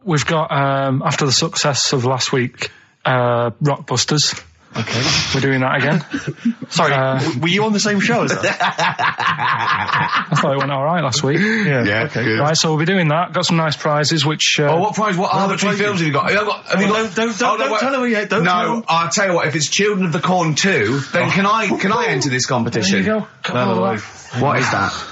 We've got, after the success of last week, Rockbusters. Okay. We're doing that again. Sorry, were you on the same show as us? I thought it went alright last week. Yeah, okay. Good. Right, so we'll be doing that. Got some nice prizes, which... what prize? What arbitrary films have you got? Don't tell her yet. Don't tell her. I'll tell you what, if it's Children of the Corn 2, then can I enter this competition? There you go. What is that?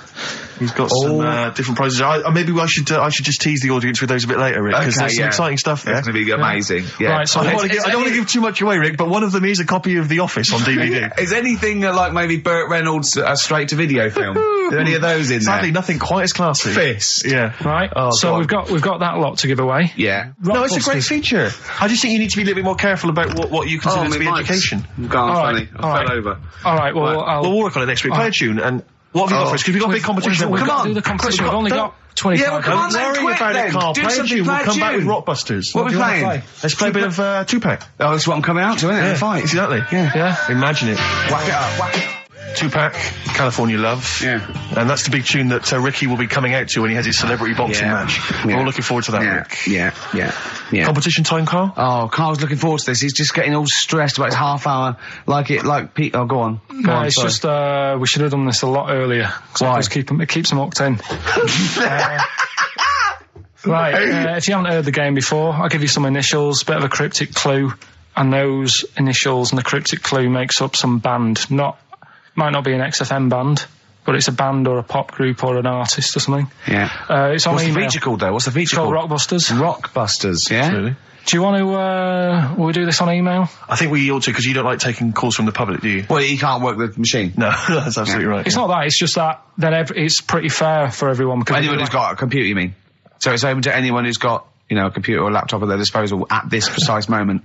He's got some different prizes. Maybe I should just tease the audience with those a bit later, Rick, because there's some exciting stuff there. It's going to be amazing. Yeah. Right, so I don't want to give too much away, Rick, but one of them is a copy of The Office on DVD. Is anything like maybe Burt Reynolds' straight-to-video film? Are any of those in there? Sadly, nothing quite as classy. Fist. Yeah. Right. So we've got that lot to give away. Yeah. No, it's a great feature. I just think you need to be a little bit more careful about what you consider to be education. Funny. I fell over. All right. Well, we'll work on it next week. Play a tune and. What have you got for us? Because we've got a big competition. Come on. Do the competition. We've only got 25 Yeah, well, come on, Don't worry about it, Carl. Do Play a something, tune. play We'll a come back with tune. Rockbusters. What are we playing? Let's play a bit of Tupac. Oh, that's what I'm coming out to, isn't it? Yeah, Fight. exactly. Yeah. Imagine it. Whack it up, whack it up. Tupac, California Love. Yeah. And that's the big tune that Ricky will be coming out to when he has his celebrity boxing match. We're all looking forward to that, Rick. Yeah. Competition time, Carl? Oh, Carl's looking forward to this. He's just getting all stressed about his half hour. Like Pete. Oh, go on. It's just, we should have done this a lot earlier. Why? It keeps them hooked in. Right, if you haven't heard the game before, I'll give you some initials, bit of a cryptic clue, and those initials and the cryptic clue makes up some band. Might not be an XFM band, but it's a band or a pop group or an artist or something. Yeah. It's on What's email. the feature called, though? What's the feature called? It's called Rockbusters. Rockbusters, yeah? Absolutely. Do you want to, will we do this on email? I think we ought to, because you don't like taking calls from the public, do you? Well, you can't work the machine. No, that's absolutely right. It's not that, it's just that it's pretty fair for everyone. Anyone who's got a computer, you mean? So it's open to anyone who's got, a computer or a laptop at their disposal at this precise moment.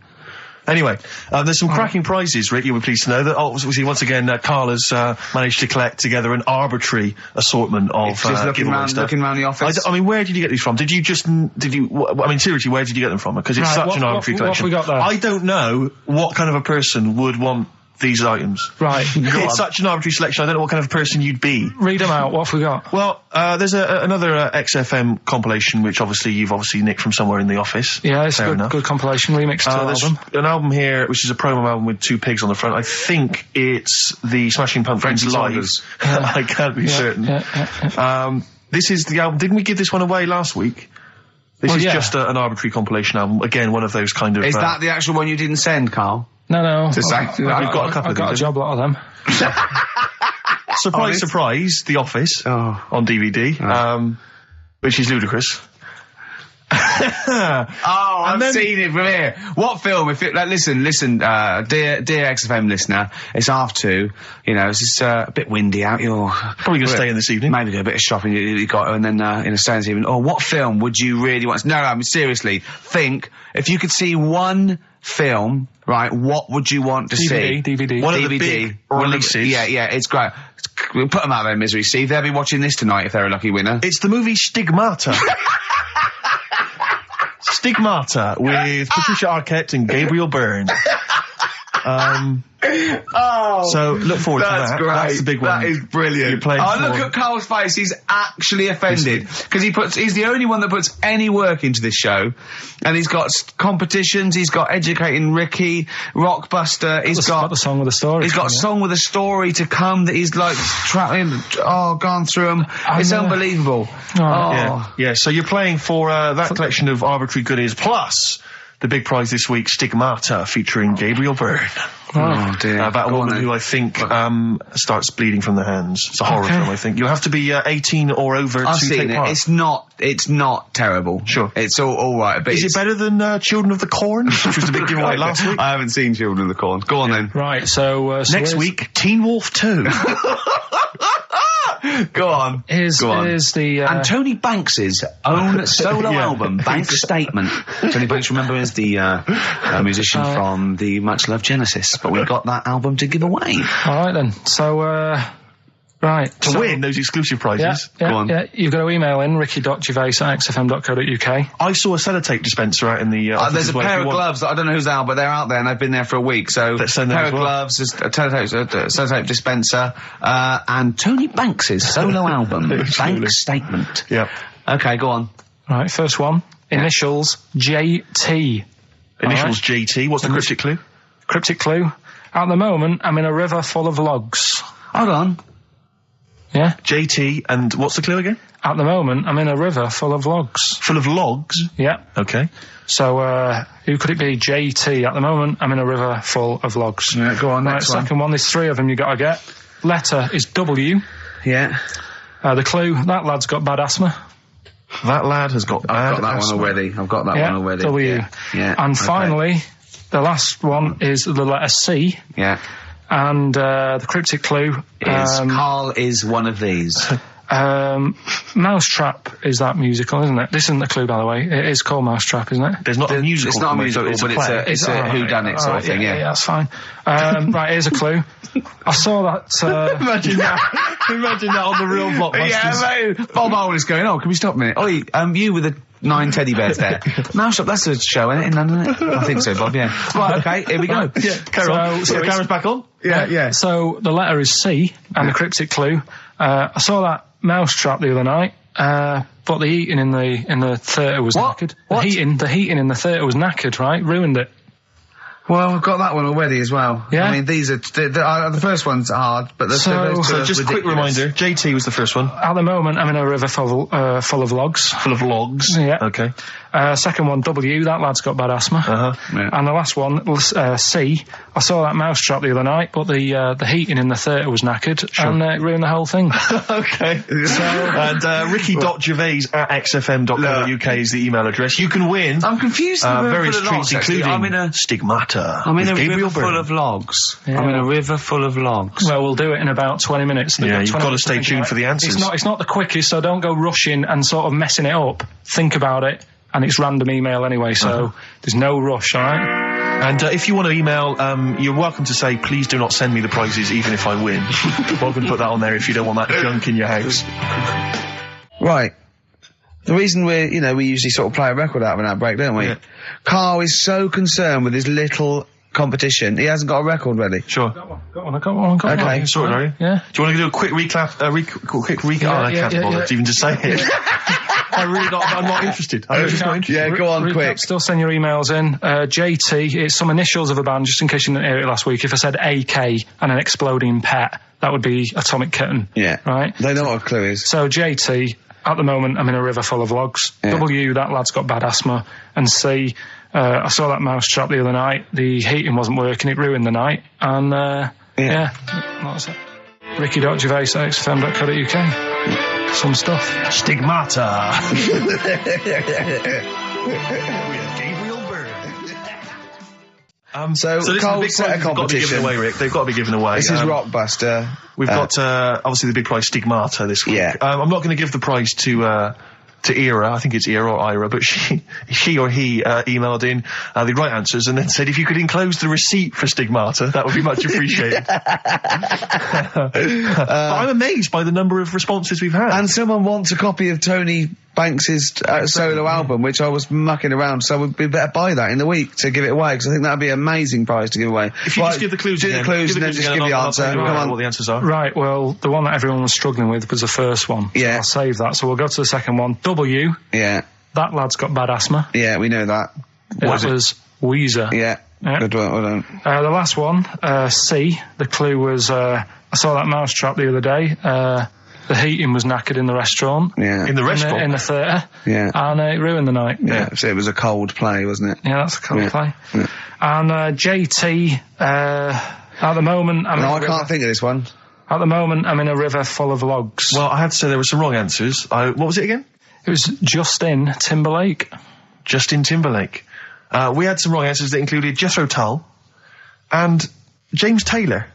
Anyway, there's some cracking prizes, Rick, you'll be pleased to know that, obviously, once again, Carl has managed to collect together an arbitrary assortment of looking around the office. I mean, where did you get these from? Seriously, where did you get them from? Because it's such an arbitrary collection. What have we got there? I don't know what kind of a person would want these items. Right. It's such an arbitrary selection, I don't know what kind of person you'd be. Read them out, what have we got? Well, there's another XFM compilation, which you've nicked from somewhere in the office. Yeah, it's a good compilation, remix to album. An album here, which is a promo album with two pigs on the front. I think it's the Smashing Pumpkins Live. I can't be certain. This is the album. Didn't we give this one away last week? This is just an arbitrary compilation album. Again, one of those kind of... Is that the actual one you didn't send, Carl? No. We've got a couple of I've got a job lot of them. Surprise, surprise, The Office on DVD, which is ludicrous. I've seen it from here. What film? Listen, dear XFM listener, it's 2:30. It's just a bit windy out. You're probably going to stay in this evening. Maybe do a bit of shopping. You got, and then stay this evening. What film would you really want? No, I mean seriously. Think if you could see one film, right? What would you want to see? DVD. One of the big releases. Yeah, it's great. We'll put them out of their misery, Steve. They'll be watching this tonight if they're a lucky winner. It's the movie Stigmata. Stigmata with Patricia Arquette and Gabriel Byrne. So look forward to that. That's great. That's the big one. That is brilliant. You're playing look at Carl's face. He's actually offended because he's the only one that puts any work into this show, and he's got competitions. He's got Educating Ricky, Rockbuster. He's got the song with a story. He's got a song with a story to come that he's gone through them. It's unbelievable. Yeah. So you're playing for that collection of arbitrary goodies plus the big prize this week, Stigmata, featuring Gabriel Byrne. Oh dear. About a woman who I think starts bleeding from the hands. It's a horror film, I think. You'll have to be 18 or over to take part. It's not terrible. Sure. It's all right. But is it better than Children of the Corn, which was the big giveaway last week? I haven't seen Children of the Corn. Go on then. Right, so next week, Teen Wolf 2. Go on. Here's the... and Tony Banks's own solo album, Bank Statement. Tony Banks, remember, is the musician from the Much Loved Genesis, but we've got that album to give away. All right, then. So, to win those exclusive prizes. Go on. Yeah, you've got to email in ricky.gervais@xfm.co.uk. I saw a sellotape dispenser out in the there's a pair of gloves that I don't know who's out, but they're out there and they've been there for a week. So a pair of gloves, a sellotape dispenser, and Tony Banks's solo album, Bank Statement. Yep. Okay, go on. Right, first one. Initials JT. Initials JT. What's the cryptic clue? Cryptic clue. At the moment, I'm in a river full of logs. Hold on. Yeah? JT, and what's the clue again? At the moment, I'm in a river full of logs. Full of logs? Yeah. Okay. So, who could it be? JT. At the moment, I'm in a river full of logs. Yeah, go on, next one. Second one, there's 3 of them you gotta get. Letter is W. Yeah. The clue, that lad's got bad asthma. That lad has got bad I've got that asthma. one already. I've got that one already. W. Yeah. And finally, the last one is the letter C. Yeah. And, the cryptic clue is Karl is one of these. Mousetrap is that musical, isn't it? This isn't the clue, by the way. It is called Mousetrap, isn't it? There's not a musical. It's not a musical, but it's a whodunit sort of thing, yeah. Yeah, that's fine. Right, here's a clue. I saw that, Imagine that. Imagine that on the real Rockbusters. Yeah, mate. Bob Owen is going, can we stop a minute? Oi, you with the 9 teddy bears there. Mousetrap, that's a show, isn't it, in London, isn't it? I think so, Bob, yeah. Right, okay, here we go. Yeah, carry on. So the camera's back on? Yeah. So the letter is C, and the cryptic clue. I saw that Mousetrap the other night, but the heating in the theatre was knackered. What? The heating in the theatre was knackered, right? Ruined it. Well, I've got that one already as well. Yeah? I mean, these are... the first one's hard, but those two are So just a quick ridiculous. reminder, JT was the first one. At the moment, I'm in a river full of logs. Full of logs? Yeah. Okay. Second one, W, that lad's got bad asthma. Yeah. And the last one, C, I saw that Mousetrap the other night, but the heating in the theatre was knackered, and it ruined the whole thing. Okay. And Ricky.Gervais at xfm.co.uk is the email address. You can win. I'm confused. Various treats, including I'm in a Stigmata. I'm in a river full of logs. Yeah. I'm in a river full of logs. Well, we'll do it in about 20 minutes. Yeah, you've 20 got to stay tuned for the answers. It's not the quickest, so don't go rushing and sort of messing it up. Think about it, and it's random email anyway, so there's no rush, alright? And if you want to email, you're welcome to say, please do not send me the prizes even if I win. Welcome to put that on there if you don't want that junk in your house. Right. The reason we usually sort of play a record out of an outbreak, don't we? Yeah. Karl is so concerned with his little competition, he hasn't got a record ready. Sure. Got one. Okay. Sorry, Harry. Yeah. Do you want to do a quick recap? Quick recap? I can't bother to even just say it. I'm not interested. I'm just not interested. Yeah, go on, Recap, quick. Still send your emails in. JT, it's some initials of a band, just in case you didn't hear it last week. If I said AK and an exploding pet, that would be Atomic Kitten. Yeah. Right? They know what a clue is. So JT, at the moment, I'm in a river full of logs. Yeah. W, that lad's got bad asthma. And C, I saw that Mousetrap the other night. The heating wasn't working. It ruined the night. And, that was it. Ricky.Gervais at xfm.co.uk. Some stuff. Stigmata. So this Karl is set a they've got to be competition. given away, Rick. They've got to be given away. This is Rockbuster. We've got, obviously, the big prize Stigmata this week. Yeah. I'm not going to give the prize to Ira. I think it's Ira or Ira, but she or he emailed in the right answers and then said if you could enclose the receipt for Stigmata, that would be much appreciated. I'm amazed by the number of responses we've had. And someone wants a copy of Tony Banks's solo album, which I was mucking around, so we'd better buy that in the week to give it away, because I think that'd be an amazing prize to give away. If you just give the clues do again. the clues and then just give the answer. Come on. What the answers are. Right, well, the one that everyone was struggling with was the first one. Yeah. So I'll save that. So we'll go to the second one. W, Yeah. that lad's got bad asthma. Yeah, we know that. That was Weezer. Yeah. Yeah. Good one, well done. The last one, C, the clue was, I saw that Mousetrap the other day. The heating was knackered in the restaurant. Yeah. In the restaurant? In the theatre. Yeah. And it ruined the night. Yeah, so it was a cold play, wasn't it? Yeah, that's a cold play. Yeah. And JT, at the moment... I can't think of this one. At the moment, I'm in a river full of logs. Well, I had to say there were some wrong answers. What was it again? It was Justin Timberlake. Justin Timberlake. We had some wrong answers that included Jethro Tull and James Taylor.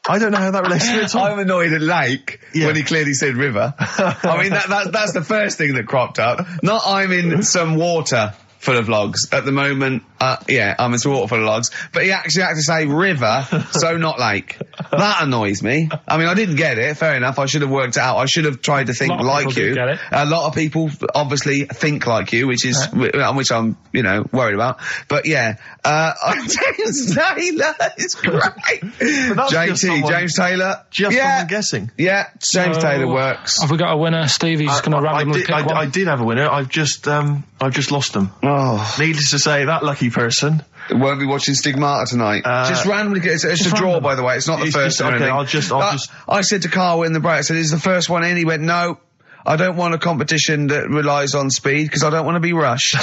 I don't know how that relates to it at all. I'm annoyed at Lake when he clearly said river. I mean, that's the first thing that cropped up. Not I'm in some water full of logs. At the moment, it's water full of logs. But he actually had to say river, so not lake. That annoys me. I mean, I didn't get it. Fair enough. I should have worked it out. I should have tried to think like you. A lot of people obviously think like you, which I'm, worried about. But yeah, James Taylor is great. James Taylor. Just someone guessing. Yeah, James Taylor works. Have we got a winner, Steve? He's just going to randomly pick one. I did have a winner. I've just lost them. Oh. Needless to say, that lucky person won't be watching Stigmata tonight. Just randomly it's a draw, by the way. It's not the first one. Okay, I said to Carl in the break, I said, is the first one in? He went, no, I don't want a competition that relies on speed because I don't want to be rushed.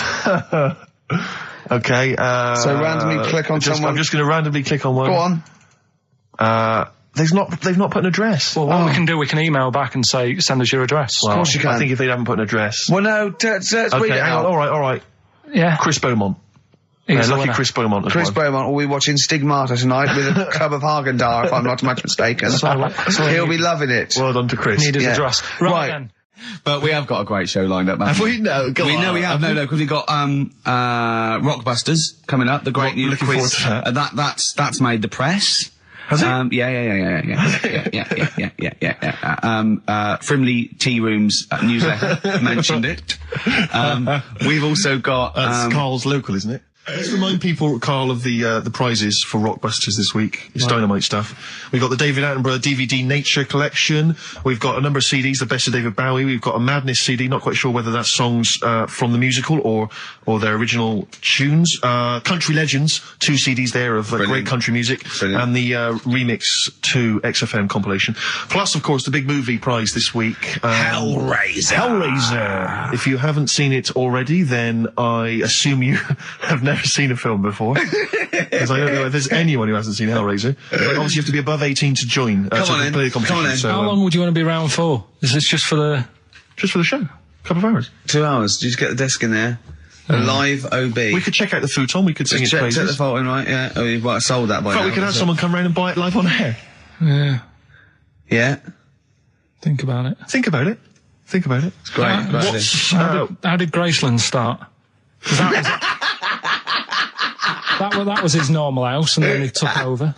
Okay. So randomly click on someone. I'm just going to randomly click on one. Go on. They've not put an address. Well, what we can do, we can email back and say, send us your address. Well, of course you can. I think if they haven't put an address. Well, no, read it out. All right. Yeah. Chris Beaumont. Lucky Chris Beaumont. Chris Beaumont will be watching Stigmata tonight with a club of Haagen-Dazs, if I'm not much mistaken. He'll be loving it. Well done to Chris. Need his address. Right then. But we have got a great show lined up, man. Have we? No, we have. No, because we've got Rockbusters coming up. The great new quiz. That's made the press. Has it? Yeah. Frimley Tea Rooms newsletter mentioned it. We've also got that's Carl's local, isn't it? Let's remind people, Carl, of the prizes for Rockbusters this week. It's dynamite stuff. We've got the David Attenborough DVD Nature Collection. We've got a number of CDs, the best of David Bowie. We've got a Madness CD, not quite sure whether that's songs from the musical or their original tunes. Country Legends, 2 CDs there of great country music. Brilliant. And the Remix to XFM compilation. Plus, of course, the big movie prize this week. Hellraiser. If you haven't seen it already, then I assume you have never seen a film before, because I don't know if there's anyone who hasn't seen Hellraiser. But obviously you have to be above 18 to join play the competition. So, how long would you want to be around for? Is this just for the show? A couple of hours. 2 hours. You just get the desk in there. A live OB. We could check out the futon. We could sing its praises. Check the photo, right? Yeah. Oh, you've sold that by now. We could have someone come round and buy it live on air. Yeah. Yeah. Think about it. It's great. It's great. How did Graceland start? That was his normal house, and then he took over.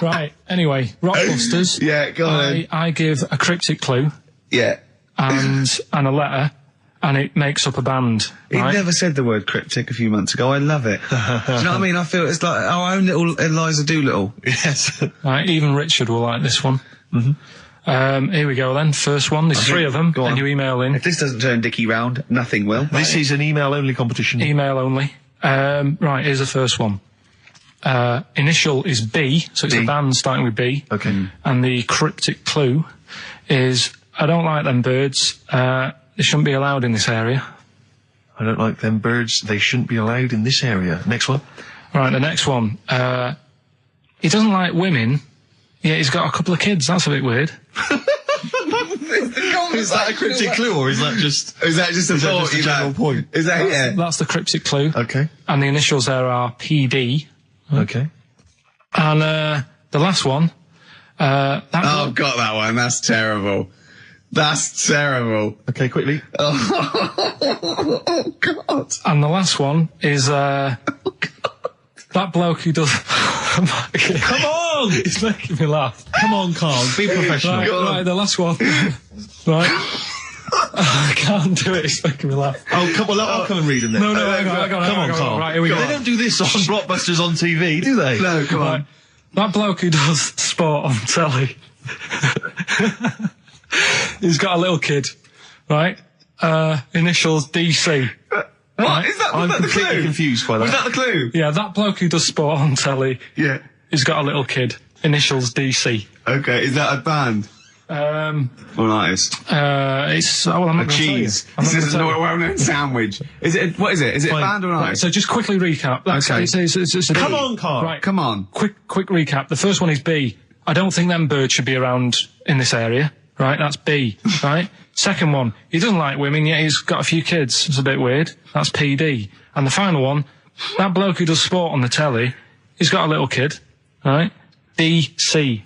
Right, anyway, Rockbusters. Yeah, go on. I give a cryptic clue. Yeah. And a letter, and it makes up a band. He never said the word cryptic a few months ago. I love it. Do you know what I mean? I feel it's like our own little Eliza Doolittle. Yes. Right, even Richard will like this one. Mm-hmm. Here we go then. First one. There's 3 of them, and you email in. If this doesn't turn Dickie round, nothing will. This is an email-only competition. Email only. Right, here's the first one. Initial is B, so it's a band starting with B. Okay. And the cryptic clue is, I don't like them birds. They shouldn't be allowed in this area. I don't like them birds. They shouldn't be allowed in this area. Next one. Right, the next one. He doesn't like women. Yeah, he's got a couple of kids. That's a bit weird. Is that a cryptic clue, or is that just a general point? That's the cryptic clue. Okay. And the initials there are PD. Okay. And the last one. Got that one. That's terrible. That's terrible. Okay, quickly. Oh God. And the last one is that bloke who does. Come on! It's making me laugh. Come on, Carl. Be professional. Right, the last one. Right. I can't do it. It's making me laugh. Oh, come on. I'll come and read them then. No, hang on, come on, Carl. Right, here we go. They don't do this on Blockbusters on TV, do they? No, come on. That bloke who does sport on telly. He's got a little kid, right? Initials DC. What? Is that? I'm completely confused by that. Was that the clue? Yeah, that bloke who does sport on telly. Yeah. He's got a little kid. Initials DC. Okay, is that a band? Or an artist? It's I'm not a cheese. This is a well-known sandwich. What is it? Is it a band or an artist? Right, so just quickly recap. Okay. It's a come on, Carl. Right, come on. Quick recap. The first one is B. I don't think them birds should be around in this area. Right, that's B. Right. Second one, he doesn't like women, yet he's got a few kids. It's a bit weird. That's PD. And the final one, that bloke who does sport on the telly, he's got a little kid. Right. DC.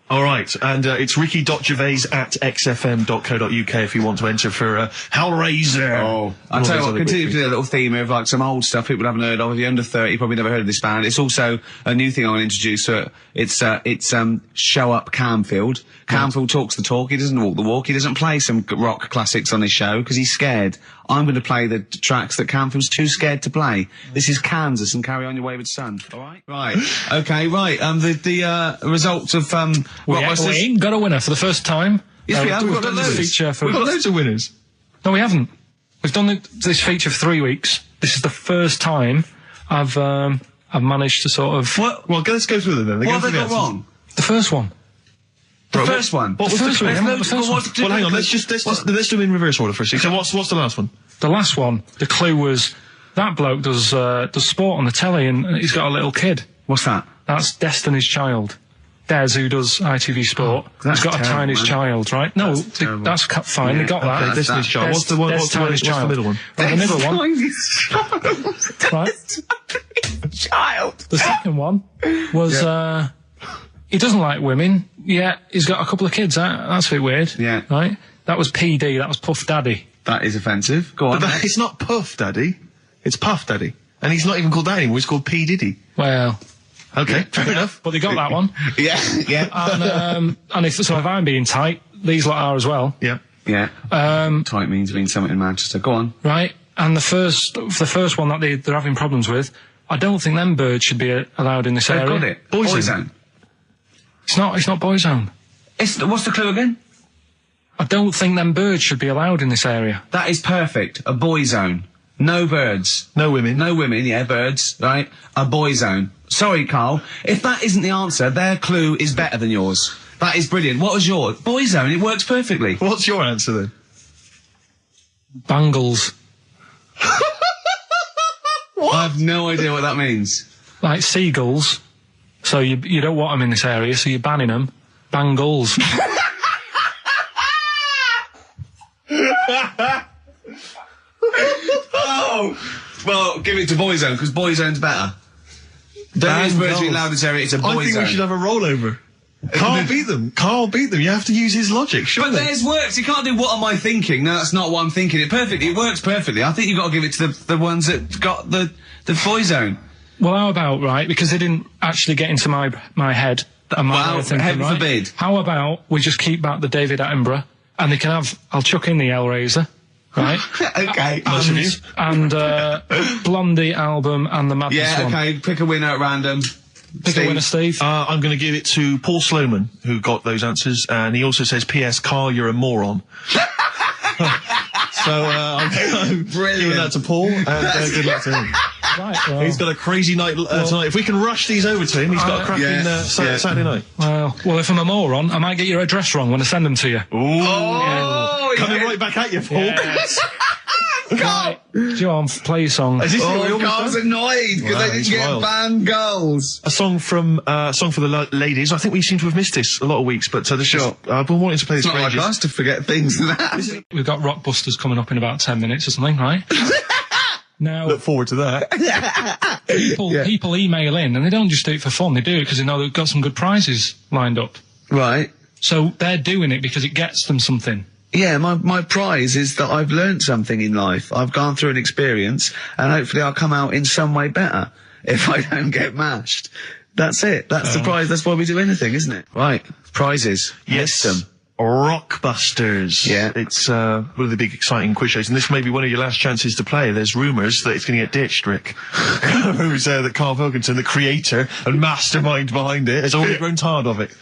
All right, and it's ricky.gervais@xfm.co.uk if you want to enter for Hellraiser. Oh, I'll tell you what, continue to do a little theme of like some old stuff people haven't heard of. If you're under 30, you probably never heard of this band. It's also a new thing I want to introduce. So it's Show Up Camfield. Camfield talks the talk, he doesn't walk the walk, he doesn't play some rock classics on his show because he's scared. I'm going to play the tracks that Camfield's too scared to play. This is Kansas and Carry On Your Wayward Son. Alright? Right. Okay, right. The results of, we ain't got a winner for the first time. Yes, we have. We've done this feature for... We've got loads of winners. No, we haven't. We've done this feature for 3 weeks. This is the first time I've managed to sort of... Well, let's go through them then. What have they got wrong? The first one. The first one? What was the first one? Well, hang on, let's do them in reverse order first. So what's the last one? The last one, the clue was, that bloke does sport on the telly and he's got a little kid. What's that? That's Destiny's Child. Des, who does ITV Sport, he's got a tiny child, right? No, that's fine, they got that. Okay, Destiny's Child. What's the middle one? Well, the middle one. Right? Child. The second one was, he doesn't like women, yet he's got a couple of kids. That's a bit weird. Yeah. Right? That was PD, that was Puff Daddy. That is offensive. Go on. But it's not Puff Daddy, it's Puff Daddy. And he's not even called that anymore, he's called P. Diddy. Well... Okay, fair enough. But they got that one. Yeah. And if I'm being tight, these lot are as well. Yeah. Yeah. Tight means being something in Manchester. Go on. Right. And the first one that they're having problems with, I don't think them birds should be allowed in this area. They've got it. Boyzone. It's not Boyzone. What's the clue again? I don't think them birds should be allowed in this area. That is perfect. A boyzone. No birds. No women. No women, yeah, birds, right? A boyzone. Sorry, Carl. If that isn't the answer, their clue is better than yours. That is brilliant. What was yours? Boyzone, it works perfectly. What's your answer then? Bangles. What? I have no idea what that means. Like seagulls. So you don't want them in this area, so you're banning them. Bangles. Oh! Well, give it to Boyzone, because Boyzone's better. There is birds being allowed in this area, it's a Boyzone. I think we should have a rollover. Carl beat them. You have to use his logic, surely. But theirs works. You can't do what am I thinking. No, that's not what I'm thinking. It works perfectly. I think you've got to give it to the ones that got the Boyzone. Well, how about, right, because they didn't actually get into my head. Heaven forbid. How about we just keep back the David Attenborough, and they can have, I'll chuck in the Hellraiser, right? Okay. And Blondie album and the Madness one. Yeah, okay, pick a winner at random. Pick a winner, Steve. I'm going to give it to Paul Sloman, who got those answers, and he also says, P.S. Carl, you're a moron. So, I'm giving that to Paul, and good luck to him. Right, well, he's got a crazy night tonight. If we can rush these over to him, he's got a cracking Saturday night. Well, if I'm a moron, I might get your address wrong when I send them to you. Ooh. Oh, coming right back at you, Paul. Yes. Right. John, play your song. Carl's annoyed because they didn't get banned goals. A song for the ladies. I think we seem to have missed this a lot of weeks, but I've been wanting to play this for ages. It's not like us to forget things like that. We've got Rockbusters coming up in about 10 minutes or something, right? Now, look forward to that. People email in, and they don't just do it for fun. They do it because they know they've got some good prizes lined up. Right. So they're doing it because it gets them something. Yeah, my prize is that I've learned something in life. I've gone through an experience, and hopefully I'll come out in some way better if I don't get mashed. That's it. That's the prize. That's why we do anything, isn't it? Right. Prizes. Yes. List them. Rockbusters. Yeah. It's one of the big exciting quiz shows, and this may be one of your last chances to play. There's rumours that it's going to get ditched, Rick. Rumours that Karl Pilkington, the creator and mastermind behind it, has already grown tired of it.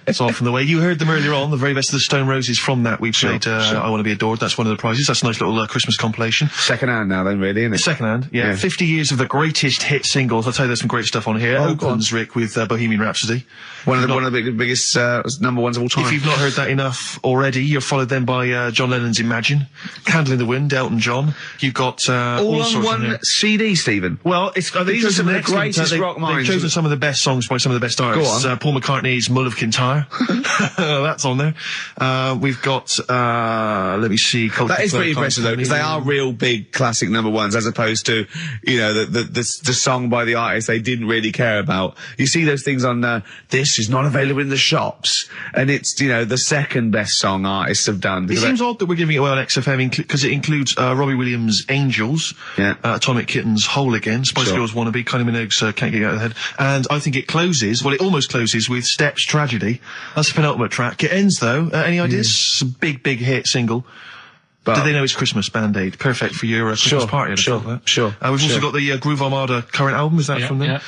It's off from the way. You heard them earlier on, the very best of the Stone Roses. From that we played I Want to Be Adored. That's one of the prizes. That's a nice little Christmas compilation. Second hand now then, really, isn't it? Second hand, yeah. 50 years of the greatest hit singles. I'll tell you there's some great stuff on here. Opens, Rick, with Bohemian Rhapsody. One of the biggest number ones of all time. If you've not heard that in enough already. You're followed then by John Lennon's Imagine, Candle in the Wind, Elton John. You've got all on one CD, Stephen. Well, these are some of the greatest rock minds. They've chosen some of the best songs by some of the best artists. Paul McCartney's Mull of Kintyre. That's on there. We've got, let me see. That is pretty impressive though, because they are real big classic number ones, as opposed to, you know, the song by the artist they didn't really care about. You see those things on, this is not available in the shops, and it's, you know, the second best song artists have done. It seems odd that we're giving it away on XFM, because it includes Robbie Williams' Angels, Atomic Kitten's Whole Again, Spice Girls Wannabe, Kylie Minogue's Can't Get Out of the Head, and I think it closes, well, it almost closes with Steps Tragedy. That's the penultimate track. It ends though, any ideas? It's a big hit single. But do they know it's Christmas? Band-Aid. Perfect for your Christmas party. Sure. We've also got the Groove Armada current album. Is that from them?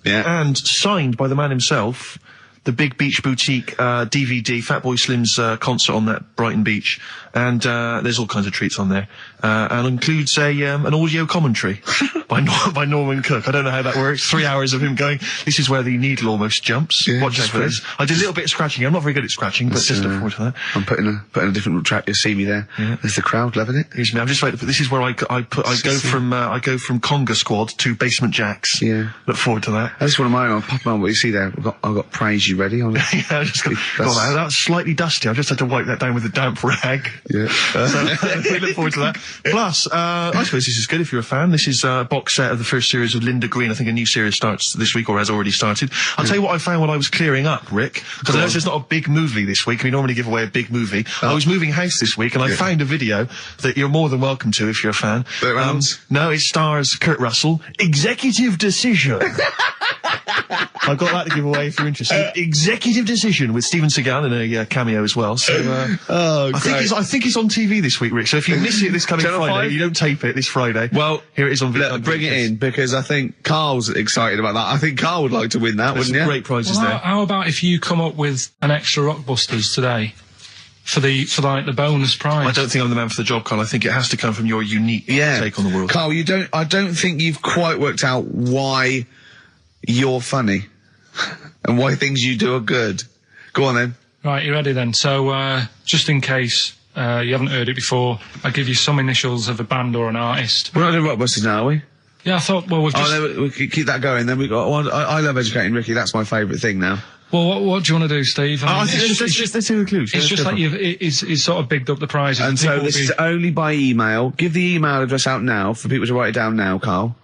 Yeah. And signed by the man himself, the Big Beach Boutique DVD, Fatboy Slim's concert on that Brighton beach. And there's all kinds of treats on there. And includes an audio commentary by Norman Cook. I don't know how that works. 3 hours of him going, this is where the needle almost jumps. Watch this for this. I did a little bit of scratching. I'm not very good at scratching, but just look forward to that. I'm putting a different track. You'll see me there. Yeah. There's the crowd loving it. Here's me. I'm just waiting. This is where I go from Conga Squad to Basement Jacks. Yeah. Look forward to that. I just want to mind, pop on what you see there. I've got Praise You ready on it. I just got that's slightly dusty. I just had to wipe that down with a damp rag. Yeah. So we look forward to that. Plus, I suppose this is good if you're a fan. This is a box set of the first series of Linda Green. I think a new series starts this week, or has already started. I'll tell you what I found when I was clearing up, Rick, because I know it's not a big movie this week. We normally give away a big movie. I was moving house this week, and I found a video that you're more than welcome to if you're a fan. No, it stars Kurt Russell. Executive Decision. I've got that to give away if you're interested. Executive Decision with Steven Seagal in a cameo as well. So I think it's on TV this week, Rick. So if you miss it this coming Friday, you don't tape it this Friday. Well, here it is on video. Bring it in, because I think Carl's excited about that. I think Carl would like to win that, wouldn't you? Great prizes there. How about if you come up with an extra Rockbusters today? For the bonus prize. I don't think I'm the man for the job, Carl. I think it has to come from your unique take on the world. Carl, I don't think you've quite worked out why you're funny and why things you do are good. Go on then. Right, you ready then? So, just in case you haven't heard it before, I'll give you some initials of a band or an artist. We're not doing Rockbusters now, are we? Yeah, I thought, well, we could keep that going. Then we've got, I love educating Ricky. That's my favourite thing now. Well, what do you want to do, Steve? I mean, let's hear the clues. It's just like it's sort of bigged up the prizes. And so this is only by email. Give the email address out now for people to write it down now, Carl.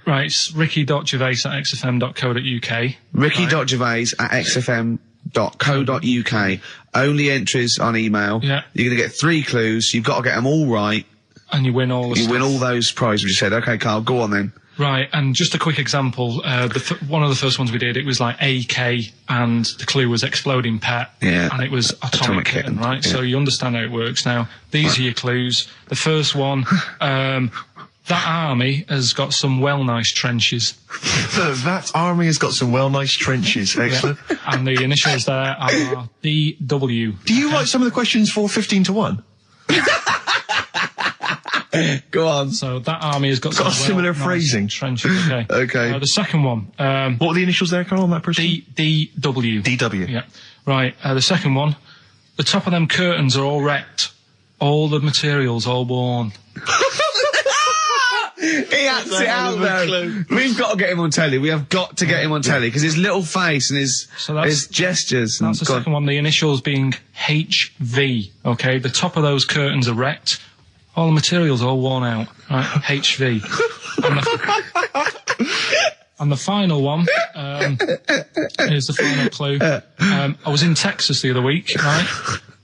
Right, it's ricky.gervais@xfm.co.uk. ricky.gervais@xfm.co.uk. Only entries on email. Yeah. You're going to get 3 clues. You've got to get them all right. And you win all the win all those prizes you said. Okay, Carl, go on then. Right, and just a quick example, one of the first ones we did, it was like AK, and the clue was Exploding Pet, and it was Atomic Kitten, right? Yeah. So you understand how it works now. These are your clues. The first one, that army has got some nice trenches. That army has got some nice trenches, excellent. Yeah. And the initials there are DW. Do you write some of the questions for 15 to 1? Go on. So that army has got some similar phrasing. Trenches. Okay. Okay. The second one. What were the initials there, Carl, on that person? DW. DW. Yeah. Right. The second one. The top of them curtains are all wrecked. All the materials all worn. He acts it out though. We've got to get him on telly. We have got to get him on telly because his little face and his gestures. That's the second one. The initials being HV. Okay. The top of those curtains are wrecked. All the materials all worn out. Right. HV. And the final one, here's the final clue. I was in Texas the other week, right?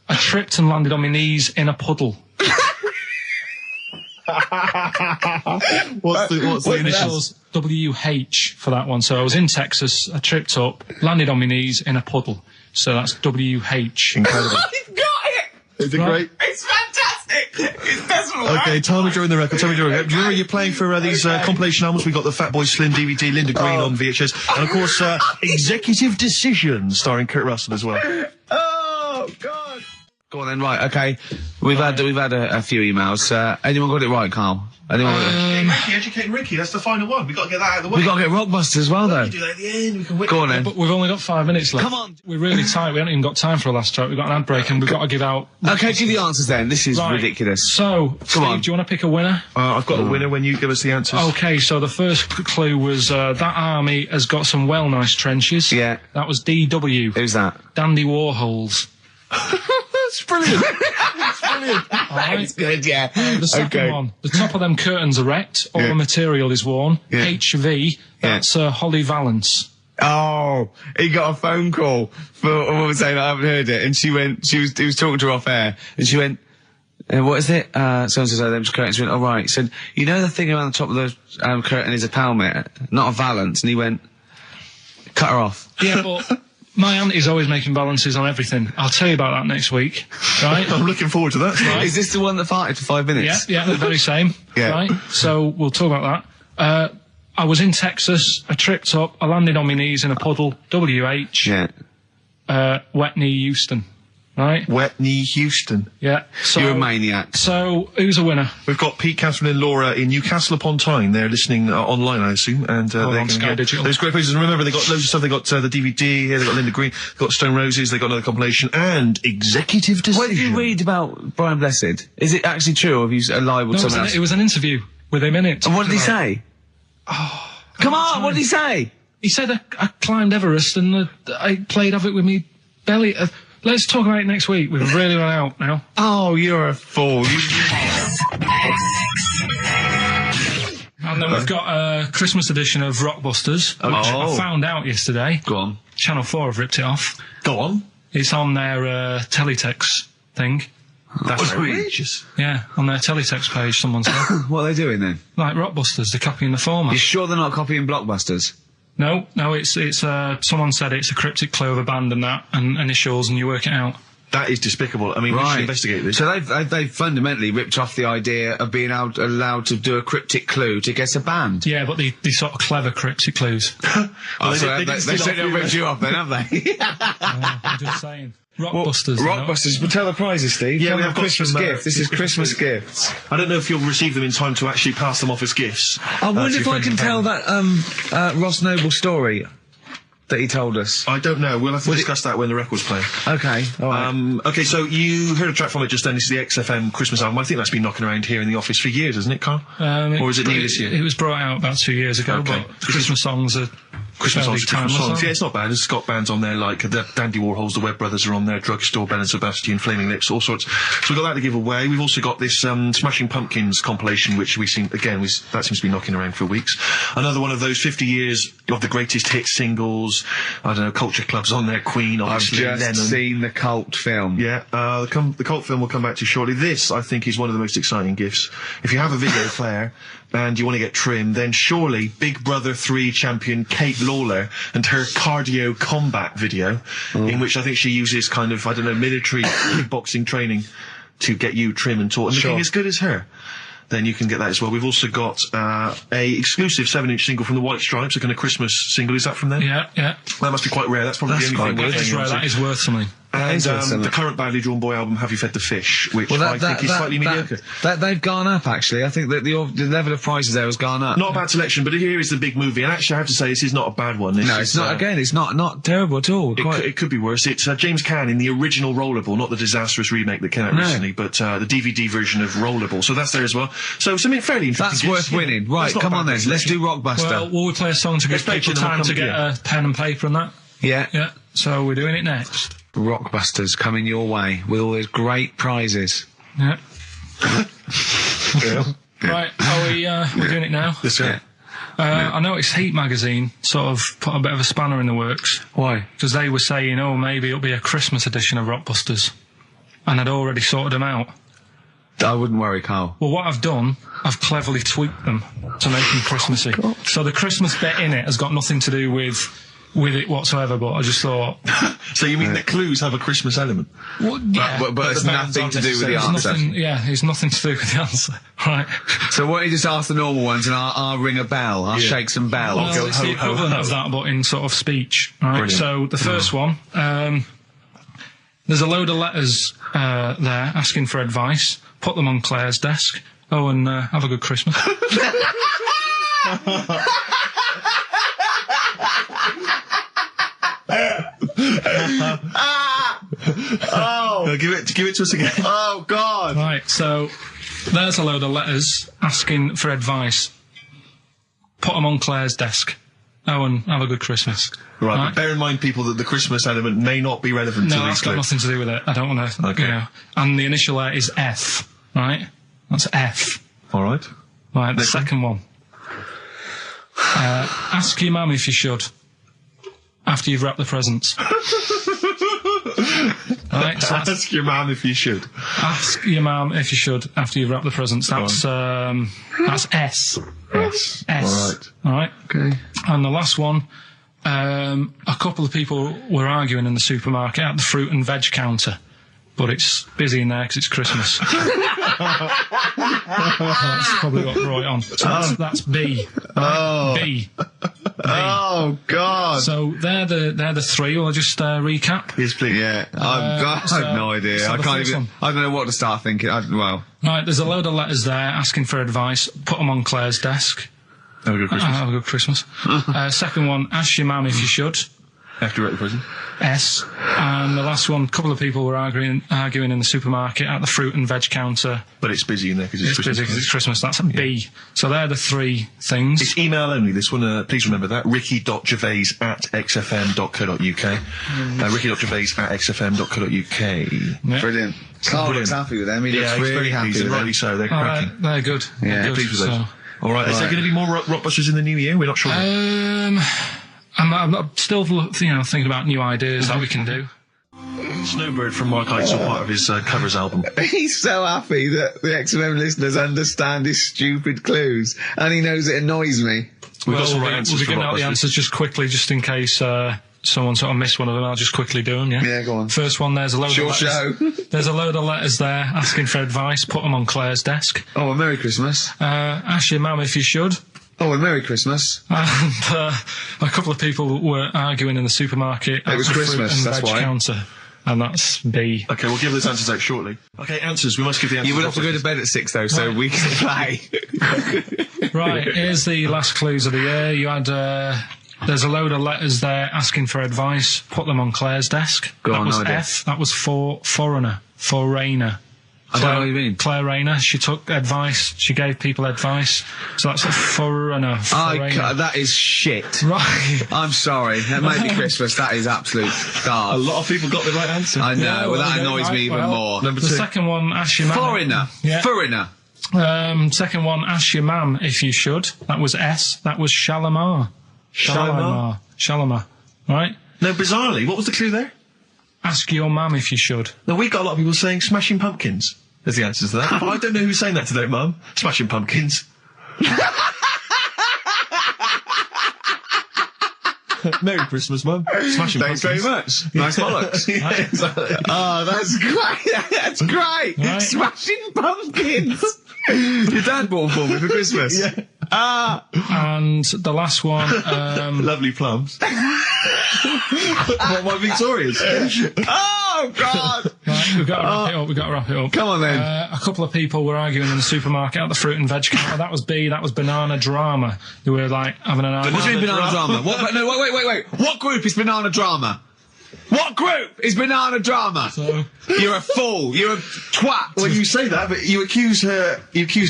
I tripped and landed on my knees in a puddle. What's the initials? WH for that one. So I was in Texas, I tripped up, landed on my knees in a puddle. So that's WH. Incredible. You've got it! Is it great? It's fantastic! It doesn't work. Okay, tell me during the record. Do you remember you're playing for these compilation albums? We got the Fatboy Slim DVD, Linda Green on VHS, and of course, Executive Decision, starring Kurt Russell as well. Oh, God! Go on then, right, okay. We've had a few emails. Anyone got it right, Carl? Anyone got it? Ricky, educating Ricky, that's the final one. We've got to get that out of the way. We've got to get Rockbusters as well, though. We can do that at the end, we can wait. Go on then. But we've only got 5 minutes left. Come on. We're really tight, we haven't even got time for a last track. We've got an ad break and we've got to give out... Okay, give the answers then. This is ridiculous. So, Steve, on. do you want to pick a winner? I've got a winner when you give us the answers. Okay, so the first clue was that army has got some well nice trenches. Yeah. That was DW. Who's that? Dandy Warhols. That's brilliant. That's brilliant. That's good, yeah. The second one, the top of them curtains are wrecked, all the material is worn. Yeah. HV, that's Holly Valance. Oh, he got a phone call for a woman saying I haven't heard it, and he was talking to her off air, and she went, what is it? Someone says, them curtains. She went, right. He said, you know the thing around the top of the curtain is a palmet, not a valance, and he went, cut her off. Yeah, but my auntie's always making balances on everything. I'll tell you about that next week, right? I'm looking forward to that. Right. Is this the one that farted for 5 minutes? Yeah, the very same. Yeah. Right? So we'll talk about that. I was in Texas, I tripped up, I landed on my knees in a puddle, WH, wet knee Houston, right? Wet knee Houston. Yeah. So, You're a maniac. So, who's a winner? We've got Pete, Catherine and Laura in Newcastle upon Tyne. They're listening online, I assume, and they on can Sky get Digital. those great places. And remember, they got loads of stuff. They got the DVD here. They got Linda Green. They got Stone Roses. They got another compilation and Executive Decision. What did you read about Brian Blessed? Is it actually true, or have you lied with someone else? It was an interview with him in it. And what did he say? Oh, come on, what did he say? He said I climbed Everest and I played Have It With Me belly. Let's talk about it next week. We've really run out now. Oh, you're a fool. And then we've got a Christmas edition of Rockbusters, which I found out yesterday. Go on. Channel 4 have ripped it off. Go on. It's on their teletext thing. That's outrageous. Yeah, on their teletext page, someone said. What are they doing then? Like Rockbusters, they're copying the format. You sure they're not copying Blockbusters? No, it's someone said it's a cryptic clue of a band and that, and initials, and you work it out. That is despicable. I mean, we should investigate this. So they've fundamentally ripped off the idea of being allowed to do a cryptic clue to guess a band. Yeah, but the sort of clever cryptic clues. They certainly ripped you off then, have they? I'm just saying. Rockbusters. Rockbusters. But tell the prizes, Steve. Yeah, we have Christmas got some, gifts. This is Christmas gifts. I don't know if you'll receive them in time to actually pass them off as gifts. I wonder if I can tell that Ross Noble story that he told us. I don't know. We'll have to discuss that when the record's playing. Okay. All right. Okay, so you heard a track from it just then. This is the XFM Christmas album. I think that's been knocking around here in the office for years, hasn't it, Carl? Or is it new this year? It was brought out about 2 years ago, but Christmas songs are... Christmas songs. Yeah, it's not bad. There's Scott bands on there, like the Dandy Warhols, the Webb Brothers are on there, Drugstore, Ben and Sebastian, Flaming Lips, all sorts. So we've got that to give away. We've also got this Smashing Pumpkins compilation, which we seem, again, that seems to be knocking around for weeks. Another one of those 50 years of the greatest hit singles. I don't know, Culture Club's on there, Queen, obviously. I've just seen the cult film. Yeah, the cult film we'll come back to shortly. This, I think, is one of the most exciting gifts. If you have a video player and you want to get trim, then surely Big Brother 3 champion Kate Lawler and her cardio combat video, in which I think she uses kind of, I don't know, military kickboxing training to get you trim and taut and looking as good as her, then you can get that as well. We've also got a exclusive 7-inch single from the White Stripes, a kind of Christmas single. Is that from them? Yeah. That must be quite rare. That's probably the only thing. That is rare. That is worth something. And the current Badly Drawn Boy album, Have You Fed the Fish, which I think is slightly mediocre. They've gone up, actually. I think that the level of prices there has gone up. Not a bad selection, but here is the big movie. And actually, I have to say, this is not a bad one. No, it's not. Again, it's not terrible at all. It could be worse. It's James Caan in the original Rollerball, not the disastrous remake that came out recently, but the DVD version of Rollerball. So that's there as well. So something fairly interesting. That's worth winning. Right, come on then. Let's do Rockbuster. Well, will we play a song to give people time to get a pen and paper and that? Yeah. So we're doing it next. Rockbusters coming your way with all those great prizes. Yeah. Right, are we doing it now? Yes, sir. I noticed Heat magazine sort of put a bit of a spanner in the works. Why? Because they were saying, maybe it'll be a Christmas edition of Rockbusters. And I'd already sorted them out. I wouldn't worry, Carl. Well, what I've done, I've cleverly tweaked them to make them Christmassy. So the Christmas bit in it has got nothing to do with it whatsoever, but I just thought... So you mean the clues have a Christmas element? Well, yeah. But it's nothing to do with the answer. It's nothing to do with the answer. Right. So why don't you just ask the normal ones and I'll ring a bell. I'll shake some bells. Well, it's the equivalent of that, but in sort of speech. Right. Brilliant. So the first one, There's a load of letters there asking for advice. Put them on Claire's desk. Oh, and have a good Christmas. Give it to us again. Oh, God. Right, so there's a load of letters asking for advice. Put them on Claire's desk. Oh, and have a good Christmas. Right, but bear in mind, people, that the Christmas element may not be relevant to these clips. No, that's got nothing to do with it. I don't want to, you know. And the initial there is F, right? That's F. All right. Right, the second one. Ask your mum if you should, after you've wrapped the presents. Right, so ask your mum if you should. Ask your mum if you should, after you've wrapped the presents. That's S. S. S. All right. Okay. And the last one, a couple of people were arguing in the supermarket at the fruit and veg counter, but it's busy in there because it's Christmas. That's probably what brought it on. So that's B. Right? B. Oh, God. So they're the three. Will I just recap? Yes, please. Yeah, I have no idea. so I the can't first even. one. I don't know what to start thinking. Right, there's a load of letters there asking for advice. Put them on Claire's desk. Have a good Christmas. Have a good Christmas. Second one, ask your mum if you should. After you're at the prison. S. And the last one, a couple of people were arguing in the supermarket at the fruit and veg counter. But it's busy in there because it's Christmas. Busy because it's Christmas. That's a B. So they're the three things. It's email only, this one. Please remember that. ricky.gervais@xfm.co.uk. ricky.gervais@xfm.co.uk. Yeah. Brilliant. Carl looks happy with them. He looks really happy with them. Rightly so. They're cracking. They're good. Yeah. They're good. Pleased with those. All right. Is there going to be more Rockbusters in the new year? We're not sure. I'm still, thinking about new ideas that we can do. Snowbird from Mark Eitzel, part of his covers album. He's so happy that the XFM listeners understand his stupid clues, and he knows it annoys me. We've got some right answers We'll be for giving out the Rockbusters. answers just quickly, just in case someone sort of missed one of them. I'll just quickly do them, yeah? Yeah, go on. First one, there's a load of letters. There's a load of letters there asking for advice. Put them on Claire's desk. Oh, and Merry Christmas. Ask your mum if you should. Oh, and Merry Christmas. And a couple of people were arguing in the supermarket. It was Christmas, fruit and that's veg why. Counter, and that's B. Okay, we'll give those answers out shortly. Okay, answers. We must give the answers. You would have to go to bed at 6, though, so we can play. Right, here's the last clues of the year. You had, there's a load of letters there asking for advice. Put them on Claire's desk. That was F. That was for foreigner. Foreigner. I don't know what you mean. Claire Rayner, she took advice, she gave people advice, so that's a foreigner. That is shit. Right. I'm sorry, that might be Christmas, that is absolute garbage. A lot of people got the right answer. I know, Yeah, well, that you annoys me even more. Number The 2. second one, ask your mum. Foreigner. Yeah. Foreigner. Second one, ask your mum if you should. That was S. That was Shalimar. Shalimar. Right? No, bizarrely, what was the clue there? Ask your mum if you should. No, we got a lot of people saying Smashing Pumpkins as the answer to that. But I don't know who's saying that today, Mum. Smashing Pumpkins. Merry Christmas, Mum. Smashing Thanks Pumpkins. very much. Nice bollocks. Oh, that's great. That's great. Right. Smashing Pumpkins. Your dad bought them for me for Christmas. Yeah. And the last one, Lovely plums. What, my Victorias? Oh, God. right, we've got to wrap it up. Come on, then. A couple of people were arguing in the supermarket at the fruit and veg counter. That was B. That was banana drama. They were like having an argument. What do you mean banana drama? What, no, wait. What group is banana drama? What group is banana drama? So, You're a fool. You're a twat. Well, you say that, but you accuse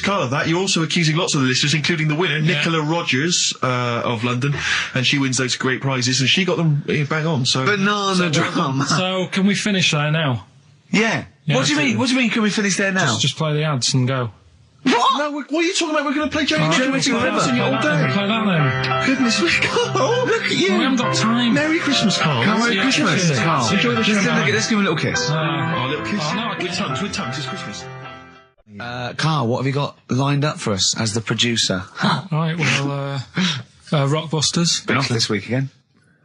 Carl of that. You're also accusing lots of the listeners, including the winner, Nicola Rogers, of London, and she wins those great prizes, and she got them bang on, so... Banana drama. so can we finish there now? Yeah. What do you mean? What do you mean? Can we finish there now? Just play the ads and go. What? No, what are you talking about? We're going to play Joey Alright, Joey we'll play River that all day. Play that then. Goodness me, Carl, look at you. We haven't got time. Merry Christmas, Carl. Merry Yeah, Christmas, yeah. Carl. Enjoy the show. Let's give him a little kiss. Oh, little kiss. Oh, no, I with can't. tongues, it's Christmas. Carl, what have you got lined up for us as the producer? Right, well, Rockbusters. Been off this week again.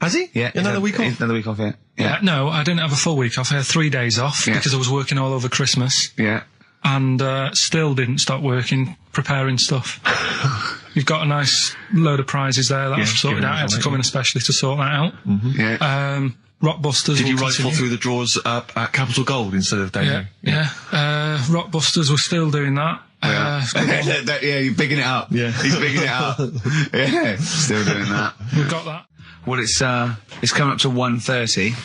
Has he? Yeah. Another week off? Another week off, yeah. No, I didn't have a full week off. I had 3 days off because I was working all over Christmas. Yeah. And still didn't stop working, preparing stuff. You've got a nice load of prizes there that I've sorted out. I had to come in especially to sort that out. Yeah. Rockbusters. Did you rifle through the drawers up at Capital Gold instead of down here? Yeah. Rockbusters, we're still doing that. Yeah, you're bigging it up. Yeah. He's bigging it up. Yeah, still doing that. We've got that. Well, it's coming up to 1:30,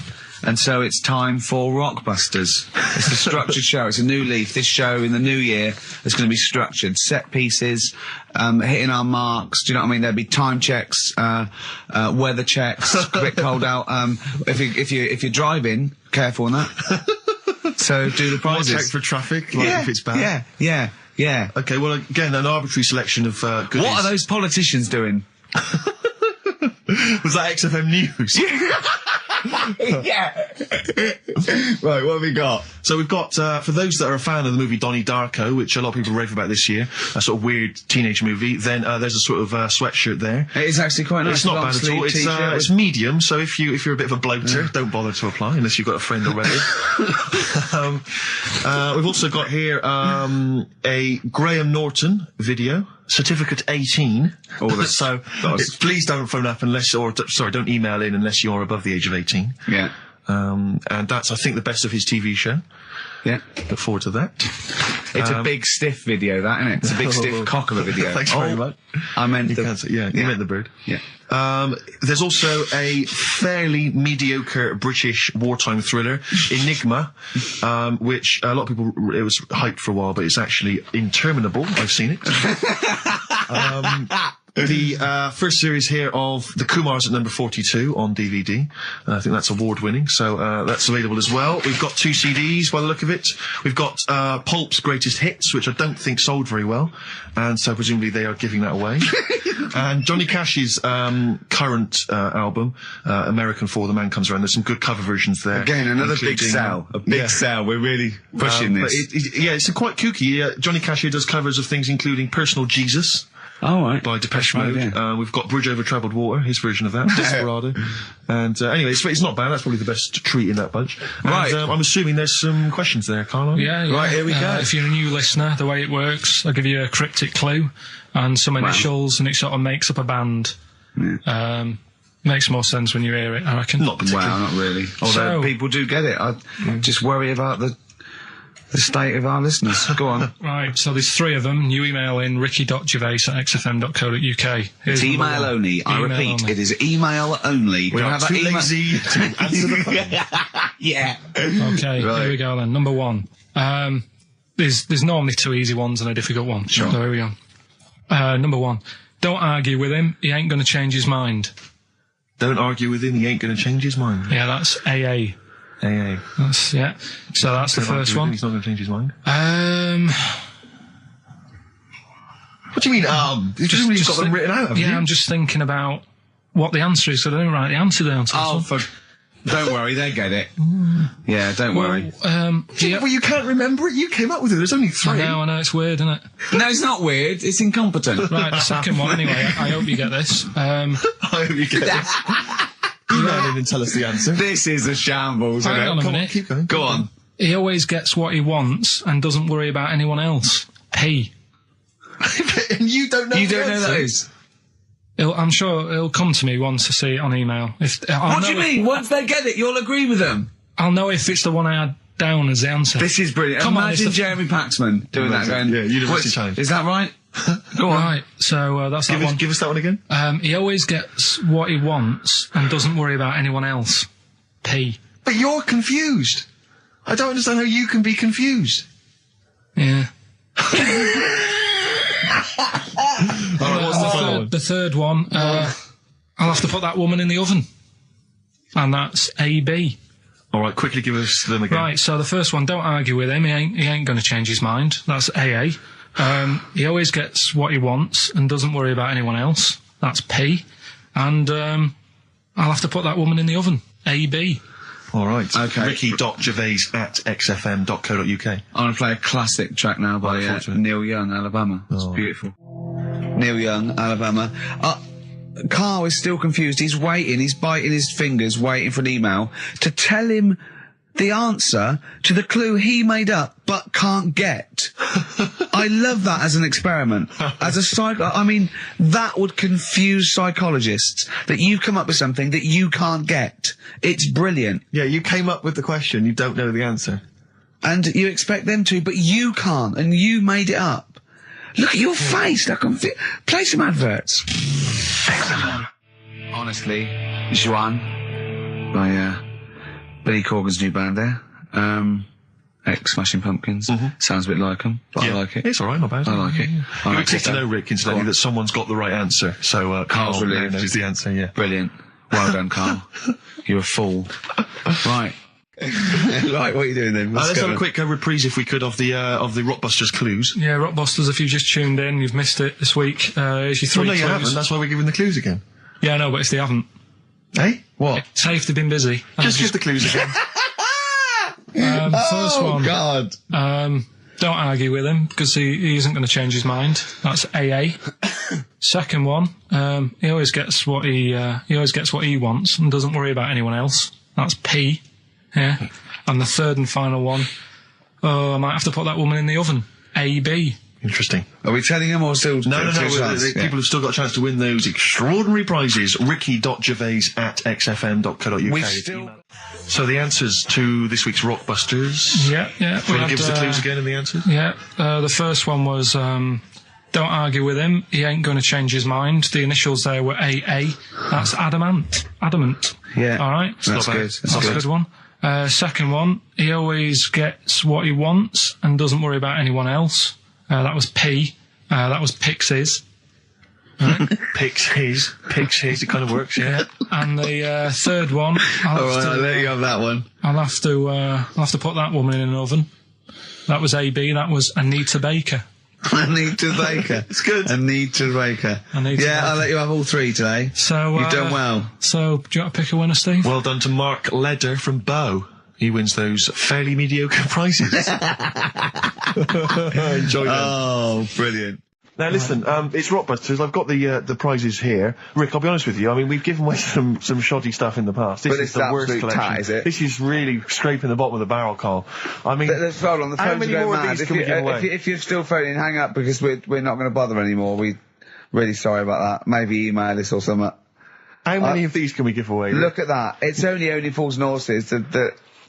and so it's time for Rockbusters. It's a structured show. It's a new leaf. This show in the new year is going to be structured. Set pieces, hitting our marks. Do you know what I mean? There'll be time checks, weather checks. A bit cold out. If you're driving, careful on that. So do the prizes. Check for traffic, if it's bad. Yeah. Okay, well, again, an arbitrary selection of goodies. What are those politicians doing? Was that XFM News? Yeah. Right, what have we got? So we've got, for those that are a fan of the movie Donnie Darko, which a lot of people rave about this year, a sort of weird teenage movie, then there's a sort of sweatshirt there. It is actually quite nice. It's not bad at all. It's medium, so if you're a bit of a bloater, don't bother to apply unless you've got a friend already. We've also got here a Graham Norton video. Certificate 18. So please don't phone up don't email in unless you're above the age of 18. Yeah. And that's, I think, the best of his TV show. Yeah. Look forward to that. It's a big stiff video, that, isn't it? It's a big stiff cock of a video. Thanks very much. I meant you meant the bird. Yeah. There's also a fairly mediocre British wartime thriller, Enigma, which a lot of people, it was hyped for a while, but it's actually interminable. I've seen it. The first series here of The Kumars at number 42 on DVD. I think that's award-winning, so that's available as well. We've got 2 CDs by the look of it. We've got Pulp's Greatest Hits, which I don't think sold very well, and so presumably they are giving that away. And Johnny Cash's current album, American For the Man Comes Around. There's some good cover versions there. Again, another big sell. A big sell. We're really pushing this. It's quite kooky. Johnny Cash here does covers of things including Personal Jesus. Oh, right. By Depeche Mode. Yeah. We've got Bridge Over Troubled Water, his version of that, Desperado. And anyway, it's not bad. That's probably the best treat in that bunch. Right. And, I'm assuming there's some questions there, Karl. Yeah. Right, here we go. If you're a new listener, the way it works, I'll give you a cryptic clue and some initials, and it sort of makes up a band. Yeah. Makes more sense when you hear it, I reckon. Not particularly. Well, not really. Although people do get it. I just worry about the state of our listeners. Go on. Right, so there's 3 of them. You email in ricky.gervais@xfm.co.uk. It's email only. I repeat, it is email only. We are too lazy to answer the phone. Yeah. Okay, right. Here we go then. Number 1. There's normally 2 easy ones and a difficult one. Sure. So here we go. Number 1. Don't argue with him. He ain't going to change his mind. Don't argue with him. He ain't going to change his mind. Yeah, that's AA. AA. So that's the first one. He's not going to change his mind. What do you mean, You've got them written out, have you? I'm just thinking about what the answer is, so I don't write the answer down. Don't worry, they get it. Yeah, don't worry. Well, you can't remember it. You came up with it. There's only 3. I know, it's weird, isn't it? No, it's not weird. It's incompetent. Right, the second one, anyway. I hope you get this. I hope you get this. Email in and tell us the answer. This is a shambles. Hang on a minute. Keep going. Go on. He always gets what he wants and doesn't worry about anyone else. He. And you don't know. You don't know that is. I'm sure it'll come to me once I see it on email. What do you mean? Once they get it, you'll agree with them. I'll know if it's the one I had down as the answer. This is brilliant. Imagine Jeremy Paxman doing that. Going, University Challenge. Is that right? Go on. Right, so that's that one. Give us that one again. He always gets what he wants and doesn't worry about anyone else. P. But you're confused. I don't understand how you can be confused. Yeah. Alright, the third one, I'll have to put that woman in the oven. And that's AB. Alright, quickly give us them again. Right, so the first one, don't argue with him, he ain't going to change his mind. That's AA. He always gets what he wants and doesn't worry about anyone else. That's P. And I'll have to put that woman in the oven. AB. All right. Okay. ricky.gervais@xfm.co.uk. I'm going to play a classic track now by Neil Young, Alabama. It's beautiful. Neil Young, Alabama. Carl is still confused. He's waiting. He's biting his fingers, waiting for an email to tell him the answer to the clue he made up but can't get. I love that as an experiment. As a I mean, that would confuse psychologists, that you come up with something that you can't get. It's brilliant. Yeah, you came up with the question, you don't know the answer. And you expect them to, but you can't, and you made it up. Look at your face, play some adverts. XFM. Honestly, Juan, by Billy Corgan's new band there. Smashing Pumpkins. Sounds a bit like them, but I like it. It's alright, not bad. I like it. You would take to know, Rick, incidentally, that someone's got the right answer. So, Carl's Carl relieved. knows the answer, yeah. Brilliant. Well done, Carl. You're a fool. Right. Right, what are you doing then? Let's have a quick reprise, if we could, of the Rockbusters clues. Yeah, Rockbusters, if you've just tuned in, you've missed it this week. Here's your 3 Well, no, clues. you haven't. That's why we're giving the clues again. Yeah, no, but if they haven't. Hey? What? Say if they've been busy. Just give the clues again. First one. God. Don't argue with him, because he isn't going to change his mind. That's AA. Second one, he always gets what he wants and doesn't worry about anyone else. That's P. Yeah. And the third and final one, I might have to put that woman in the oven. AB. Interesting. Are we telling him or still? No. People have still got a chance to win those extraordinary prizes. ricky.gervais@xfm.co.uk. So the answers to this week's Rockbusters. Yeah. Want to give us the clues again and the answers? Yeah. The first one was, don't argue with him. He ain't going to change his mind. The initials there were AA. That's adamant. Yeah. All right. That's good. That's a good one. Second one, he always gets what he wants and doesn't worry about anyone else. That was P. That was Pixies. Right? Picks his. It kind of works, yeah. And the third one, I'll let you have that one. I'll have to put that woman in an oven. That was AB. That was Anita Baker. Anita Baker. It's good. Anita Baker. I'll let you have all 3 today. So you've done well. So do you want to pick a winner, Steve? Well done to Mark Leder from Bow. He wins those fairly mediocre prizes. Enjoy them. Oh, brilliant. Now listen, it's Rockbusters. I've got the prizes here. Rick, I'll be honest with you. I mean, we've given away some shoddy stuff in the past. This is the worst collection. Tat, is it? This is really scraping the bottom of the barrel, Carl. I mean, let's hold on. The how phones many are more going of these mad. can we give away? If you're still phoning, hang up, because we're not going to bother anymore. We're really sorry about that. Maybe email us or something. How many of these can we give away? Rick? Look at that. It's only Fools and Horses.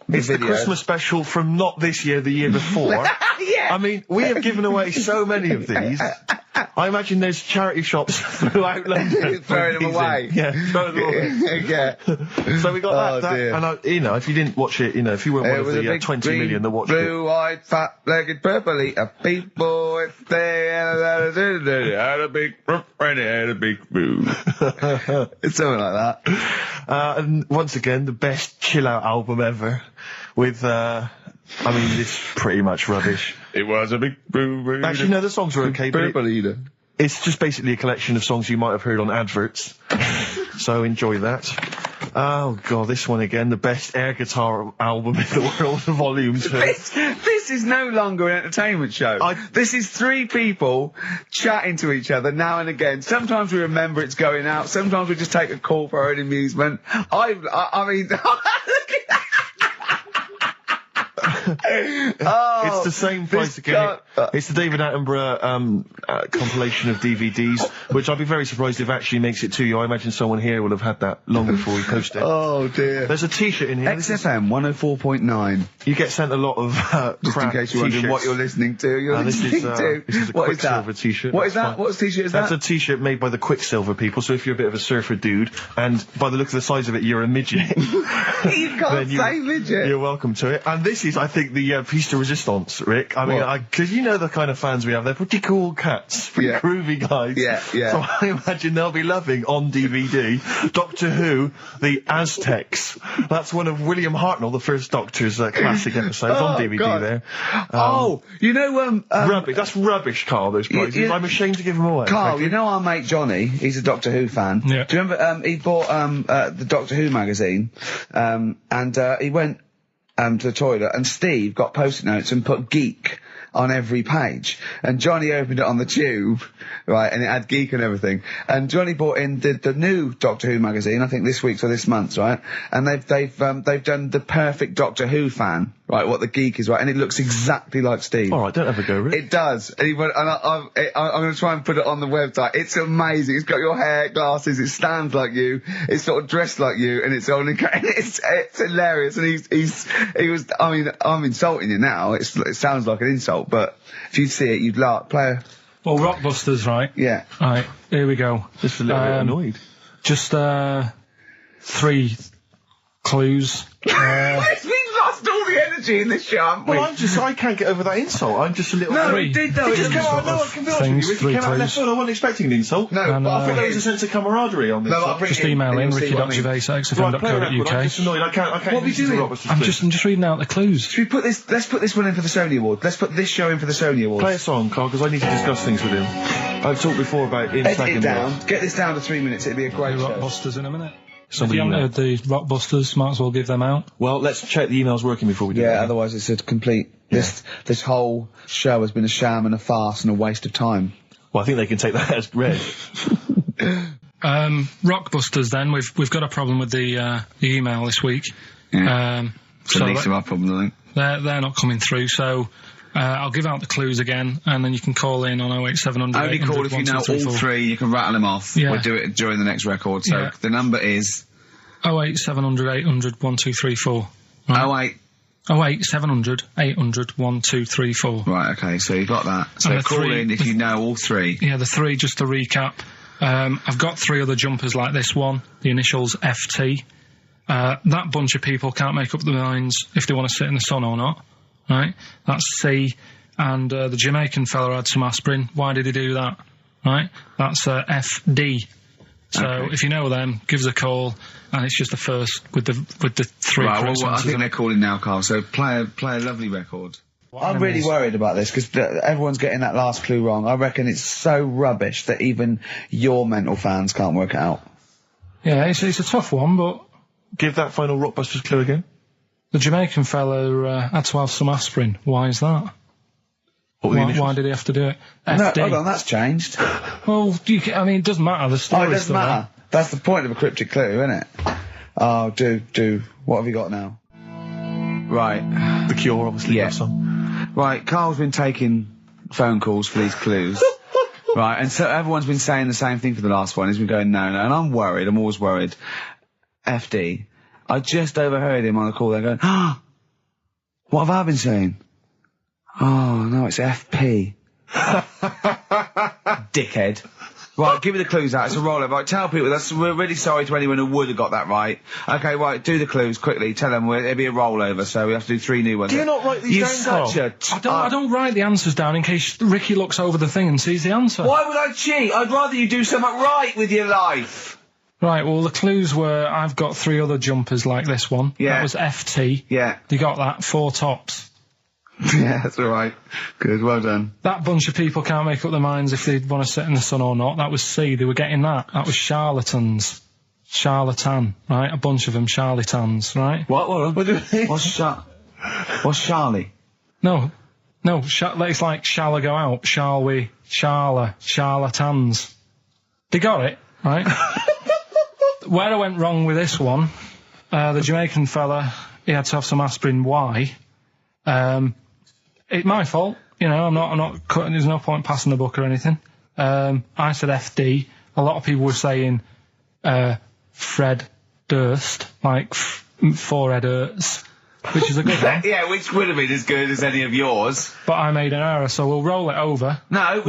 It's the Christmas special from not this year, the year before. Yeah. I mean, we have given away so many of these. I imagine there's charity shops throughout London throwing them away. Yeah, throwing them away. Yeah. So we got that, dear. and if you didn't watch it, if you weren't one of the 20 million that watched it. Blue-eyed, fat-legged, purple-eater people, if they had a big boo. It's something like that. And once again, the best chill-out album ever, with, it's pretty much rubbish. It was a big boo. Actually, no, the songs were okay, but it's just basically a collection of songs you might have heard on adverts. So enjoy that. Oh god, this one again, the best air guitar album in the world, volume 2. This is no longer an entertainment show. This is 3 people chatting to each other now and again. Sometimes we remember it's going out. Sometimes we just take a call for our own amusement. I mean, look at that. It's the same price again. It's the David Attenborough compilation of DVDs, which I'd be very surprised if actually makes it to you. I imagine someone here will have had that long before we post it. Oh dear. There's a t-shirt in here. XFM 104.9 You get sent a lot of just in case you're wondering what you're listening to. This is a Quicksilver t-shirt. What is that? What t-shirt is that? That's a t-shirt made by the Quicksilver people, so if you're a bit of a surfer dude, and by the look of the size of it, you're a midget. You can't say midget. You're welcome to it. And this is, I think, the piece de resistance, Rick. I mean, because you know the kind of fans we have. They're pretty cool cats. Pretty groovy guys. Yeah. So I imagine they'll be loving on DVD Doctor Who, The Aztecs. That's one of William Hartnell, the first Doctor's classic episodes on DVD God. there. Rubbish. That's rubbish, Carl, those prizes. I'm ashamed to give them away. Carl, you know our mate Johnny, he's a Doctor Who fan. Yeah. Do you remember, he bought the Doctor Who magazine, and he went to the toilet, and Steve got post-it notes and put geek on every page. And Johnny opened it on the tube, right, and it had Geek and everything. And Johnny bought in the new Doctor Who magazine, I think this week's or this month's, right? And they've done the perfect Doctor Who fan, right, what the Geek is, right, and it looks exactly like Steve. Alright, don't have a go, Rick. It does. And I'm going to try and put it on the website. It's amazing. It's got your hair, glasses, it stands like you, it's sort of dressed like you, and it's only, it's hilarious. And he was, I mean, I'm insulting you now. It sounds like an insult, but if you'd see it, you'd laugh. Well, Rockbusters, right? Yeah. Right, here we go. Just a little bit annoyed. Just 3 clues. We've lost all the energy in this show, haven't we? Well, I can't get over that insult. I'm just a little... No, Three. it did though. It just came out, no, I can be honest with you. Ricky came out of left field. I wasn't expecting an insult. No, And, but I I think think there was a sense of camaraderie on this. Just email in ricky.gervais@xfm.co.uk. I'm just annoyed. I can't What are we listen to doing? Rockbusters I'm Clue. just reading out the clues. Should we let's put this one in for the Sony Award. Let's put this show in for the Sony Awards. Play a song, Carl, because I need to discuss things with him. I've talked before about him Edit slagging it down. me off. Get this down to 3 minutes. It'd be a great show. Rockbusters in a minute. If Somebody you haven't email. heard the Rockbusters, might as well give them out. Well, let's check the emails working before we do Yeah, that. otherwise it's a complete... This whole show has been a sham and a farce and a waste of time. Well, I think they can take that as read. Rockbusters then, we've got a problem with the email this week. Yeah. So least of our problem, I think. they're not coming through, so I'll give out the clues again, and then you can call in on 08700 Only call if you know all 3, you can rattle them off. Yeah. We'll do it during the next record. So the number is... 08700 800 1234. Right? 08700 800 1234. Right, okay, so you've got that. So And the call 3 in if you know all 3. Yeah, the 3, just to recap. I've got 3 other jumpers like this one, the initials FT. That bunch of people can't make up their minds if they want to sit in the sun or not, right? That's C. And the Jamaican fella had some aspirin. Why did he do that? Right? That's FD. So if you know them, give us a call, and it's just the first with the 3 Right, correct well, I answers. think they're calling now, Carl, so play a lovely record. I'm really worried about this because everyone's getting that last clue wrong. I reckon it's so rubbish that even your mental fans can't work it out. Yeah, it's a tough one, but Give that final Rockbusters clue again. the Jamaican fella had to have some aspirin. Why is that? What were the initials? Why did he have to do it? No, FD. hold on, that's changed. Well, it doesn't matter. The Oh, story it doesn't matter. That's the point of a cryptic clue, isn't it? Oh, do. What have you got now? Right. The Cure, obviously. Yeah. That song. Right, Carl's been taking phone calls for these clues. Right, and so everyone's been saying the same thing for the last one. He's been going, no, and I'm worried. I'm always worried. FD. I just overheard him on the call there going, what have I been saying? Oh, no, it's FP. Dickhead. Right, give me the clues out. It's a rollover. Right, tell people, we're really sorry to anyone who would have got that right. Okay, right, do the clues quickly. Tell them it'll be a rollover, so we have to do 3 new ones. Do you not write these You're down, such Carl? I don't write the answers down in case Ricky looks over the thing and sees the answer. Why would I cheat? I'd rather you do something right with your life. Right, well, the clues were I've got 3 other jumpers like this one. Yeah. That was FT. Yeah. You got that, 4 tops. Yeah, that's all right. Good, well done. That bunch of people can't make up their minds if they want to sit in the sun or not. That was C. They were getting that. That was charlatans. Charlatan, right? A bunch of them charlatans, right? What do you mean? What's Charlie? No, it's like shall I go out? Shall we? Charlatans. They got it, right? Where I went wrong with this one, the Jamaican fella, he had to have some aspirin. Why? It's my fault, you know, I'm not cutting, there's no point passing the buck or anything. I said FD. A lot of people were saying, Fred Durst, like forehead hurts, which is a good one. Yeah, which would have been as good as any of yours. But I made an error, so we'll roll it over. No.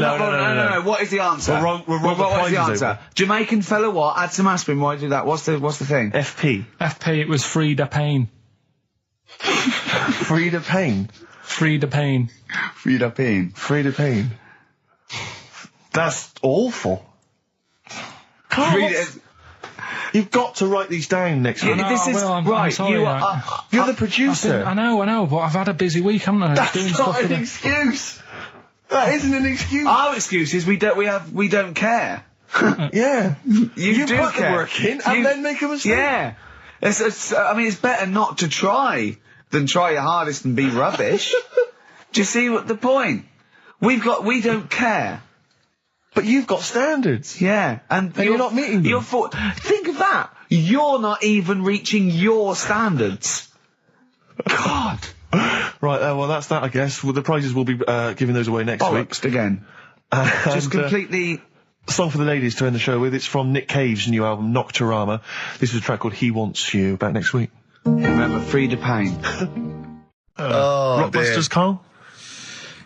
What is the answer? We'll roll the What's the prizes answer? over. Jamaican fella what? Add some aspirin, why do that? What's the thing? FP. FP, it was Frida Payne. Frida Payne. Frida Payne. Frida Payne. Frida Payne. That's awful. Carl, you've got to write these down next week. This is I'm right. sorry, You're the producer. I know, but I've had a busy week, haven't I? That's Doing not stuff an with excuse. That isn't an excuse. Our excuse is we don't care. Yeah. You do put care. the work in and then make a mistake. Yeah. It's better not to try than try your hardest and be rubbish. Do you see what the point? We don't care. But you've got standards. Yeah, and you're not meeting them. Think of that. You're not even reaching your standards. God. Right, well, that's that, I guess. Well, the prizes will be giving those away next week. Bollocks again. Just completely... Song for the ladies to end the show with. It's from Nick Cave's new album, Nocturama. This is a track called He Wants You. Back next week. Remember, Frida Payne. Rockbusters, Carl?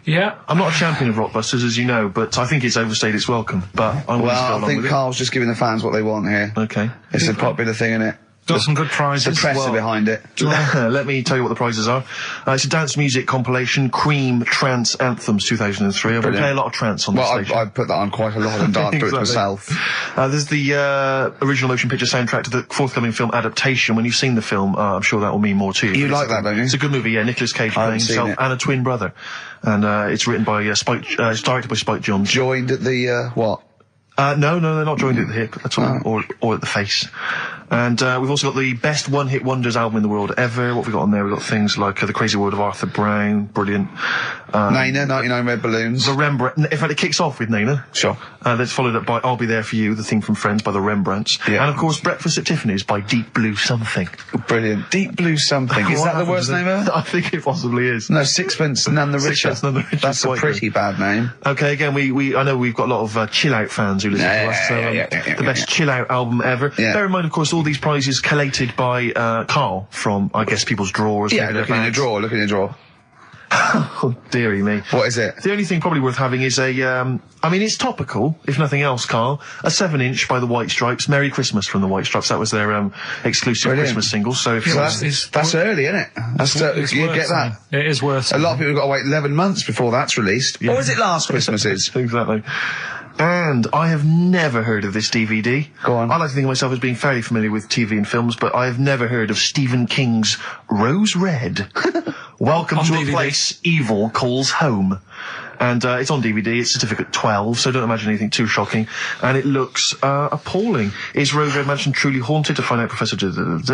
Yeah. I'm not a champion of Rockbusters, as you know, but I think it's overstayed its welcome. But I'm willing to go along I think with Carl's just giving the fans what they want here. Okay. It's a popular thing, isn't it? Got some good prizes. The press are behind it. Let me tell you what the prizes are. It's a dance music compilation, Cream Trance Anthems 2003. I've been playing a lot of trance on this station. I put that on quite a lot and danced to it myself. There's the original motion picture soundtrack to the forthcoming film adaptation. When you've seen the film, I'm sure that will mean more to you. You like that, don't you? It's a good movie, yeah. Nicolas Cage playing himself and a twin brother. And it's wrritten by it's directed by Spike Jonze. Joined at the, what? No, they're not joined at the hip at all, or at the face. And we've also got the best one-hit wonders album in the world ever. What have we got on there? We've got things like The Crazy World of Arthur Brown, brilliant. Nana, 99 Red Balloons. The Rembrandt. In fact, it kicks off with Nana. Sure. That's followed up by I'll Be There For You, the theme from Friends by the Rembrandts. Yeah. And of course, Breakfast at Tiffany's by Deep Blue Something. Brilliant. Deep Blue Something. Is that the worst name ever? I think it possibly is. No, Sixpence None the Richer. Sixpence None the Richer. That's a pretty bad name. Okay, again, I know we've got a lot of chill-out fans who listen to us, so the best chill-out album ever. Yeah. Bear in mind, of course, all these prizes collated by Carl from, I guess, people's drawers. Yeah, look in the drawer. Oh, dearie me. What is it? The only thing probably worth having is it's topical, if nothing else, Carl. A 7-inch by the White Stripes, Merry Christmas from the White Stripes. That was their exclusive Christmas single. So if that's early, isn't it? You get that. It is worth. A lot of people have got to wait 11 months before that's released. Yeah. Or is it last Christmases? Exactly. And I have never heard of this DVD. Go on. I like to think of myself as being fairly familiar with TV and films, but I have never heard of Stephen King's Rose Red. Welcome to DVD. A Place Evil Calls Home. And it's on DVD, it's certificate 12, so don't imagine anything too shocking. And it looks appalling. Is Rose Red Mansion truly haunted? To find out, Professor... Okay, we've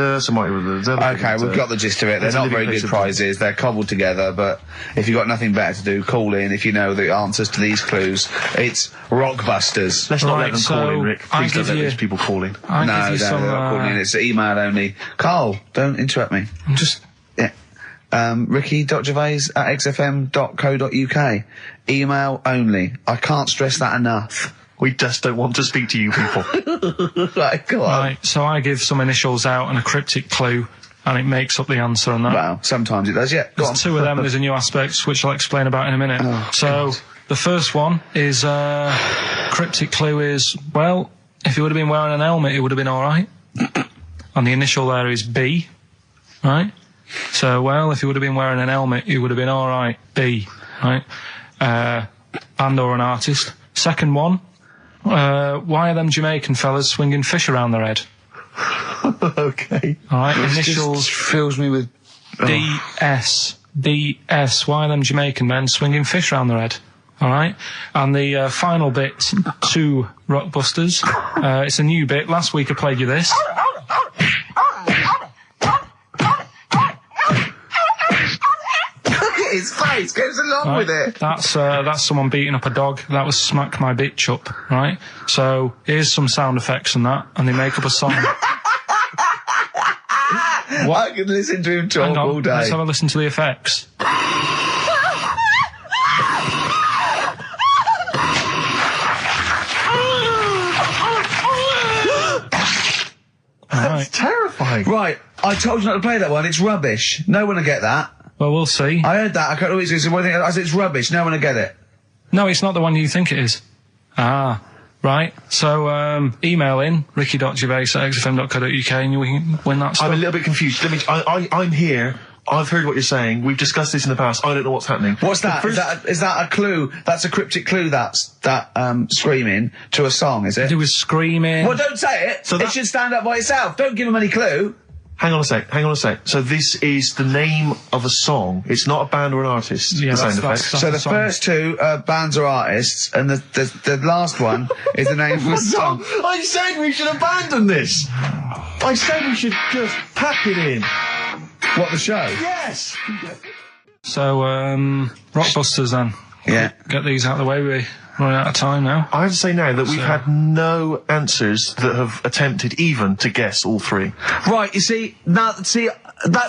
got the gist of it. They're not very good prizes. They're cobbled together, but if you've got nothing better to do, call in if you know the answers to these clues. It's Rockbusters. Let's not let them call in, Rick. Please don't let these people call in. No, they're not calling in. It's email only. Carl, don't interrupt me. Just... ricky.gervais@xfm.co.uk. Email only. I can't stress that enough. We just don't want to speak to you people. Right, go on. Right, so I give some initials out and a cryptic clue, and it makes up the answer on that. Well, sometimes it does, yeah. Go on. There's two of them, there's a new aspect, which I'll explain about in a minute. The first one is, cryptic clue is, well, if he would have been wearing an helmet, it would have been alright. And the initial there is B, right? So, well, if he would have been wearing an helmet, he would have been alright. B, right? Band or an artist. Second one, why are them Jamaican fellas swinging fish around their head? Okay. Alright, initials. Just fills me with... DS. Why are them Jamaican men swinging fish around their head? Alright? And the final bit to Rockbusters. It's a new bit. Last week I played you this. His face goes along with it. That's someone beating up a dog. That was Smack My Bitch Up, right? So here's some sound effects and that, and they make up a song. I can listen to him talk all day. Let's have a listen to the effects. That's terrifying. Right, I told you not to play that one. It's rubbish. No one will get that. Well, we'll see. I heard that. I can't always say one thing. I said it's rubbish. No one will get it. No, it's not the one you think it is. Ah, right. So, email in, ricky.gervais@xfm.co.uk and you can win that stuff. I'm a little bit confused. I'm here. I've heard what you're saying. We've discussed this in the past. I don't know what's happening. What's that? Is that a clue? That's a cryptic clue. That's screaming to a song, is it? It was screaming. Well, don't say it. It should stand up by itself. Don't give him any clue. Hang on a sec. So this is the name of a song. It's not a band or an artist. Yeah, that's so the first two are bands or artists, and the last one is the name of a song. I said we should abandon this. I said we should just pack it in. What, the show? Yes. So, Rockbusters then. Yeah. Get these out of the way. We're running out of time now. I have to say now that we've had no answers that have attempted even to guess all three. Right, you see, that's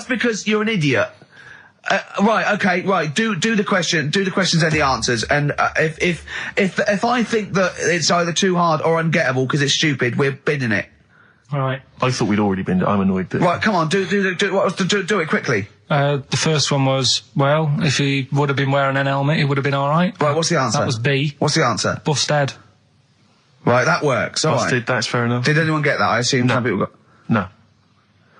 because you're an idiot. Right, okay, right. Do the questions and the answers. And if I think that it's either too hard or ungettable because it's stupid, we're bidding it. All right. I thought we'd already been. I'm annoyed that. Right, come on, do it quickly. The first one was, well, if he would have been wearing an helmet, he would have been all right. Right, what's the answer? That was B. What's the answer? Busted. Right, that works. All Busted, right. that's fair enough. Did anyone get that? I assume some people got. No.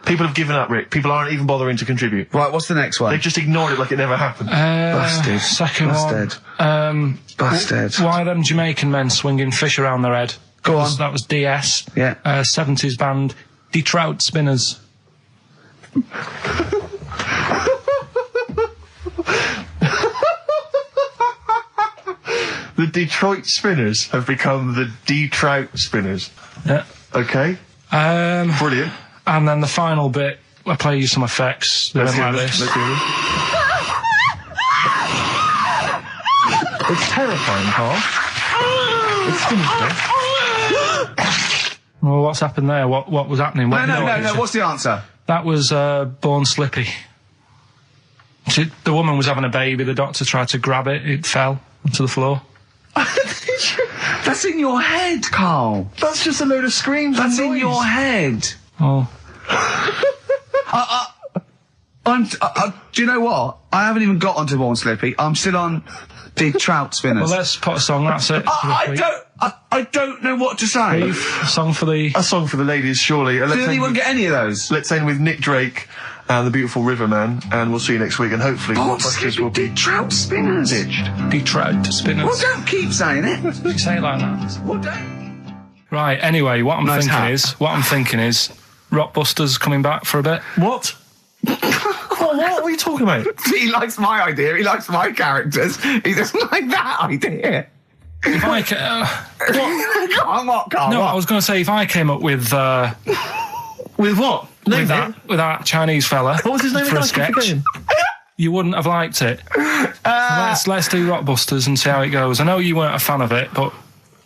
People have given up, Rick. People aren't even bothering to contribute. Right, what's the next one? They've just ignored it like it never happened. Busted. Second Busted. one. Busted. Why are them Jamaican men swinging fish around their head? Go on. That was DS. Yeah. 70s band, Die Trout Spinners. The Detroit Spinners have become the D-Trout Spinners. Yeah. Okay. Brilliant. And then the final bit, I play you some effects. They Let's went hear like this. this. Let's hear this. It's terrifying, Carl. It's sinister. Well, what's happened there? What was happening? No. What's the answer? That was Born Slippy. The woman was having a baby. The doctor tried to grab it. It fell onto the floor. That's in your head, Carl. That's just a load of screams. That's and in noise. your head. Oh. Do you know what? I haven't even got onto Born Slippy. I'm still on the Trout Spinners. Well, let's put a song. That's it. I don't know what to say. A song for the... A song for the ladies, surely. Did anyone get any of those? Let's end with Nick Drake and the Beautiful Riverman, and we'll see you next week. And hopefully, Rockbusters will be Trout Spinners. ditched. Die Trout Spinners. Well, don't keep saying it. You say it like that. Well, don't. Right, anyway, what I'm thinking is Rockbusters coming back for a bit. What? What are you talking about? He likes my idea. He likes my characters. He doesn't like that idea. If I Go on, what, Carl? No, what? I was going to say, if I came up with With what? Name it. with that Chinese fella What was his name for again? a I keep sketch, forgetting. you wouldn't have liked it. So let's do Rockbusters and see how it goes. I know you weren't a fan of it, but...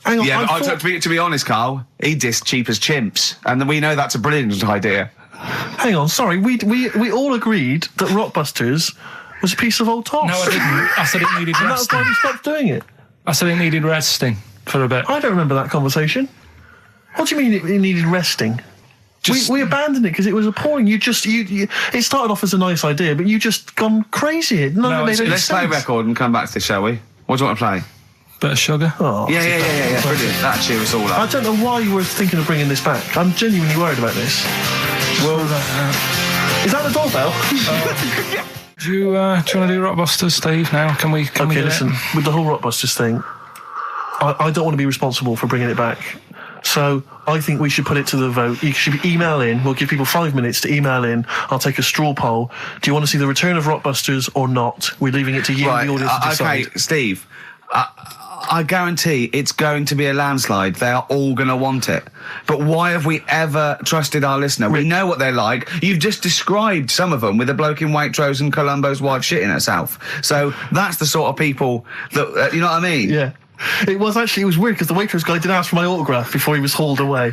Hang on. Yeah, but to be honest, Carl, he dissed Cheap as Chimps, and we know that's a brilliant idea. Hang on. Sorry. We all agreed that Rockbusters was a piece of old toss. No, I didn't. I said it needed And that's why resting. we stopped doing it. I said it needed resting for a bit. I don't remember that conversation. What do you mean it needed resting? We abandoned it because it was appalling. You it started off as a nice idea, but you just gone crazy. None of it made any Let's play a sense. record and come back to this, shall we? What do you want to play? Bit of sugar. Oh, Yeah, brilliant. That cheer us all I up. don't know why you were thinking of bringing this back. I'm genuinely worried about this. Well, Is that the doorbell? do you want to do Rockbusters, Steve? Now, can we? Okay, do listen. It? With the whole Rockbusters thing, I don't want to be responsible for bringing it back. So I think we should put it to the vote. You should email in. We'll give people 5 minutes to email in. I'll take a straw poll. Do you want to see the return of Rockbusters or not? We're leaving it to you, Right, the audience, to decide. okay, Steve. I guarantee it's going to be a landslide. They are all going to want it. But why have we ever trusted our listener? We know what they're like. You've just described some of them with a bloke in Waitrose and Columbo's wife shitting herself. So that's the sort of people that, you know what I mean? Yeah. It was weird because the Waitrose guy did ask for my autograph before he was hauled away.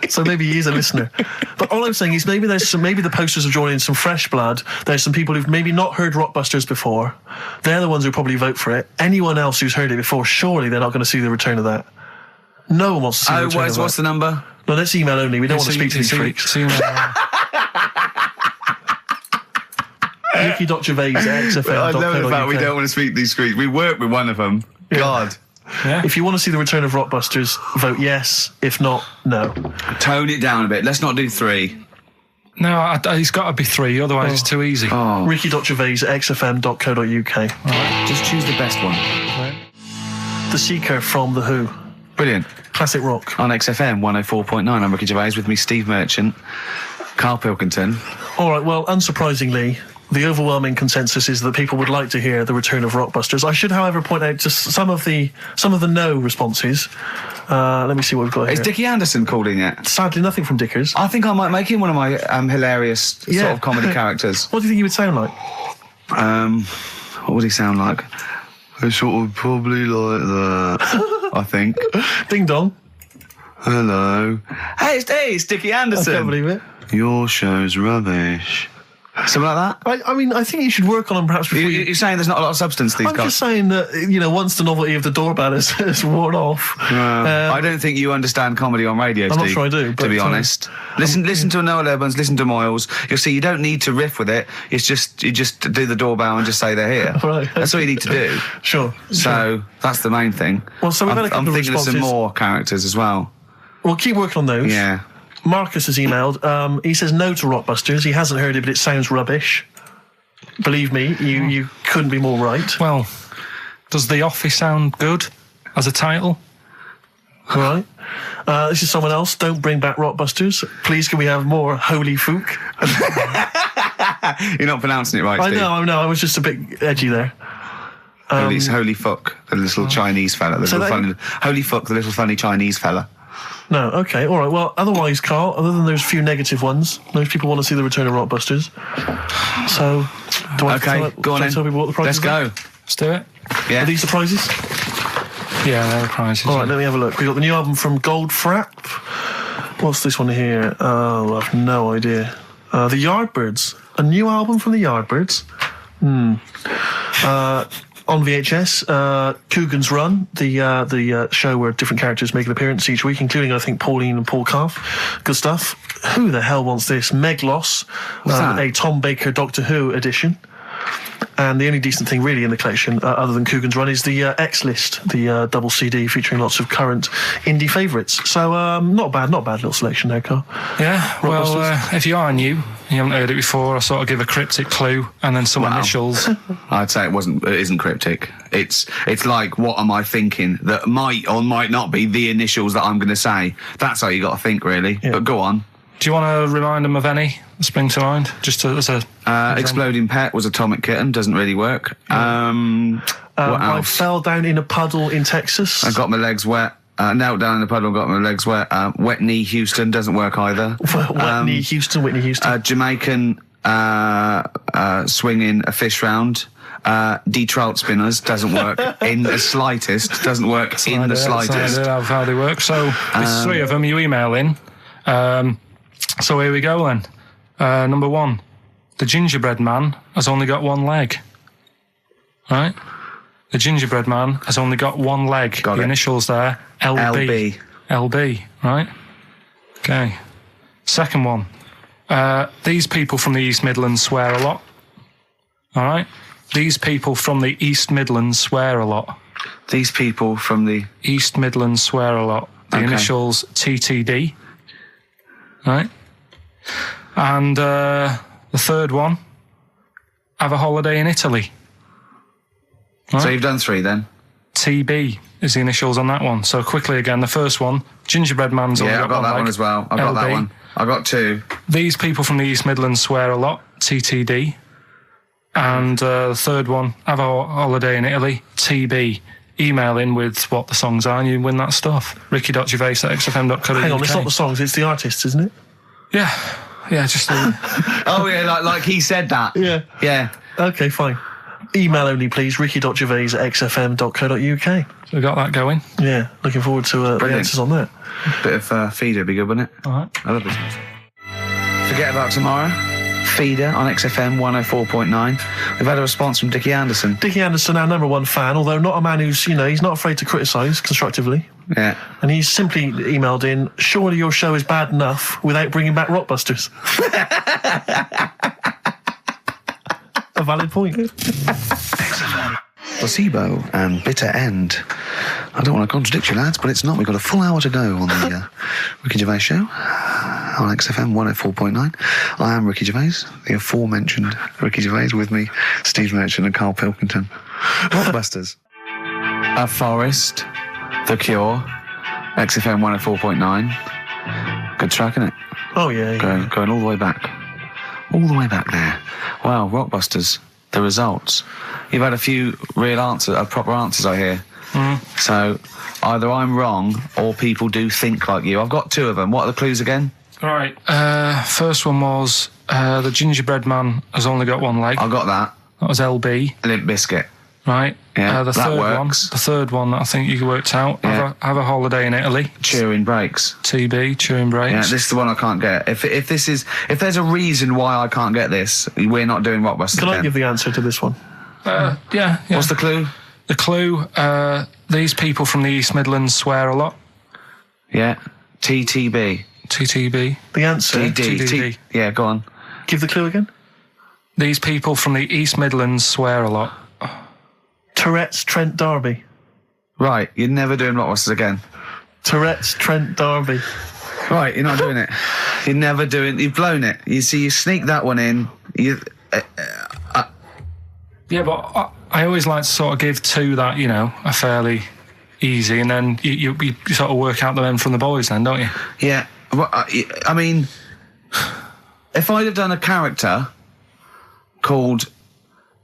So maybe he is a listener. But all I'm saying is maybe the posters have drawn in some fresh blood. There's some people who've maybe not heard Rockbusters before. They're the ones who probably vote for it. Anyone else who's heard it before, surely they're not going to see the return of that. No one wants to see the return of that. What's the number? No, let's email only. We don't want to speak to these freaks. Ricky.Gervais at XFM. I love it about we don't want to speak to these freaks. We work with one of them. Yeah. God. Yeah. If you want to see the return of Rockbusters, vote yes. If not, no. Tone it down a bit. Let's not do 3. No, it's got to be 3, otherwise it's too easy. Oh. Ricky.Gervais at xfm.co.uk. Right, just choose the best one. The Seeker from The Who. Brilliant. Classic rock. On XFM 104.9, I'm Ricky Gervais, with me Steve Merchant, Karl Pilkington. All right, well, unsurprisingly, the overwhelming consensus is that people would like to hear the return of Rockbusters. I should, however, point out just some of the no responses. Let me see what we've got here. Is Dickie Anderson called in yet? Sadly, nothing from Dickers. I think I might make him one of my hilarious sort of comedy characters. What do you think he would sound like? What would he sound like? I sort of probably like that. I think. Ding dong. Hello. Hey, it's Dickie Anderson. I can't believe it. Your show's rubbish. Something like that? I mean, I think you should work on them perhaps before You're saying there's not a lot of substance to these guys? I'm just saying that, once the novelty of the doorbell has worn off. I don't think you understand comedy on radio, Steve. I'm not sure I do, to be honest. Listen to Noel Evans, listen to Moyles. You'll see you don't need to riff with it. It's just, you just do the doorbell and just say they're here. Right. That's all you need to do. Sure. So, that's the main thing. Well, so we've had a couple I'm of thinking of some responses. more characters as well. We'll keep working on those. Yeah. Marcus has emailed. He says no to Rockbusters. He hasn't heard it, but it sounds rubbish. Believe me, you couldn't be more right. Well, does The Office sound good as a title? All right. This is someone else. Don't bring back Rockbusters. Please, can we have more Holy Fook? You're not pronouncing it right, Steve. I know. I was just a bit edgy there. Holy fuck, the little Chinese fella. Holy fuck, the little funny Chinese fella. No, okay, all right. Well, otherwise, Carl, other than those few negative ones, most people want to see the return of Rockbusters. So, do I go on then. tell people what the prizes are? Let's go. Let's do it. Yeah. Are these the prizes? Yeah, they're the prizes. All right, let me have a look. We've got the new album from Goldfrapp. What's this one here? Oh, I have no idea. The Yardbirds. A new album from the Yardbirds. On VHS, Coogan's Run, the show where different characters make an appearance each week, including, I think, Pauline and Paul Calf. Good stuff. Who the hell wants this? Meglos, a Tom Baker Doctor Who edition. And the only decent thing really in the collection, other than Coogan's Run, is the X-List, the double CD featuring lots of current indie favourites. So not bad little selection there, Carl. Yeah, well, if you are new, you haven't heard it before, I sort of give a cryptic clue and then some initials. I'd say it isn't cryptic. It's like, what am I thinking that might or might not be the initials that I'm going to say. That's how you got to think, really. Yeah. But go on. Do you want to remind them of any that spring to mind? Just as a... Exploding Pet was Atomic Kitten, doesn't really work. What else? I fell down in a puddle in Texas. I got my legs wet. Knelt down in the puddle, got my legs wet. Wet Knee Houston doesn't work either. Whitney Houston. Jamaican swinging a fish round. D-trout spinners doesn't work in the slightest. Doesn't work in the slightest. That's how they work. So there's three of them. You email in. So here we go then. Number one, the gingerbread man has only got one leg. Right? The gingerbread man has only got one leg. Got the it. Initials there. LB. LB, right? Okay. Second one. These people from the East Midlands swear a lot. All right? These people from the East Midlands swear a lot. These people from the East Midlands swear a lot. The initials TTD. Right? And the third one, have a holiday in Italy. Right? So you've done three then? TB is the initials on that one. So quickly again, the first one, gingerbread man's only got I got that leg. one as well. I got that one. I got two. These people from the East Midlands swear a lot. TTD. And the third one, have a holiday in Italy. TB. Email in with what the songs are and you win that stuff. ricky.gervais@xfm.co.uk. Hang on, it's not the songs, it's the artists, isn't it? Yeah. Yeah, just... Oh, yeah, like he said that. Yeah. Yeah. Okay, fine. Email only, please, ricky.gervais@xfm.co.uk. So we got that going. Yeah, looking forward to the answers on that. Bit of feeder would be good, wouldn't it? All right. I love this. Forget about tomorrow. Feeder on XFM 104.9. We've had a response from Dickie Anderson. Dickie Anderson, our number one fan, although not a man who's, he's not afraid to criticise constructively. Yeah. And he's simply emailed in, surely your show is bad enough without bringing back Rockbusters. A valid point. Placebo and Bitter End. I don't want to contradict you, lads, but it's not. We've got a full hour to go on the Ricky Gervais show on XFM 104.9. I am Ricky Gervais, the aforementioned Ricky Gervais, with me, Steve Merchant and Karl Pilkington. Rockbusters. A Forest, The Cure, XFM 104.9. Good track, isn't it? Oh, yeah. Going all the way back. All the way back there. Wow, Rockbusters. The results. You've had a few proper answers, I hear. So either I'm wrong or people do think like you. I've got two of them. What are the clues again? All right. First one was the gingerbread man has only got one leg. I got that. That was LB. Limp Bizkit. Right. Yeah, the that third works. one. The third one that I think you worked out. Yeah. Have a holiday in Italy. Chewing Breaks. TB, Chewing Breaks. Yeah, this is the one I can't get. If there's a reason why I can't get this, we're not doing Rockbusters. Can I give the answer to this one? Yeah. What's the clue? The clue, these people from the East Midlands swear a lot. Yeah. TTB. TTB. The answer. TDD. Yeah, go on. Give the clue again. These people from the East Midlands swear a lot. Tourette's Trent D'Arby. Right, you're never doing Rockbusters again. Tourette's Trent D'Arby. Right, you're not doing it. You're never doing. You've blown it. You see, you sneak that one in. Yeah, but I always like to sort of give two that, you know, are fairly easy, and then you sort of work out the men from the boys then, don't you? Yeah. Well, I mean, if I'd have done a character called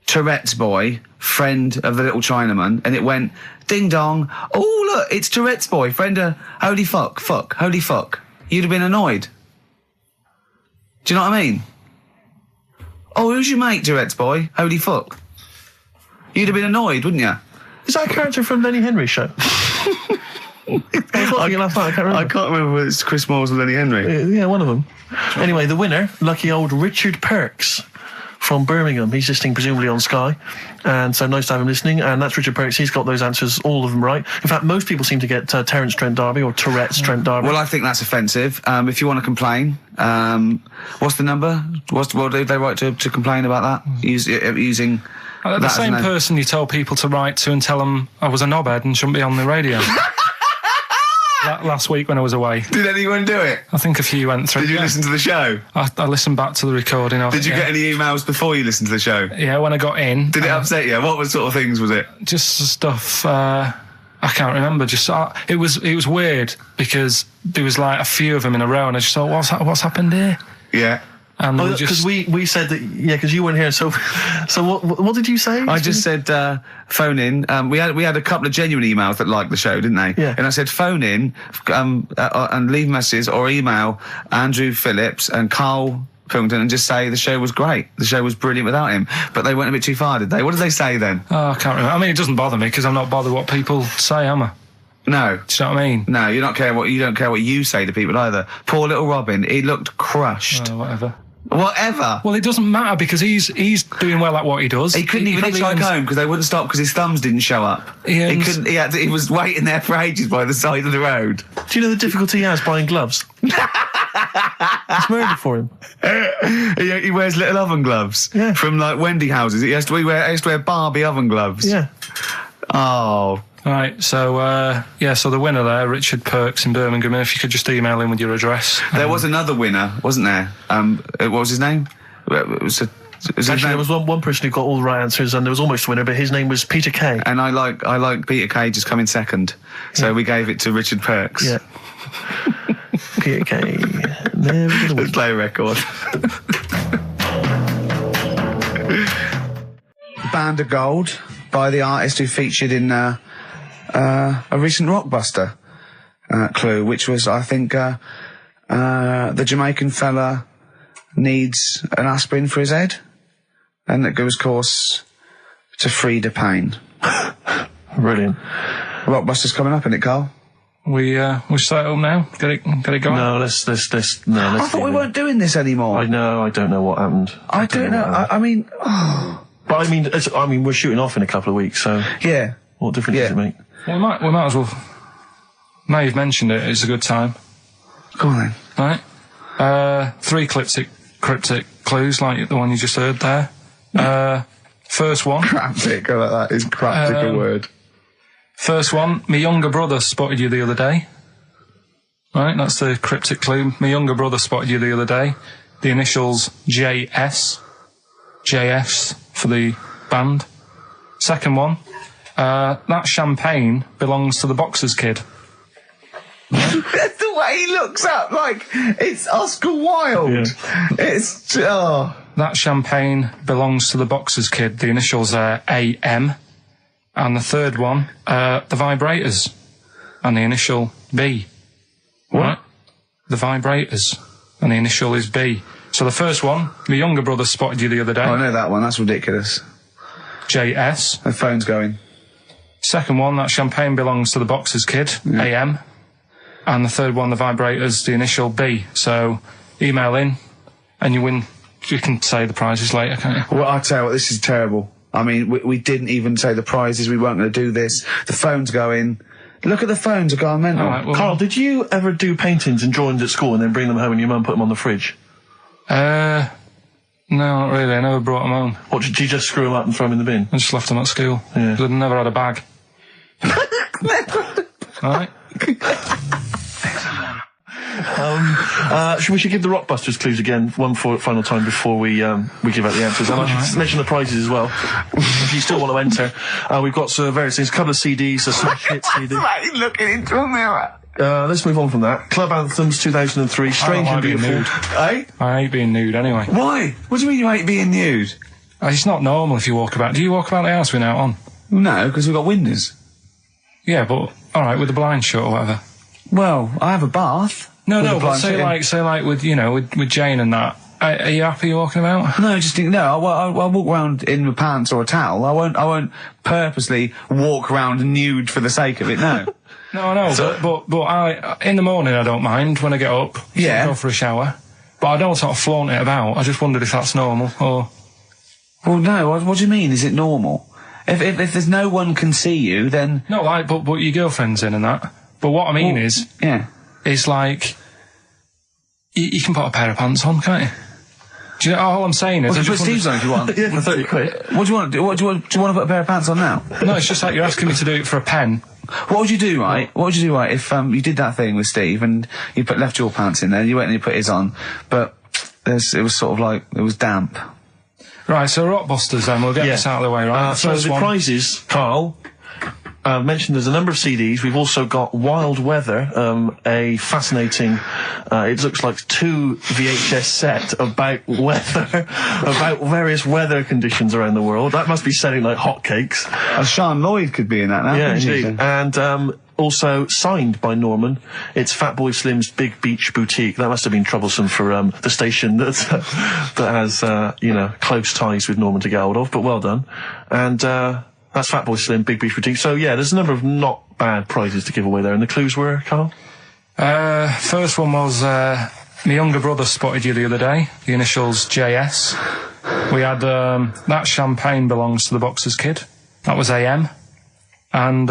Tourette's Boy, friend of the little Chinaman, and it went, ding dong, oh look, it's Tourette's Boy, friend of holy fuck, holy fuck, you'd have been annoyed. Do you know what I mean? Oh, who's your mate, Tourette's Boy? Holy fuck. You'd have been annoyed, wouldn't you? Is that a character from Lenny Henry's show? I was watching it last night, I can't remember. I can't remember whether it's Chris Moores or Lenny Henry. Yeah, one of them. Anyway, the winner, lucky old Richard Perks from Birmingham. He's listening presumably on Sky, and so nice to have him listening. And that's Richard Perks. He's got those answers, all of them right. In fact, most people seem to get Terence Trent D'Arby or Tourette's Trent D'Arby. Well, I think that's offensive. If you want to complain, what's the number? What did they write to complain about that? Using the same person you told people to write to and tell them I was a knobhead and shouldn't be on the radio. Last week when I was away. Did anyone do it? I think a few went through. Did you listen to the show? I listened back to the recording of it. Did you get any emails before you listened to the show? Yeah, when I got in. Did it upset you? What sort of things was it? Just stuff, I can't remember. Just it was weird because there was like a few of them in a row and I just thought, what's happened here? Yeah. And because we said that, yeah, because you weren't here. So what did you say? I just said phone in. We had a couple of genuine emails that liked the show, didn't they? Yeah. And I said phone in and leave messages or email Andrew Phillips and Karl Pilkington and just say the show was great. The show was brilliant without him. But they went a bit too far, did they? What did they say then? Oh, I can't remember. I mean, it doesn't bother me because I'm not bothered what people say, am I? No. Do you know what I mean? No, you don't care what you say to people either. Poor little Robin, he looked crushed. Whatever. Well, it doesn't matter because he's doing well at what he does. He couldn't even hitchhike home because they wouldn't stop because his thumbs didn't show up. He couldn't. He was waiting there for ages by the side of the road. Do you know the difficulty he has buying gloves? It's murder for him. He wears little oven gloves. Yeah. From like Wendy houses. He has to wear Barbie oven gloves. Yeah. Oh. Right, so so the winner there, Richard Perks in Birmingham, and if you could just email him with your address. There was another winner, wasn't there? What was his name? There was one person who got all the right answers, and there was almost a winner, but his name was Peter Kay. And I like Peter Kay just coming second, so we gave it to Richard Perks. Yeah. Peter Kay. Never gonna win. Let's play a record. Band of Gold by the artist who featured in a recent Rockbuster clue, which was, I think, the Jamaican fella needs an aspirin for his head, and that goes course to free the pain. Brilliant. Rockbuster's coming up, isn't it, Carl? We start up now. Get it going. No, let's. I thought we weren't doing this anymore. I know. I don't know what happened. I don't know. I mean, but I mean, we're shooting off in a couple of weeks, so yeah. What difference does it make? Well, we might as well. Now you've mentioned it, it's a good time. Go on then. Right. 3 cryptic clues like the one you just heard there. First one. Cryptic, I like that. Is cryptic a word? First one, my younger brother spotted you the other day. Right, that's the cryptic clue. My younger brother spotted you the other day. The initials JS. JS for the band. Second one, that champagne belongs to the Boxers kid. That's the way he looks up, like it's Oscar Wilde. Yeah. It's That champagne belongs to the Boxers kid. The initials are AM. And the third one, the Vibrators, and the initial B. What? Right? The Vibrators, and the initial is B. So the first one, my younger brother spotted you the other day. Oh, I know that one. That's ridiculous. JS. The phone's going. Second one, that champagne belongs to the Boxers Kid, AM. And the third one, the vibrators, the initial B. So email in and you win. You can say the prizes later, can't you? Well, I'll tell you what, this is terrible. I mean, we didn't even say the prizes. We weren't going to do this. The phone's going. Look at the phones are going mental. Right, well, Carl, did you ever do paintings and drawings at school and then bring them home and your mum put them on the fridge? No, not really. I never brought them home. What, did you just screw them up and throw them in the bin? I just left them at school. Yeah. 'Cause I'd never had a bag. Alright? We should give the Rockbusters clues again, one final time before we give out the answers. And I should mention the prizes as well. If you still want to enter, we've got various things, a couple of CDs, a smash hit CD. Looking into a mirror. Let's move on from that. Club Anthems 2003, Strange and Beautiful. Eh? I hate being nude anyway. Why? What do you mean you hate being nude? It's not normal if you walk about. Do you walk about the house without on? No, because we've got windows. Yeah, but alright, with the blind shut or whatever. Well, I have a bath. No, with no, the but blind say shut in. like with, you know, with Jane and that. Are you happy walking about? No, just think, no, I'll walk around in my pants or a towel. I won't purposely walk around nude for the sake of it, no. No, I know, but I, in the morning I don't mind when I get up. Yeah. Go for a shower. But I don't sort of flaunt it about. I just wondered if that's normal, or... Well, no, what do you mean, is it normal? If there's no one can see you, then... No, like, but your girlfriend's in and that. But what I mean is... Yeah. It's like... You can put a pair of pants on, can't you? Do you know, all I'm saying is... Well, you put Steve's on if you want. Yeah, for 30 quid. What do you want to do? Do you want to put a pair of pants on now? No, it's just like you're asking me to do it for a pen. What would you do, right? What would you do, right, if you did that thing with Steve and you left your pants in there, and you went and you put his on, but it was sort of like, it was damp. Right, so Rockbusters then, we'll get this out of the way, right? So the prizes, Carl, mentioned there's a number of CDs. We've also got Wild Weather, a fascinating, it looks like 2 VHS set about weather, about various weather conditions around the world. That must be selling like hotcakes. Sean Lloyd could be in that now. Yeah, indeed. And also signed by Norman. It's Fatboy Slim's Big Beach Boutique. That must have been troublesome for the station that has close ties with Norman to get hold of. But well done. And that's Fatboy Slim, Big Beach Boutique. So yeah, there's a number of not bad prizes to give away there. And the clues were, Carl? First one was my younger brother spotted you the other day. The initials JS. We had that champagne belongs to the Boxers Kid. That was AM. And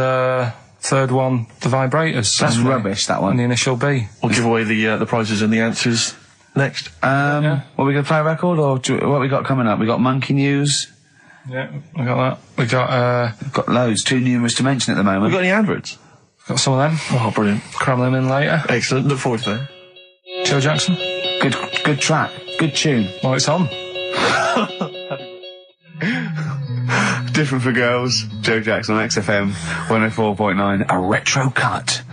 third one, the vibrators. That's rubbish, that one. And the initial B. We'll give away the prizes and the answers next. What, we going to play a record, or what we got coming up? We got Monkey News. Yeah, we got that. We got We've got loads, too numerous to mention at the moment. We got any adverts? got some of them. Oh, brilliant. Cram them in later. Excellent. Look forward to that. Joe Jackson. Good track. Good tune. Well, it's on. Different for girls. Joe Jackson on XFM 104.9. A retro cut.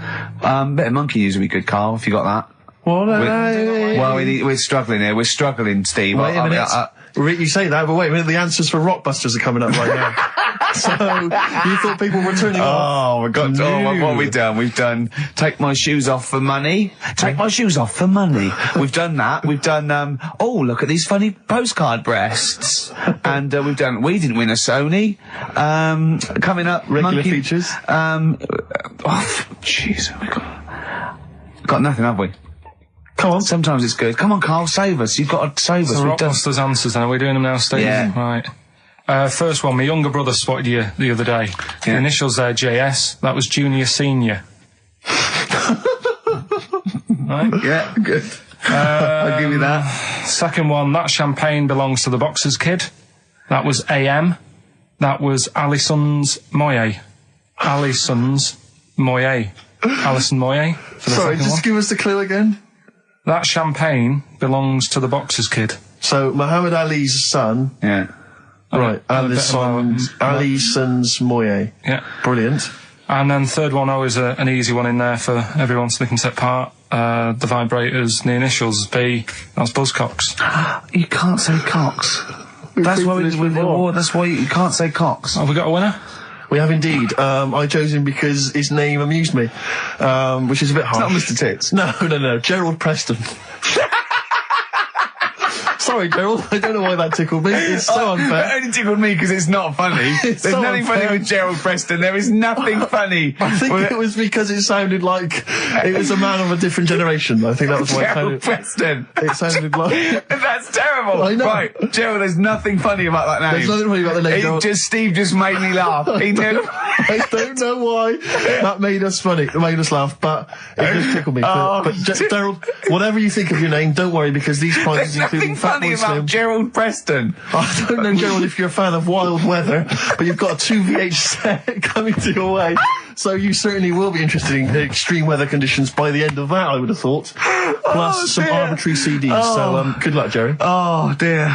Bit of Monkey News would be good, Carl, if you got that. We're struggling here. We're struggling, Steve. Wait a minute. You say that, but wait a minute, the answers for Rockbusters are coming up right now. So, you thought people were turning off? Oh, what have we done? We've done Take My Shoes Off for Money. Take My Shoes Off for Money. We've done that. We've done, oh, look at these funny postcard breasts. And we've done We Didn't Win a Sony. Coming up, regular features. Jeez, we got nothing, have we? Come on. Sometimes it's good. Come on, Carl, save us. You've got to save us. So Rockbusters answers then. Are we doing them now, Steve? Yeah. Right. First one, my younger brother spotted you the other day. The initials there, JS. That was junior, senior. Right? Yeah, good. I'll give you that. Second one, that champagne belongs to the Boxers Kid. That was AM. That was Alison's Moye. Alison's Moye. Alison Moye. Sorry, just give us the clue again. That champagne belongs to the Boxers Kid. So, Muhammad Ali's son. Yeah. Right, Alison's Moye. Yeah. Brilliant. And then third one, always an easy one in there for everyone so they can take part. The vibrators, the initials, B, that's Buzzcocks. You can't say Cox. That's why that's why you can't say Cox. Have we got a winner? We have indeed. I chose him because his name amused me, which is a bit harsh. It's not Mr. Tits. No. Gerald Preston. Sorry, Gerald. I don't know why that tickled me. It's so unfair. It only tickled me because it's not funny. There's so nothing funny with Gerald Preston. There is nothing funny. I think it was because it sounded like it was a man of a different generation. I think that was why Gerald Preston. It sounded like... That's terrible. I know. Right, Gerald, there's nothing funny about that name. There's nothing funny about the name, Gerald. Steve just made me laugh. He did. I don't know why that made us funny. It made us laugh, but it just tickled me. But Gerald, whatever you think of your name, don't worry, because these prizes including There's nothing funny about Gerald Preston. I don't know, Gerald, if you're a fan of wild weather, but you've got a 2VH set coming to your way, so you certainly will be interested in extreme weather conditions by the end of that, I would have thought. Plus some arbitrary CDs. So good luck, Jerry. Oh dear.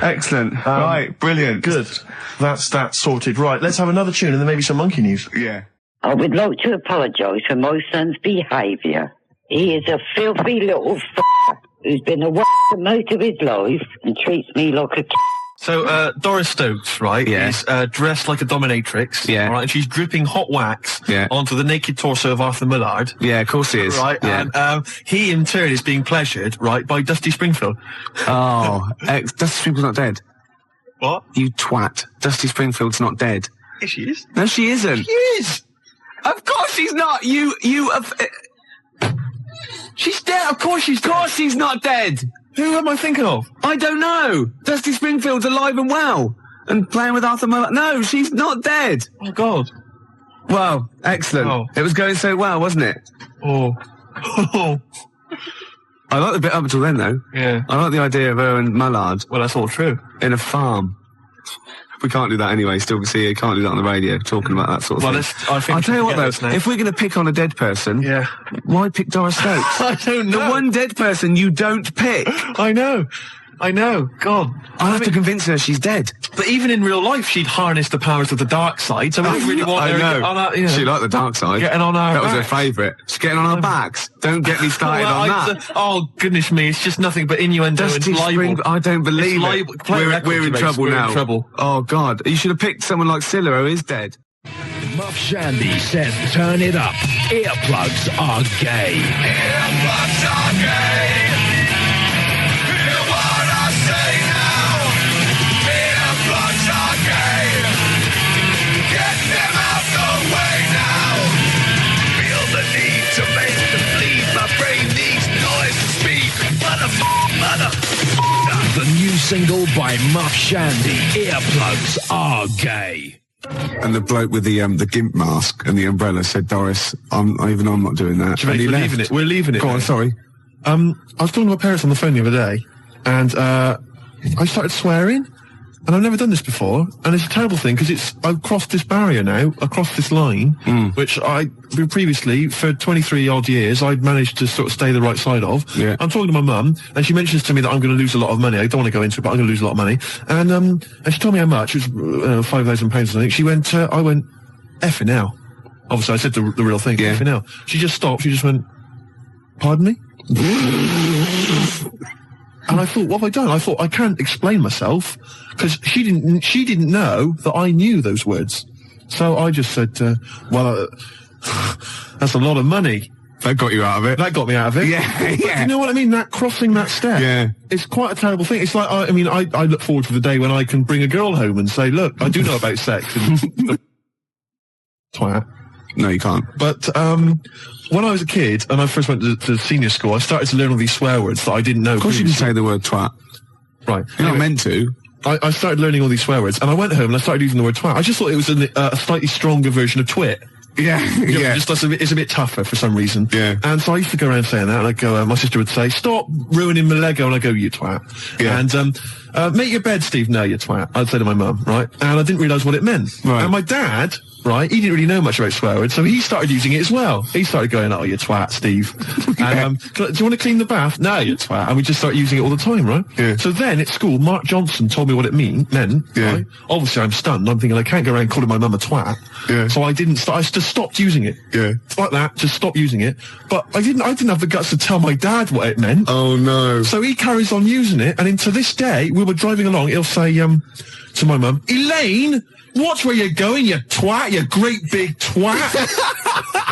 Excellent. Right, brilliant. Good. That's that sorted. Right, let's have another tune and then maybe some monkey news. Yeah. I would like to apologise for my son's behaviour. He is a filthy little who's been a for most of his life and treats me like a So, Doris Stokes, right, is dressed like a dominatrix, right, and she's dripping hot wax onto the naked torso of Arthur Millard. Yeah, of course he is. Right, and he in turn is being pleasured, right, by Dusty Springfield. Oh, Dusty Springfield's not dead. What? You twat. Dusty Springfield's not dead. Yes, she is. No, she isn't. She is! Of course she's not! She's dead, of course she's dead. Of course she's not dead! Who am I thinking of? I don't know. Dusty Springfield's alive and well. And playing with Arthur Millard. No, she's not dead. Oh, God. Well, excellent. Oh. It was going so well, wasn't it? Oh. I like the bit up until then, though. Yeah. I like the idea of her and Millard. Well, that's all true. In a farm. We can't do that anyway, still see you can't do that on the radio, talking about that sort of thing. I'll tell you what though, if we're going to pick on a dead person, why pick Doris Stokes? I don't know. The one dead person you don't pick. I know. God. I have to convince her she's dead. But even in real life, she'd harness the powers of the dark side, so we don't really want her on our, She liked the dark side. Getting on our That was her backs. favourite. She's getting on our backs. Don't get me started on that. Oh, goodness me, it's just nothing but innuendo and libel. I don't believe it. We're in trouble now. We're in trouble. Oh, God. You should have picked someone like Scylla, who is dead. Muff Shandy said, turn it up. Earplugs are gay. Earplugs are gay. Hear what I say now. Earplugs are gay. Get them out the way now. Feel the need to make them bleed. My brain needs noise to speak. Mother. The new single by Muff Shandy, Earplugs are gay. And the bloke with the gimp mask and the umbrella said, Doris, I'm not doing that. We're leaving it. We're leaving it. Go on, sorry. I was talking to my parents on the phone the other day, and I started swearing, and I've never done this before, and it's a terrible thing because I've crossed this barrier now, across this line, which previously for 23 odd years I'd managed to sort of stay the right side of. Yeah. I'm talking to my mum, and she mentions to me that I'm going to lose a lot of money. I don't want to go into it, but I'm going to lose a lot of money. And she told me how much. It was £5,000 or something. She went, I went, effing hell. Obviously, I said the real thing. Yeah. Effing hell. She just stopped. She just went, pardon me? And I thought, what have I done? I thought, I can't explain myself, because she didn't know that I knew those words. So I just said, that's a lot of money. That got you out of it. That got me out of it. Yeah. But do you know what I mean? That crossing that step. Yeah. It's quite a terrible thing. It's like, I look forward to the day when I can bring a girl home and say, look, I do know about sex. And twat. No, you can't. But when I was a kid and I first went to senior school, I started to learn all these swear words that I didn't know. Of course you can say the word twat. Right. You're not meant to. I started learning all these swear words, and I went home and I started using the word twat. I just thought it was a slightly stronger version of twit. Yeah, yeah. Just it's a bit tougher for some reason. Yeah. And so I used to go around saying that, and I'd go, my sister would say, stop ruining my Lego, and I'd go, you twat. Yeah. And, make your bed, Steve. No, you twat. I'd say to my mum, right? And I didn't realise what it meant. Right. And my dad, right, he didn't really know much about swear words, so he started using it as well. He started going, oh, you twat, Steve. And, do you want to clean the bath? No, you twat. And we just started using it all the time, right? Yeah. So then, at school, Mark Johnson told me what it meant. Yeah. Right? Obviously, I'm stunned. I'm thinking, I can't go around calling my mum a twat. Yeah. So I just stopped using it. Yeah. Like that, just stopped using it. But I didn't have the guts to tell my dad what it meant. Oh, no. So he carries on using it, and to this day, we were driving along, he'll say, to my mum, Elaine, watch where you're going, you twat, you great big twat.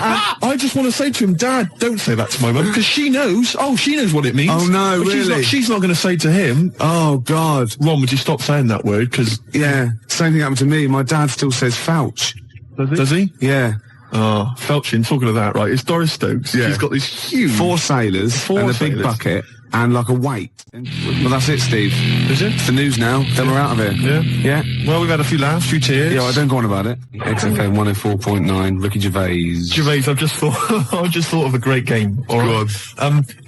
I just want to say to him, Dad, don't say that to my mum, because she knows. Oh, she knows what it means. Oh, no, but really? She's not going to say to him, oh, God. Ron, would you stop saying that word? Because yeah, same thing happened to me. My dad still says Fouch. Does he? Yeah. Oh, Felchin, talking of that, right, it's Doris Stokes. Yeah. She's got this huge... 4 sailors and a big bucket and like a weight. Well, that's it, Steve. Is it? It's the news now. Then we're out of here. Yeah? Yeah. Well, we've had a few laughs, a few tears. Yeah, I don't go on about it. XFM 104.9, Ricky Gervais. Gervais, I've just thought of a great game. All right.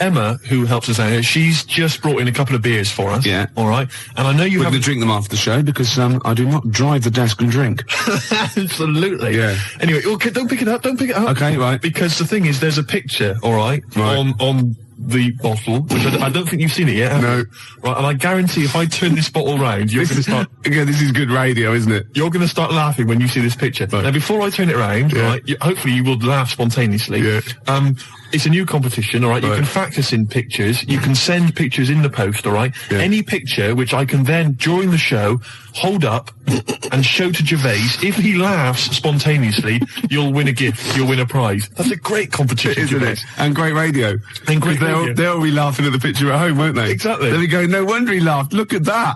Emma, who helps us out here, she's just brought in a couple of beers for us. Yeah. All right. And I know you We're have going to drink them after the show because I do not drive the desk and drink. Absolutely. Yeah. Anyway, okay, don't pick it up. Okay, right. Because the thing is, there's a picture, all right. On the bottle, which I don't think you've seen it yet. No. Right, and I guarantee if I turn this bottle round, you're going to start... Yeah, this is good radio, isn't it? You're going to start laughing when you see this picture. Right. Now, before I turn it round, right, hopefully you will laugh spontaneously. Yeah. It's a new competition, all right? You can fax us in pictures. You can send pictures in the post, all right? Yeah. Any picture which I can then, during the show, hold up and show to Gervais. If he laughs spontaneously, you'll win a gift. You'll win a prize. That's a great competition, isn't Gervais. it? And great radio. And great radio. They'll be laughing at the picture at home, won't they? Exactly. They'll be going, no wonder he laughed. Look at that.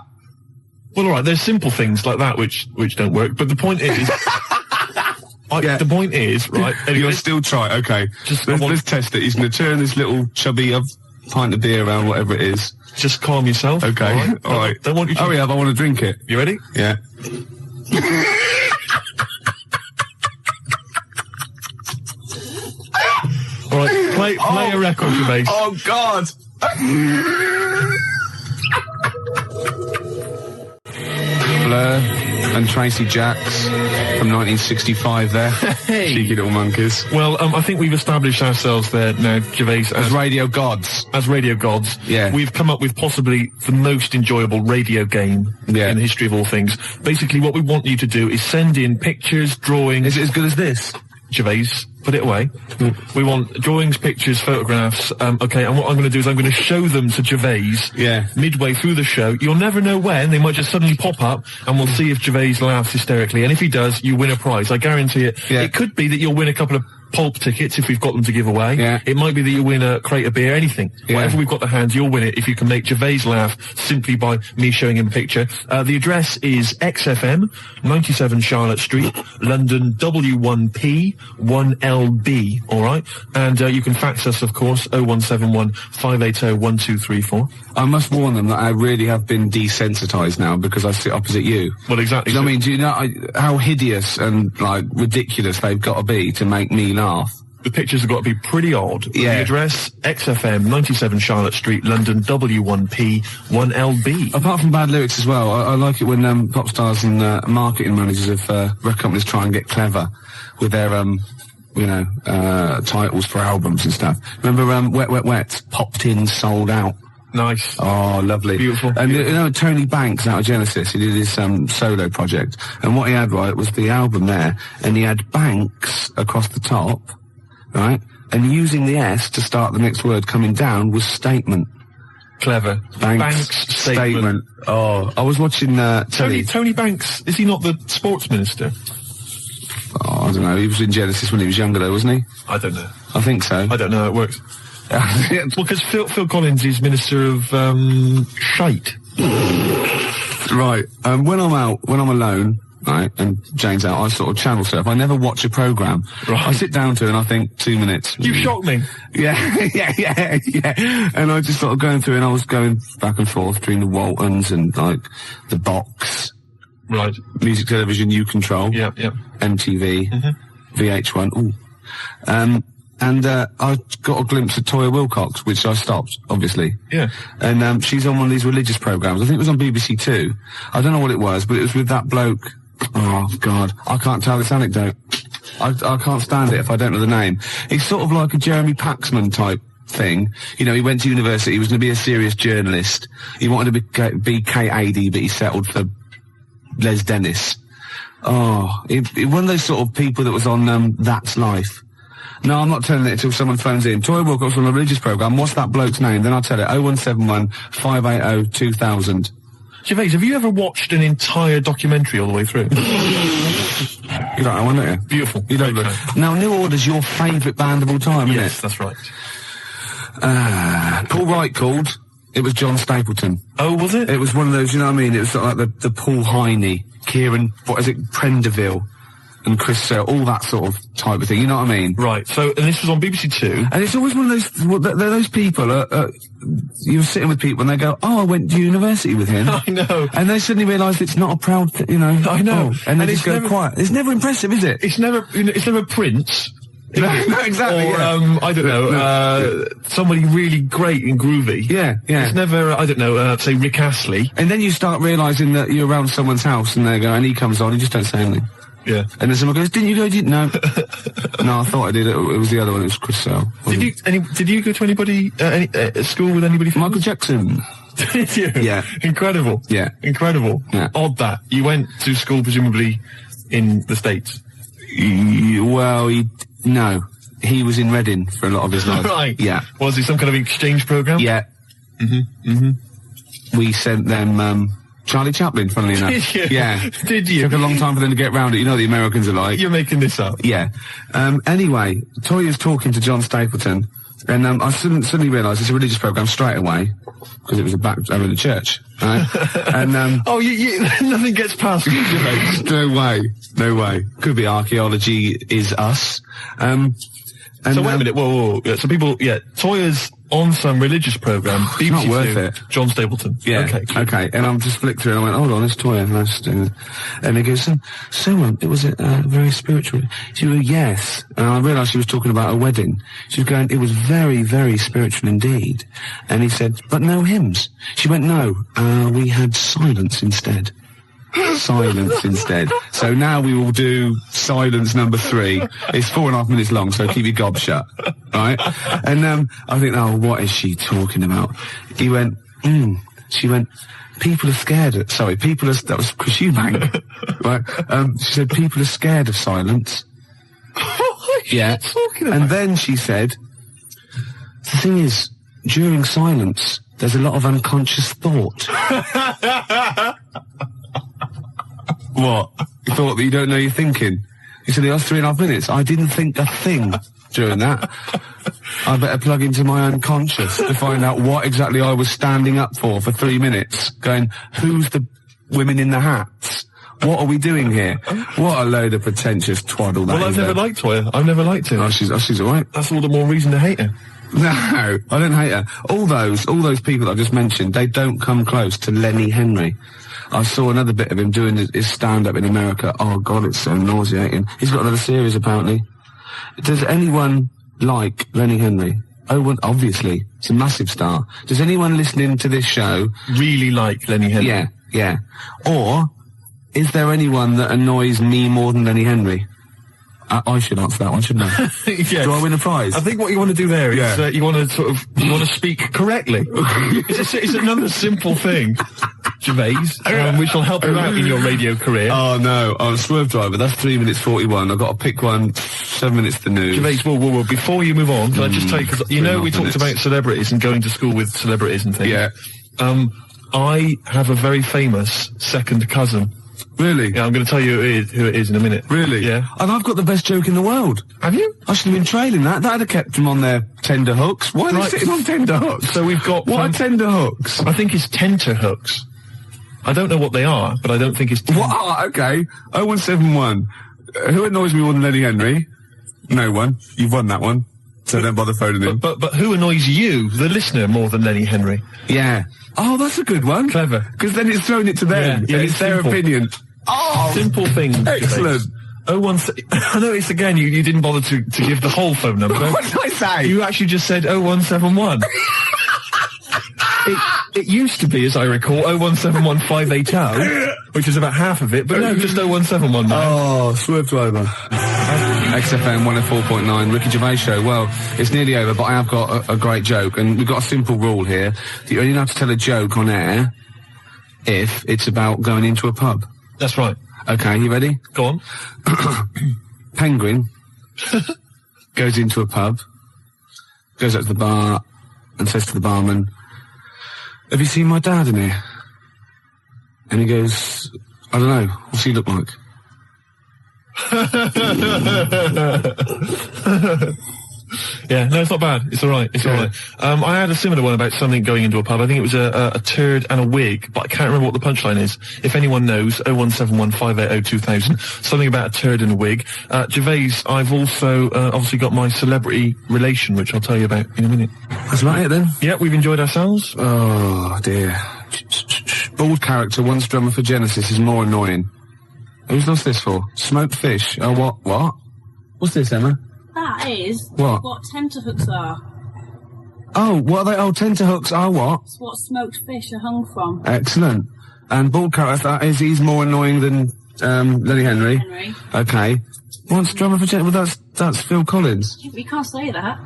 Well, all right, there's simple things like that which don't work, but the point is... The point is, right... Anyway, you'll still try, okay. Let's test it. He's going to turn this little chubby pint of beer around, whatever it is. Just calm yourself. Okay, all right. Don't want you to... Hurry up, I want to drink it. You ready? Yeah. All right, play a record, Gervais. Oh, God! Blur and Tracy Jacks from 1965 there. Hey. Cheeky little monkeys. Well, I think we've established ourselves there now, Gervais, as radio gods. As radio gods. Yeah. We've come up with possibly the most enjoyable radio game in the history of all things. Basically, what we want you to do is send in pictures, drawings... Is it as good as this? Gervais, put it away. We want drawings, pictures, photographs. Okay, and what I'm going to do is I'm going to show them to Gervais. Yeah. Midway through the show. You'll never know when. They might just suddenly pop up, and we'll see if Gervais laughs hysterically. And if he does, you win a prize. I guarantee it. Yeah. It could be that you'll win a couple of pulp tickets if we've got them to give away. Yeah. It might be that you win a crate of beer, anything. Yeah. Whatever we've got to hand, you'll win it if you can make Gervais laugh simply by me showing him a picture. The address is XFM, 97 Charlotte Street, London W1P 1LB, alright? And you can fax us, of course, 0171 580 1234. I must warn them that I really have been desensitised now because I sit opposite you. Well, exactly. I mean, do you know how hideous and, like, ridiculous they've got to be to make me laugh? The pictures have got to be pretty odd. Yeah. The address, XFM, 97 Charlotte Street, London, W1P, 1LB. Apart from bad lyrics as well, I like it when pop stars and marketing managers of record companies try and get clever with their, titles for albums and stuff. Remember Wet, Wet, Wet? Popped in, sold out. Nice. Oh, lovely. Beautiful. And you know, Tony Banks out of Genesis, he did his solo project, and what he had, right, was the album there, and he had Banks across the top, right, and using the S to start the next word coming down was statement. Clever. Banks statement. Oh, I was watching Tony Banks, is he not the sports minister? Oh, I don't know, he was in Genesis when he was younger though, wasn't he? I don't know. I think so. I don't know how it works. Well, because Phil Collins is Minister of, shite. Right. When I'm alone, right, and Jane's out, I sort of channel surf. I never watch a programme. Right. I sit down to it and I think 2 minutes. You shocked me. Yeah, yeah. And I just sort of going through and I was going back and forth between the Waltons and, like, the Box. Right. Music Television, You Control. Yeah. MTV. VH1. Ooh. And I got a glimpse of Toya Wilcox, which I stopped, obviously. Yeah. And she's on one of these religious programmes. I think it was on BBC Two. I don't know what it was, but it was with that bloke. Oh, God. I can't tell this anecdote. I can't stand it if I don't know the name. It's sort of like a Jeremy Paxman type thing. You know, he went to university, he was going to be a serious journalist. He wanted to be Kate Adie, but he settled for Les Dennis. Oh, one of those sort of people that was on That's Life. No, I'm not telling it until someone phones in. Toya Wilcox on a religious programme. What's that bloke's name? Then I'll tell it. 0171 580 2000. Gervais, have you ever watched an entire documentary all the way through? You like that one, don't you? Beautiful. You don't look. Now, New Order's your favourite band of all time, isn't it? Yes, that's right. Paul Wright called. It was John Stapleton. Oh, was it? It was one of those, you know what I mean? It was sort of like the Paul Heine, Kieran, what is it, Prenderville, and Chris Sale, all that sort of type of thing, you know what I mean? Right, so, and this was on BBC Two. And it's always one of those, those people, you're sitting with people and they go, oh, I went to university with him. I know. And they suddenly realise it's not a proud thing, you know. I know. Oh, and they just go quiet. It's never impressive, is it? It's never, it's never Prince. No, exactly. Or, I don't know, somebody really great and groovy. Yeah. It's never, I don't know, say Rick Astley. And then you start realising that you're around someone's house and they go, and he comes on, you just don't say anything. Yeah. And then someone goes, didn't you go? No. No, I thought I did. It was the other one. It was Chris Sale. Did you go to anybody, at school with anybody? Michael Jackson. Did you? Yeah. Incredible. Yeah. Incredible. Yeah. Odd that. You went to school presumably in the States. No. He was in Reading for a lot of his life. Right. Yeah. Was he some kind of exchange program? Yeah. We sent them, Charlie Chaplin, funnily enough. Did you? Yeah. Did you? Took a long time for them to get round it. You know what the Americans are like. You're making this up. Yeah. Anyway, Toya's talking to John Stapleton, and I suddenly realised it's a religious programme straight away, because it was over in the church, right? And, oh, nothing gets past you, mate. No way. Could be archaeology is us. So wait a minute, whoa. So people, Toya's on some religious programme. BBC not worth it. John Stapleton. Yeah. Okay. And I'm just flicked through and I went, hold on, it's Toya. And he goes, it was very spiritual. She went, yes. And I realised she was talking about a wedding. She was going, it was very, very spiritual indeed. And he said, but no hymns. She went, no, we had silence instead. Silence instead. So now we will do silence number 3. It's 4.5 minutes long, so keep your gob shut. Right? And I think, oh, what is she talking about? He went, She went, people are scared of, that was Chris Eubank. Right? She said, people are scared of silence. Yeah. And then she said, the thing is, during silence, there's a lot of unconscious thought. What? You thought that you don't know you're thinking? He said, it was 3.5 minutes. I didn't think a thing during that. I better plug into my unconscious to find out what exactly I was standing up for 3 minutes. Going, who's the women in the hats? What are we doing here? What a load of pretentious twaddle that is. Well, I've never liked Toya. I've never liked her. Oh, she's alright. That's all the more reason to hate her. No, I don't hate her. All those people that I just mentioned, they don't come close to Lenny Henry. I saw another bit of him doing his stand-up in America. Oh, God, it's so nauseating. He's got another series, apparently. Does anyone like Lenny Henry? Oh, well, obviously. It's a massive star. Does anyone listening to this show really like Lenny Henry? Yeah. Or, is there anyone that annoys me more than Lenny Henry? I should answer that one, shouldn't I? Yes. Do I win a prize? I think what you want to do there is you want to speak correctly. It's another simple thing, Gervais, which will help you out in your radio career. Oh no, I'm a Swerve Driver. That's 3 minutes 41. I've got to pick one. 7 minutes the news. Gervais, whoa. Before you move on, can I just tell you, because you know we talked about celebrities and going to school with celebrities and things. Yeah. I have a very famous second cousin. Really? Yeah, I'm going to tell you who it is in a minute. Really? Yeah. And I've got the best joke in the world. Have you? I should have been trailing that. That'd have kept them on their tender hooks. Why are they sitting on tender hooks? So we've got... What are tender hooks? I think it's tenter hooks. I don't know what they are, but I don't think it's... What? Okay. 0171. Who annoys me more than Lenny Henry? No one. You've won that one. So don't bother phoning in. But who annoys you, the listener, more than Lenny Henry? Yeah. Oh, that's a good one. Clever. Because then it's thrown it to them. Yeah, it's their opinion. Oh! Simple thing. Excellent. I noticed again you didn't bother to give the whole phone number. What did I say? You actually just said 0171. It used to be, as I recall, 0171580, which is about half of it, but no, just 0171 now. Oh, Swerve Driver. XFM 104.9, Ricky Gervais Show. Well, it's nearly over, but I have got a great joke, and we've got a simple rule here. You only have to tell a joke on air if it's about going into a pub. That's right. Okay, you ready? Go on. Penguin goes into a pub, goes up to the bar, and says to the barman, have you seen my dad in here? And he goes, I don't know, what's he look like? Yeah, no, it's not bad. It's alright. It's alright. I had a similar one about something going into a pub. I think it was a turd and a wig, but I can't remember what the punchline is. If anyone knows, 0171 580 2000. Something about a turd and a wig. Gervais, I've also obviously got my celebrity relation, which I'll tell you about in a minute. That's about it then? Yeah, we've enjoyed ourselves. Oh, dear. Bald character, once drummer for Genesis, is more annoying. Who's lost this for? Smoked fish. Oh, what? What's this, Emma? That is what tenterhooks are. Oh, what are they? Oh, tenterhooks are what? It's what smoked fish are hung from. Excellent. And bald character, that is, he's more annoying than Lenny Henry. Okay. Once drummer for Genesis, well, that's Phil Collins. You can't say that.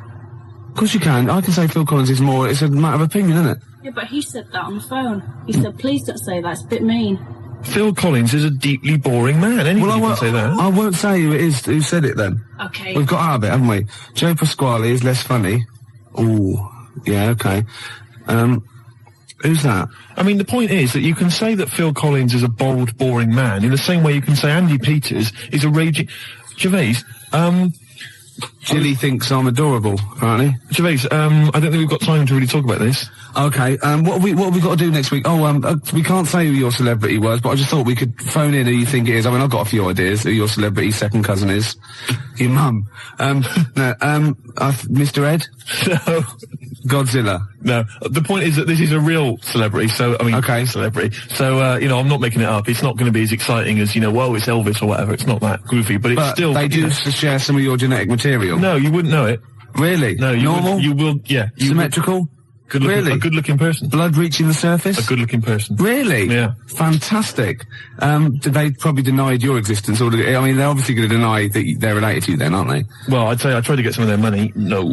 Of course you can. I can say Phil Collins is more, it's a matter of opinion, isn't it? Yeah, but he said that on the phone. He said, please don't say that, it's a bit mean. Phil Collins is a deeply boring man. Anybody can say that. I won't say who it is who said it then. Okay. We've got out of it, haven't we? Joe Pasquale is less funny. Ooh, yeah, okay. Who's that? I mean, the point is that you can say that Phil Collins is a bold, boring man in the same way you can say Andy Peters is a raging... Gervais, Jilly thinks I'm adorable, apparently. Gervais, I don't think we've got time to really talk about this. Okay, what have we got to do next week? Oh, we can't say who your celebrity was, but I just thought we could phone in who you think it is. I mean, I've got a few ideas who your celebrity second cousin is. Your mum. Mr. Ed? No. Godzilla? No. The point is that this is a real celebrity, so, I mean, okay. Celebrity. So, I'm not making it up. It's not going to be as exciting as, whoa, it's Elvis or whatever. It's not that goofy, but it's still... they do share some of your genetic material? No, you wouldn't know it. Really? No, Normal? You will, yeah. Symmetrical? Really? A good-looking person. Blood reaching the surface? A good-looking person. Really? Yeah. Fantastic. They probably denied your existence, or I mean, they're obviously going to deny that they're related to you then, aren't they? Well, I'd say I tried to get some of their money. No.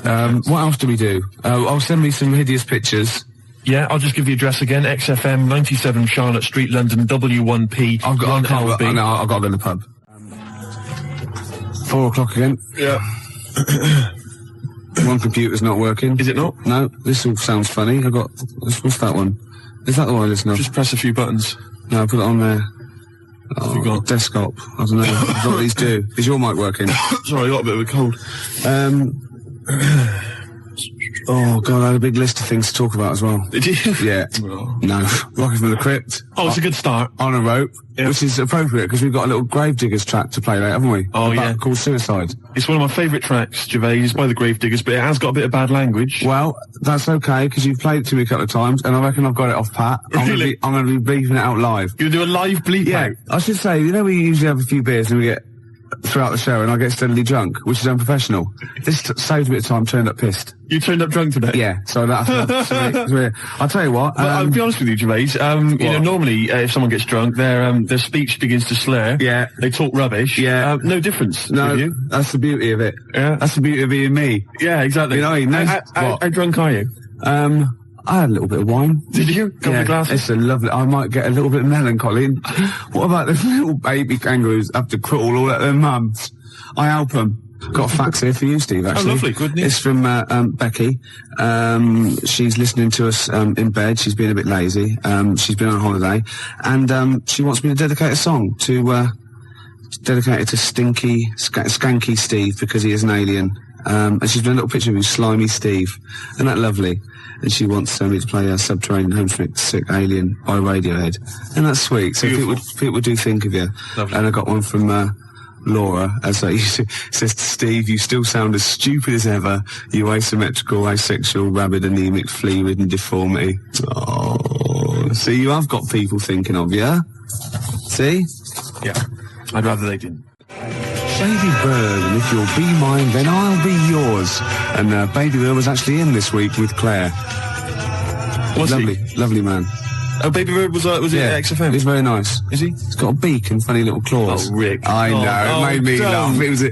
What else do we do? I'll send me some hideous pictures. Yeah, I'll just give the address again. XFM, 97 Charlotte Street, London, W1P, I've got to go to the pub. 4 o'clock again. Yeah. One computer's not working. Is it not? No, this all sounds funny. What's that one? Is that the one I listen to? Just press a few buttons. No, put it on there. What have you got? Desktop. I don't know. I don't know what these do. Is your mic working? Sorry, I got a bit of a cold. Oh, God, I had a big list of things to talk about as well. Did you? Yeah. Oh. No. Rocket from the Crypt. Oh, it's a good start. On a rope, which is appropriate because we've got a little Gravediggers track to play later, haven't we? Oh, yeah. Called Suicide. It's one of my favourite tracks, Gervais, by the Gravediggers, but it has got a bit of bad language. Well, that's okay, because you've played it to me a couple of times, and I reckon I've got it off pat. Really? I'm going to be bleeping it out live. You're going to do a live bleep out? I should say, we usually have a few beers and we get throughout the show and I get steadily drunk, which is unprofessional. This saved a bit of time, turned up pissed. You turned up drunk today? Yeah, so that's weird. I'll tell you what. Well, I'll be honest with you, Gervais. Normally, if someone gets drunk, their speech begins to slur. Yeah. They talk rubbish. Yeah. No difference. No, with you. That's the beauty of it. Yeah. That's the beauty of being me. Yeah, exactly. You know what I mean? How drunk are you? I had a little bit of wine. Did you? Couple of glasses? It's a lovely... I might get a little bit melancholy. What about the little baby kangaroos have to crawl all at their mums? I help them. Got a fax here for you, Steve, actually. Oh, lovely. Good news. It's from Becky. She's listening to us in bed. She's been a bit lazy. She's been on holiday. And she wants me to dedicate a song to... dedicate it to Skanky Steve, because he is an alien. And she's done a little picture of him, Slimy Steve. Isn't that lovely? And she wants me to play Subterranean Homesick Sick Alien by Radiohead. And that's sweet. So people do think of you. Lovely. And I got one from Laura, as I used to, says to Steve, you still sound as stupid as ever. You asymmetrical, asexual, rabid, anemic, flea-ridden deformity. Oh, see, you have got people thinking of you. See? Yeah. I'd rather they didn't. Baby Bird, and if you'll be mine, then I'll be yours. And Baby Bird was actually in this week with Claire. Was lovely, he? Lovely man. Oh, Baby Bird was it at XFM? He's very nice. Is he? He's got a beak and funny little claws. Oh, Rick. I know, it made me laugh. It was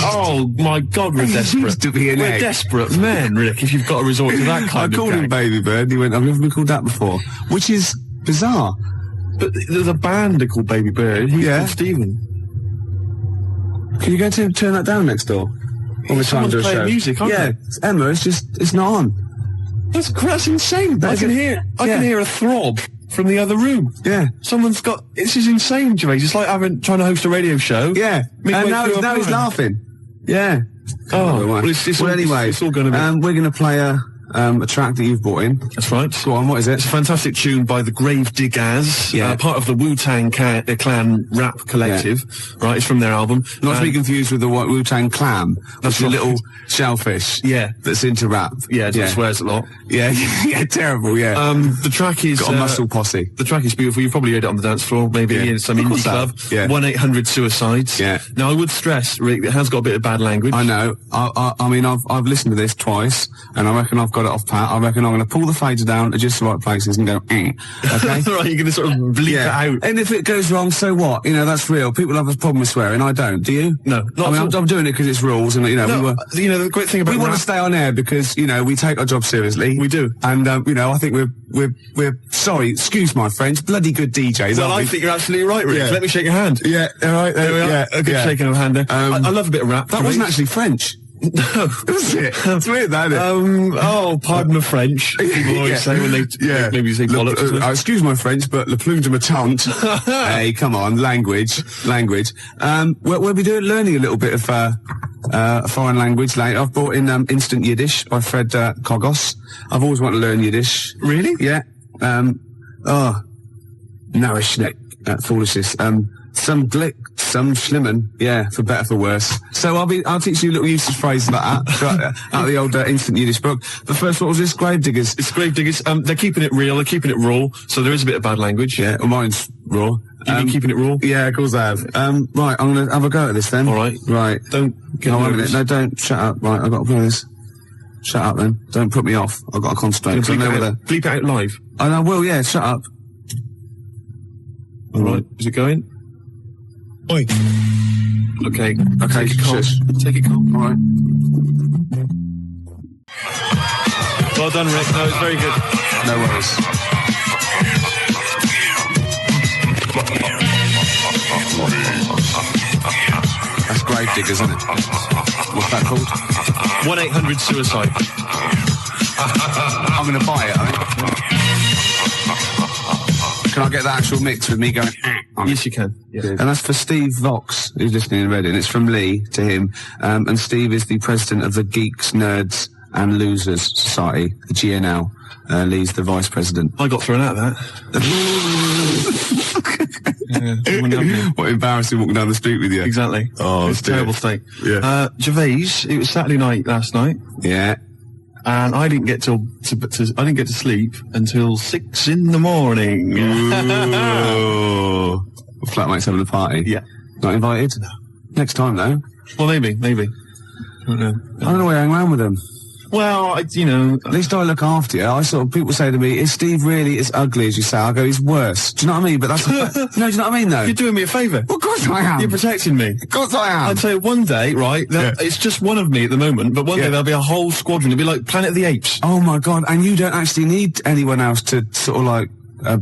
oh, my God, we're desperate. Used to be an we're desperate men, Rick, if you've got to resort to that kind of I called him Baby Bird, and he went, I've never been called that before. Which is bizarre. But there's a band called Baby Bird. He's called Stephen. Can you go to turn that down next door? All the time to do a show. Music, aren't they? It's Emma, it's not on. That's insane. I can hear a throb from the other room. Yeah. Someone's got... This is insane, Gervais. It's like trying to host a radio show. Yeah. And now he's laughing. Yeah. Oh, well, anyway, it's all going to be... we're going to play a track that you've brought in. That's right. Go on, what is it? It's a fantastic tune by the Grave Diggers, part of the Wu-Tang Clan rap collective, right? It's from their album. Not to be confused with the Wu-Tang Clan. That's a little shellfish. Yeah. That's into rap. Yeah, it swears a lot. Yeah, yeah, terrible, yeah. The track is... Got a muscle posse. The track is beautiful. You've probably heard it on the dance floor, maybe in some indie club. Yeah. 1-800-SUICIDES. Yeah. Now, I would stress, Rick, it has got a bit of bad language. I know. I mean, I've listened to this twice, and I reckon I've got it off pat. I reckon I'm going to pull the fader down at just the right places and go, okay? Right, you're going to sort of bleep it out. And if it goes wrong, so what? You know, that's real. People have a problem with swearing. I don't. Do you? No. I'm doing it because it's rules, and, you know, the great thing about we want to stay on air because, you know, we take our job seriously. We do. And, you know, I think we're sorry, excuse my French, bloody good DJs. Well, I think you're absolutely right, Rick. Yeah. Let me shake your hand. Yeah, all right. There we are. Yeah, a good shaking of hand there. I love a bit of rap. That wasn't actually French. No. Was it? It's weird, that, isn't it? Pardon the French. People always say when they maybe say bollocks. Excuse my French, but le plume de ma tante. Hey, come on, language. We'll be learning a little bit of foreign language later. I've brought in Instant Yiddish by Fred Kogos. I've always wanted to learn Yiddish. Really? Yeah. Narishnek, foolishness. Some glick, some schlimmen, yeah, for better for worse. So I'll teach you little usage phrases like that out of the old Instant Yiddish book. But first, what was this? Grave Diggers. It's Grave Diggers. They're keeping it real. They're keeping it raw. So there is a bit of bad language. Yeah, well, mine's raw. You've been keeping it raw? Yeah, of course I have. Right, I'm gonna have a go at this then. All right. Right. Don't get nervous. No, don't. Shut up. Right, I've got to play this. Shut up then. Don't put me off. I've got to concentrate. Bleep it out live. I will, yeah, shut up. All right. Is it going? Oi. Okay. Take it calm. Take it calm. All right. Well done, Rick. No, it's very good. No worries. That's Grave Diggers, isn't it? What's that called? 1-800-SUICIDE. I'm going to buy it, I think. Can I get the actual mix with me going? Yes, you can. Yeah. And that's for Steve Vox, who's listening in Reading. It's from Lee to him. And Steve is the president of the Geeks, Nerds and Losers Society, the GNL. Lee's the vice president. I got thrown out of that. What embarrassing walking down the street with you. Exactly. Oh, it's a terrible state. Yeah. Gervais, it was Saturday night last night. Yeah. And I didn't get to sleep until 6 in the morning. Ooh. Flatmates having a party. Yeah. Not invited? No. Next time though. Well, maybe. I don't know. I don't know why you hang around with them. Well, at least I look after you. People say to me, is Steve really as ugly as you say? I go, he's worse. Do you know what I mean? But that's, no, do you know what I mean though? You're doing me a favour. Well, of course I am. You're protecting me. Of course I am. I'd say one day, right, it's just one of me at the moment, but one day there'll be a whole squadron. It'll be like Planet of the Apes. Oh my God, and you don't actually need anyone else to sort of like,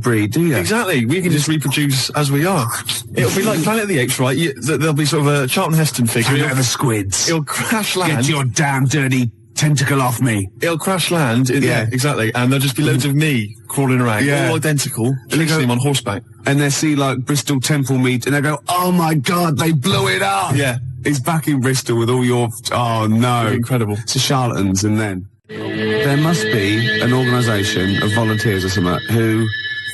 breed, do you? Exactly. We can just reproduce as we are. It'll be like Planet of the Apes, right? There'll be sort of a Charlton Heston figure. Planet of the Squids. It'll crash land. Get your damn dirty tentacle off me. It'll crash land. Exactly. And there'll just be loads of me crawling around, all identical, chasing him on horseback. And they see like Bristol Temple meet, and they go, "Oh my God, they blew it up!" Yeah, he's back in Bristol with all your. Oh no, incredible. It's the charlatans, and then there must be an organisation of volunteers or something who,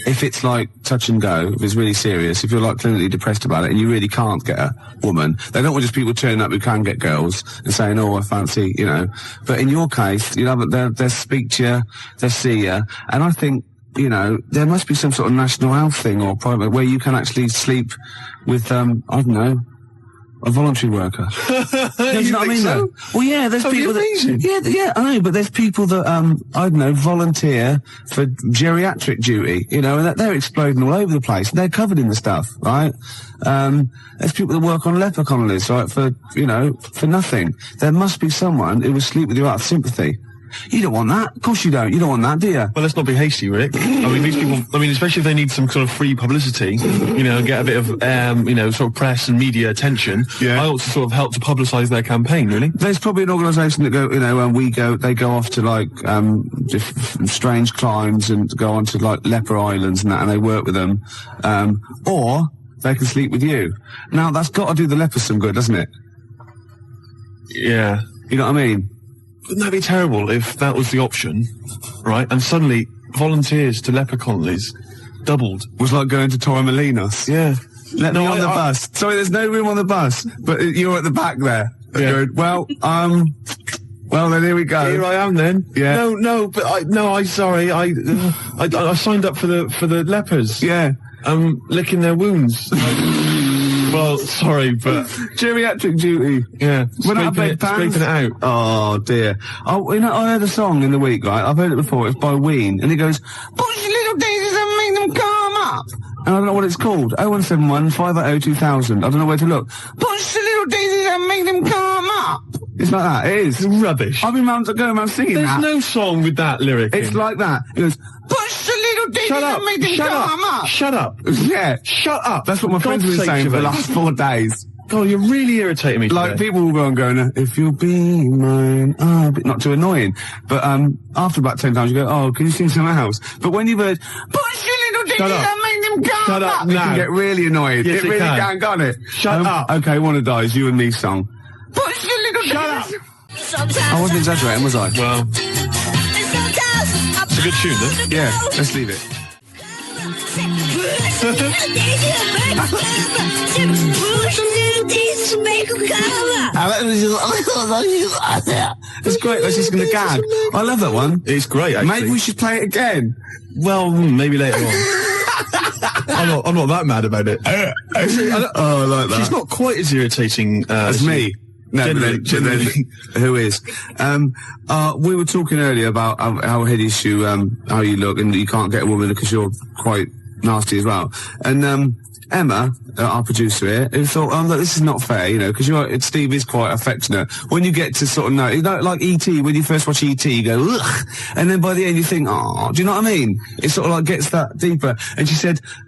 if it's like touch and go, if it's really serious, if you're like clinically depressed about it and you really can't get a woman, they don't want just people turning up who can get girls and saying, oh, I fancy, you know. But in your case, you know, they'll speak to you, they'll see you, and I think, you know, there must be some sort of national health thing or private where you can actually sleep with, I don't know, a voluntary worker. You know what I mean? So? Well, yeah, there's people that, yeah, I know, but there's people that, I don't know, volunteer for geriatric duty, you know, and they're exploding all over the place. They're covered in the stuff, right? There's people that work on leper colonies, right, for, you know, for nothing. There must be someone who will sleep with you out of sympathy. You don't want that. Of course you don't. You don't want that, do you? Well, let's not be hasty, Rick. I mean, these people, especially if they need some sort of free publicity, and get a bit of, sort of press and media attention, I ought to sort of help to publicise their campaign, really. There's probably an organisation that they go off to, like, strange climes and go on to, like, leper islands and that, and they work with them. Or they can sleep with you. Now, that's got to do the lepers some good, doesn't it? Yeah. You know what I mean? Wouldn't that be terrible if that was the option, right? And suddenly volunteers to leper colonies doubled. Was like going to Torremolinos. Yeah. Let me on the bus. Sorry, there's no room on the bus, but you're at the back there. Yeah. Well, then here we go. Here I am then. Yeah. But I signed up for the lepers. Yeah. Licking their wounds. Well, sorry, but geriatric duty. Yeah, scraping it out. Oh dear. Oh, I heard a song in the week, right? I've heard it before. It's by Ween, and it goes, "Push your little daisies and make them come up." And I don't know what it's called. 0171 580 2000. I don't know where to look. Push your little daisies and make them come up. It's like that. It is. It's rubbish. I've been going around singing There's that. no song with that lyric. It's like that. It goes, "Push your little daisies and make them come up." Shut up. Yeah. Shut up. That's what my friends have been saying for the last 4 days. God, you're really irritating me today. Like, people will go and go, "If you'll be mine," not too annoying. But, after about 10 times you go, "Oh, can you sing something else?" But when you've heard, "Push your little daisies and make them come Shut up up," you can get really annoyed. Yes, it really can, can't it? Shut up. Okay, Wanna Die is you and me song. Push your little Shut up. I wasn't exaggerating, was I? Well, it's a good tune, isn't it? Yeah, let's leave it. It's great. That's just going to gag. I love that one. It's great, actually. Maybe we should play it again. Well, maybe later on. I'm not that mad about it. I like that. She's not quite as irritating as me. No, generally. Who is? We were talking earlier about how hideous how you look, and you can't get a woman because you're quite nasty as well. And Emma, our producer here, who thought, look, this is not fair, because Steve is quite affectionate. When you get to sort of know, like E.T., when you first watch E.T., you go, ugh, and then by the end you think, oh, do you know what I mean? It sort of like gets that deeper. And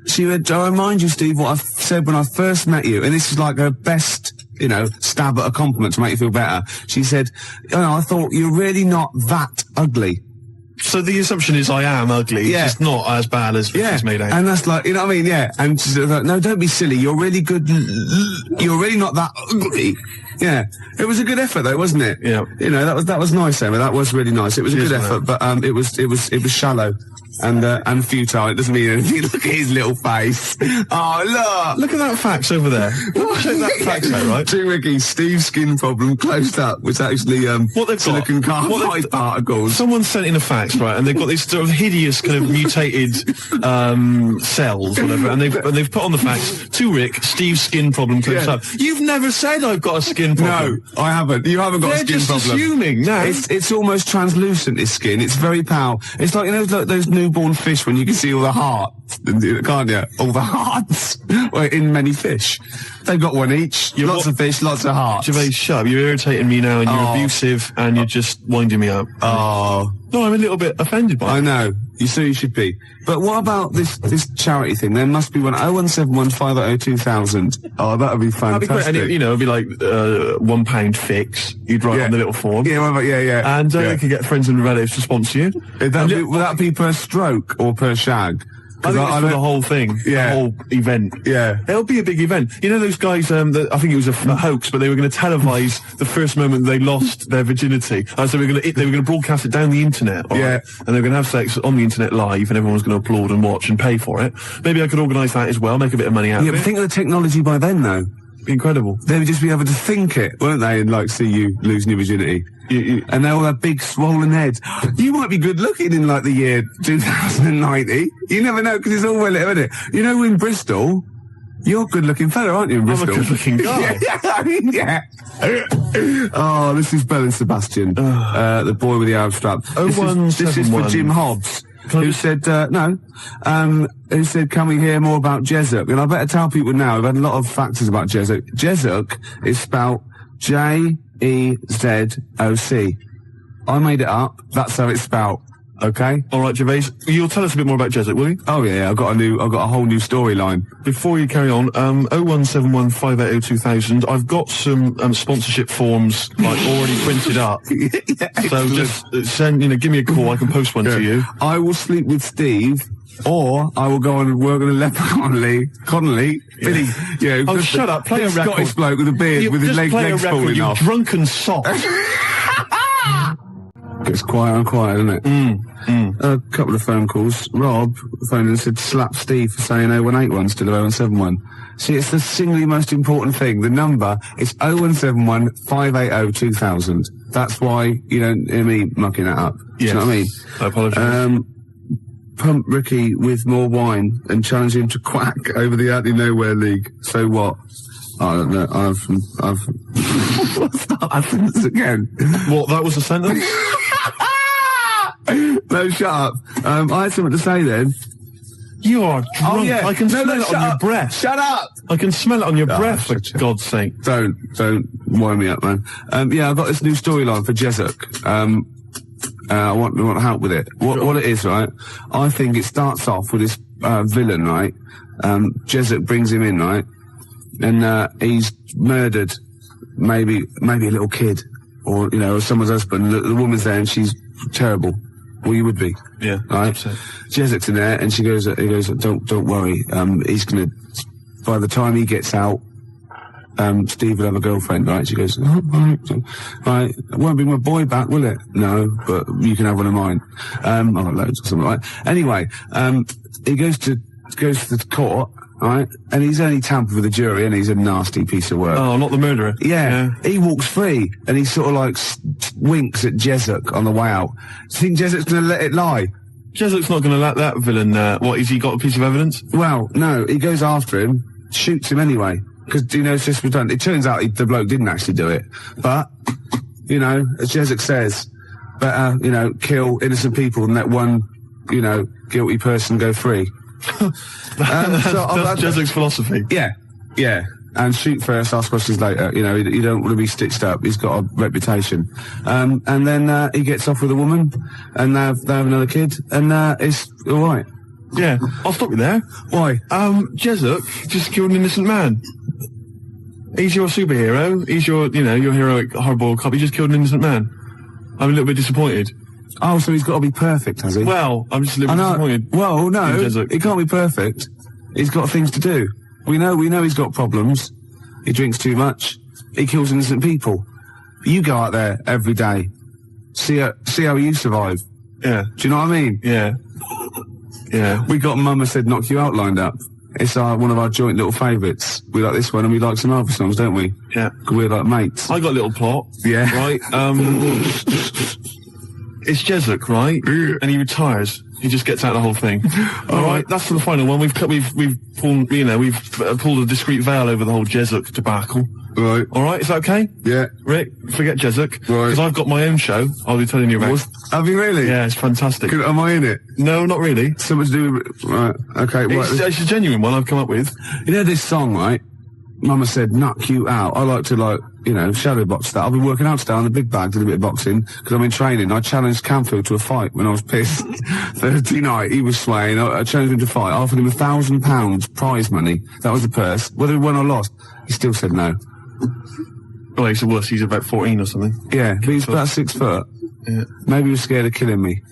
she went, I remind you, Steve, what I said when I first met you, and this is like her best, stab at a compliment to make you feel better. She said, I thought you're really not that ugly. So the assumption is I am ugly. Yeah. It's just not as bad as it's made out. And that's like, you know what I mean? Yeah. And she's like, no, don't be silly. You're really good. You're really not that ugly. Yeah. It was a good effort though, wasn't it? Yeah. That was nice, Emma. That was really nice. It was a good effort, but it was shallow. And futile. It doesn't mean anything. Look at his little face. Oh, look at that fax over there. Check that fax out, right? See, Ricky, Steve's skin problem closed up was actually what they've silicon carbide particles. Someone sent in a fax, right, and they've got these sort of hideous kind of mutated cells, whatever, and they've put on the fax to Rick, Steve's skin problem closed up. You've never said I've got a skin problem. No, I haven't. You haven't got a skin problem. They're just assuming. No, it's almost translucent. His skin. It's very pale. It's like those newborn fish when you can see all the hearts, can't you? All the hearts. Well, in many fish. They've got one each. Lots of fish, lots of hearts. Gervais, shut up. You're irritating me now, and you're abusive, and you're just winding me up. Oh. No, I'm a little bit offended by it. I know. You should be. But what about this charity thing? There must be one. 0171 580 2000. Oh, that would be fantastic. That'd be great. And it'd be like £1 fix. You'd write on the little form. Yeah, And you could get friends and relatives to sponsor you. Would that be per stroke or per shag? I think it's for the whole thing, the whole event. Yeah. It'll be a big event. You know those guys, I think it was a hoax, but they were going to televise the first moment they lost their virginity. So they were going to broadcast it down the internet. Right? And they were going to have sex on the internet live, and everyone was going to applaud and watch and pay for it. Maybe I could organise that as well, make a bit of money out of it. Yeah, but think of the technology by then, though. Incredible. They would just be able to think it, won't they, and see you losing your virginity. And they all have big swollen heads. You might be good looking in the year 2090. You never know, because it's all relative, isn't it? In Bristol, you're a good looking fella, aren't you, in Bristol? I'm a good looking guy. Oh, this is Bell and Sebastian, the boy with the Arab strap. This is for Jim Hobbs. Who said, who said, can we hear more about Jezuk? And I better tell people now, I've had a lot of factors about Jezuk. Jezuk is spelled Jezoc. I made it up. That's how it's spelt. Okay? Alright, Gervais, you'll tell us a bit more about Jessup, will you? Oh yeah, I've got a whole new storyline. Before you carry on, 0171 580 2000, I've got some sponsorship forms like already printed up. So just send, give me a call, I can post one to you. I will sleep with Steve, or I will go on and work on a leper Connolly. Billy, oh, shut up, play a record. Scottish bloke with a beard with his legs falling off. You drunken sock. It's quiet and quiet, isn't it? A couple of phone calls. Rob phoned and said, slap Steve for saying 0181 instead of 0171. See, it's the single most important thing. The number is 0171 580 2000. That's why you don't hear me mucking that up. Yes. Do you know what I mean? I apologise. Pump Ricky with more wine and challenge him to quack over the Out of Nowhere League. So what? I don't know. I've start that sentence again. What? That was a sentence? No, shut up. I had something to say then. You are drunk. Oh, yeah. I can smell it on your breath. Shut up! I can smell it on your breath, for God's sake. Don't wind me up, man. Yeah, I've got this new storyline for Jessup. I want help with it. What it is, right? I think it starts off with this villain, right? Jessup brings him in, right? And he's murdered maybe a little kid, or someone's husband. The woman's there and she's terrible. Well, you would be. Yeah. Right? Jessic's in there and he goes, don't worry. He's gonna, by the time he gets out, Steve will have a girlfriend, right? She goes, oh, right, it won't bring my boy back, will it? No, but you can have one of mine. I've got loads or something, right? Anyway, he goes to the court, right? And he's only tampered with the jury and he's a nasty piece of work. Oh, not the murderer. Yeah. He walks free and he sort of like winks at Jessup on the way out. Do you think Jessup's gonna let it lie? Jessup's not gonna let that villain, what, has he got a piece of evidence? Well, no, he goes after him, shoots him anyway. Because, it's just redundant. It turns out the bloke didn't actually do it. But, as Jessup says, better, kill innocent people than let one, guilty person go free. That's Jessup's philosophy. Yeah. And shoot first, ask questions later. You don't want to be stitched up. He's got a reputation. And then he gets off with a woman, and they have another kid, and it's all right. Yeah, I'll stop you there. Why? Jessup just killed an innocent man. He's your superhero. He's your heroic hardboiled cop. He just killed an innocent man. I'm a little bit disappointed. Oh, so he's got to be perfect, has he? Well, I'm just a little bit disappointed. Well, no, he can't be perfect. He's got things to do. We know he's got problems. He drinks too much. He kills innocent people. You go out there every day. See how you survive. Yeah. Do you know what I mean? Yeah. Yeah. We got Mama Said Knock You Out lined up. It's one of our joint little favourites. We like this one and we like some other songs, don't we? Yeah. 'Cause we're like mates. I got a little plot. Yeah. Right? It's Jessup, right? And he retires. He just gets out of the whole thing. All right, that's for the final one. We've pulled a discreet veil over the whole Jessup debacle. Right. All right, is that okay? Yeah. Rick, forget Jessup. Right. Because I've got my own show. I'll be telling you about. Have you really? Yeah, it's fantastic. Am I in it? No, not really. Something to do with... Right, okay. It's a genuine one I've come up with. This song, right? Mama Said Knock You Out. I like to, shadow box that. I've been working out today on the big bag, did a bit of boxing, because I'm in training. I challenged Canfield to a fight when I was pissed. Thursday night, he was swaying. I challenged him to fight. I offered him £1,000 prize money. That was the purse. Whether he won or lost, he still said no. Well, he's a wuss. He's about 14 or something. Yeah, but he's about 6 foot. Yeah. Maybe he was scared of killing me.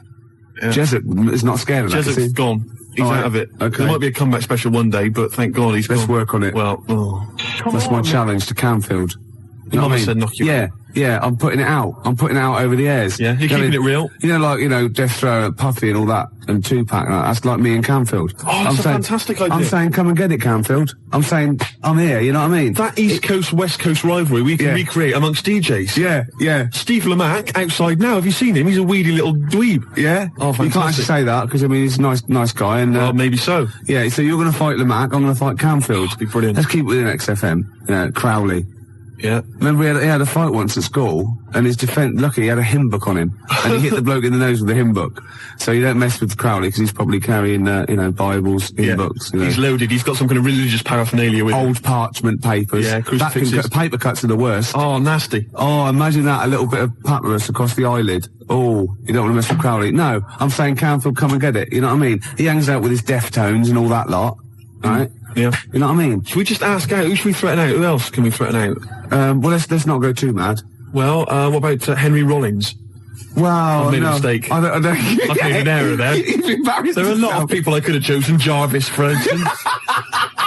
Yeah. Jessup is not scared of that. Jesus's gone. He's out of it. Okay. There might be a comeback special one day, but thank God he's gone. Let's work on it. Well, that's my challenge to Canfield. You know what I mean? Said knock you out. Yeah, I'm putting it out. I'm putting it out over the airs. Yeah, you're keeping it real. Death Throw, Puffy and all that, and Tupac, that's like me and Canfield. Oh, that's a fantastic idea. I'm saying, come and get it, Canfield. I'm saying, I'm here, you know what I mean? That East Coast, West Coast rivalry we can recreate amongst DJs. Yeah. Steve Lamack, outside now, have you seen him? He's a weedy little dweeb. Yeah? Oh, fantastic. You can't actually say that, because, he's a nice guy, and... well, maybe so. Yeah, so you're gonna fight Lamack, I'm gonna fight Canfield. That'd be brilliant. Let's keep it within XFM. Crowley. Yeah. Remember he had a fight once at school, and his defence, lucky he had a hymn book on him, and he hit the bloke in the nose with the hymn book. So you don't mess with Crowley, because he's probably carrying, Bibles, hymn books. He's loaded, he's got some kind of religious paraphernalia with old parchment papers. Yeah, crucifixes. Paper cuts are the worst. Oh, nasty. Oh, imagine that, a little bit of papyrus across the eyelid. Oh, you don't want to mess with Crowley. No, I'm saying Canfield, come and get it, you know what I mean? He hangs out with his Deftones and all that lot, right? Yeah. You know what I mean? Should we just ask out? Who should we threaten out? Who else can we threaten out? Well, let's not go too mad. Well, what about Henry Rollins? Wow, I've made a mistake. I don't I've made an error there. You've embarrassed There are a lot of people I could have chosen. Jarvis, for instance.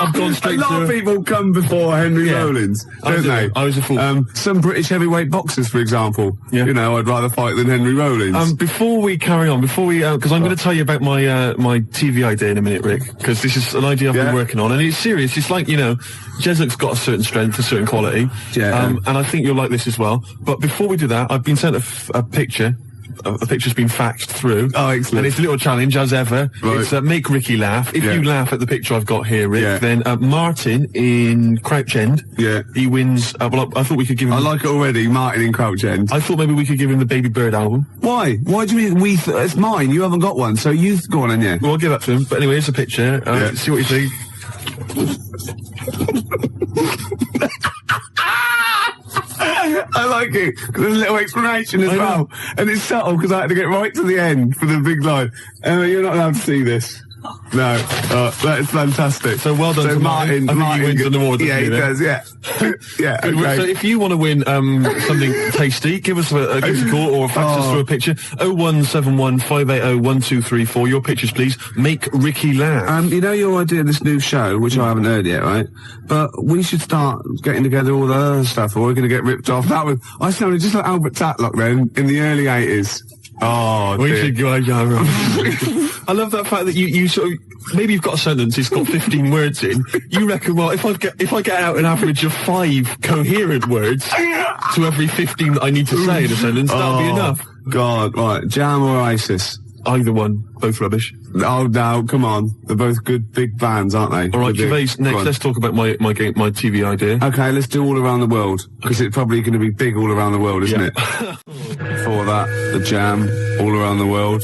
I've gone straight to... A lot of people come before Henry Rollins, don't they? I was a fool. Some British heavyweight boxers, for example. Yeah. You know, I'd rather fight than Henry Rollins. Before we carry on, because I'm going to tell you about my TV idea in a minute, Rick, because this is an idea I've been working on, and it's serious. It's like, Jesuk's got a certain strength, a certain quality. Yeah. And I think you'll like this as well. But before we do that, I've been sent a picture. A picture's been faxed through. Oh, excellent. And it's a little challenge, as ever. Right. It's make Ricky laugh. If you laugh at the picture I've got here, Rick, then Martin in Crouch End, he wins... I thought we could give him... I like it already, Martin in Crouch End. I thought maybe we could give him the Baby Bird album. Why? Why do you mean it's mine? You haven't got one, so you go on, yeah. Well, I'll give that to him. But anyway, here's a picture. See what you think. I like it, because there's a little explanation as well. And it's subtle, because I had to get right to the end for the big line. You're not allowed to see this. No, that is fantastic. So well done to Martin. I think he wins an award. Yeah, he does, yeah. Yeah, okay. So if you want to win something tasty, give us a call or fax us through a picture. 0171 580 1234. Your pictures, please. Make Ricky laugh. You know your idea of this new show, which I haven't heard yet, right? But we should start getting together all the other stuff, or we're going to get ripped off. I sounded just like Albert Tatlock then, in the early 80s. Oh, we should go. I love that fact that you sort of, maybe you've got a sentence, it's got 15 words in. You reckon, well, if I get out an average of 5 coherent words to every 15 that I need to say in a sentence, that'll be enough. God, right. Jam or ISIS? Either one. Both rubbish. Oh, no, come on. They're both good big bands, aren't they? All right, Gervais, next, let's talk about my TV idea. Okay, let's do All Around the World, because it's probably going to be big all around the world, isn't it? Before that, the Jam, All Around the World.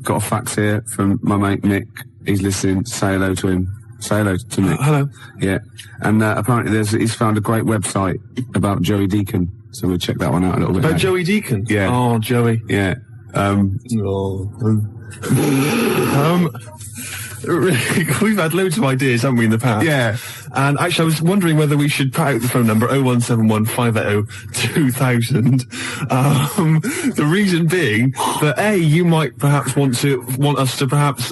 Got a fax here from my mate Nick. He's listening. Say hello to him. Say hello to Nick. Hello. Yeah. And apparently he's found a great website about Joey Deacon, so we'll check that one out a little bit. About Joey Deacon? Yeah. Oh, Joey. Yeah. We've had loads of ideas, haven't we, in the past? Yeah. And actually, I was wondering whether we should put out the phone number 0171 580 2000. The reason being that you might perhaps want us to perhaps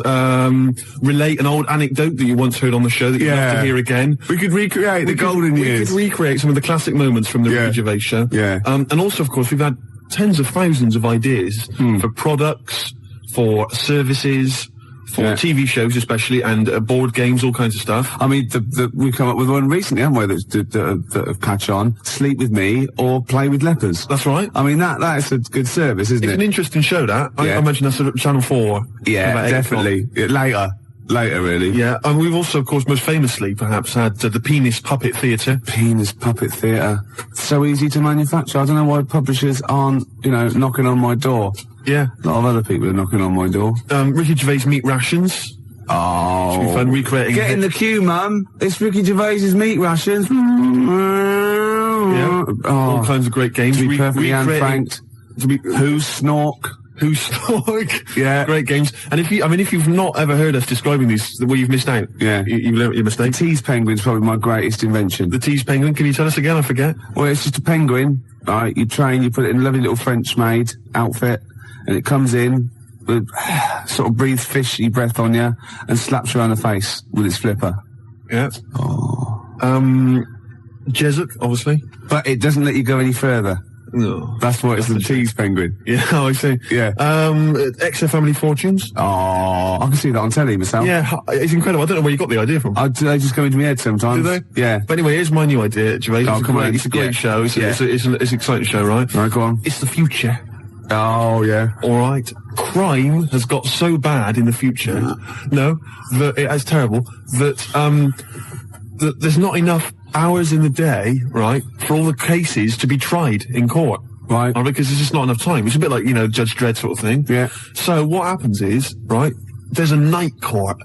relate an old anecdote that you once heard on the show that you'd love to hear again. We could recreate the golden years. We could recreate some of the classic moments from the Ricky Gervais show. Yeah. And also, of course, we've had tens of thousands of ideas for products, for services, for TV shows especially, and board games, all kinds of stuff. I mean, we've come up with one recently, haven't we, that have catch on. Sleep with me or play with lepers. That's right. I mean, that is a good service, isn't it? It's an interesting show, that. I imagine that's at Channel 4. Yeah, definitely. Later, really. Yeah, and we've also, of course, most famously, perhaps, had the Penis Puppet Theatre. Penis Puppet Theatre. So easy to manufacture. I don't know why publishers aren't, knocking on my door. Yeah. A lot of other people are knocking on my door. Ricky Gervais Meat Rations. Oh. Should be fun recreating. Get in the queue, Mum. It's Ricky Gervais's Meat Rations. Yeah. All kinds of great games. To be perfectly unfranked. Who's Snork? Who's Snork? Yeah. Great games. And if you've not ever heard us describing these, well, you've missed out. Yeah. You've learnt your mistake. The Tease Penguin's probably my greatest invention. The Tease Penguin? Can you tell us again? I forget. Well, it's just a penguin. Right, you train, you put it in a lovely little French-made outfit, and it comes in, sort of breathes fishy breath on you, and slaps you around the face with its flipper. Yeah. Oh. Jesuk, obviously. But it doesn't let you go any further. No. That's what it's the Tease Penguin. Yeah, I see. Yeah. XFM Family Fortunes. Oh, I can see that on telly myself. Yeah, it's incredible. I don't know where you got the idea from. They just come into my head sometimes. Do they? Yeah. But anyway, here's my new idea, Gervais. Oh, come on. It's a great show. It's an exciting show, right? Right, go on. It's the future. Oh, yeah. All right. Crime has got so bad in the future, that it's terrible, that there's not enough hours in the day, right, for all the cases to be tried in court. Right. Because there's just not enough time. It's a bit like, you know, Judge Dredd sort of thing. Yeah. So what happens is, right, there's a night court.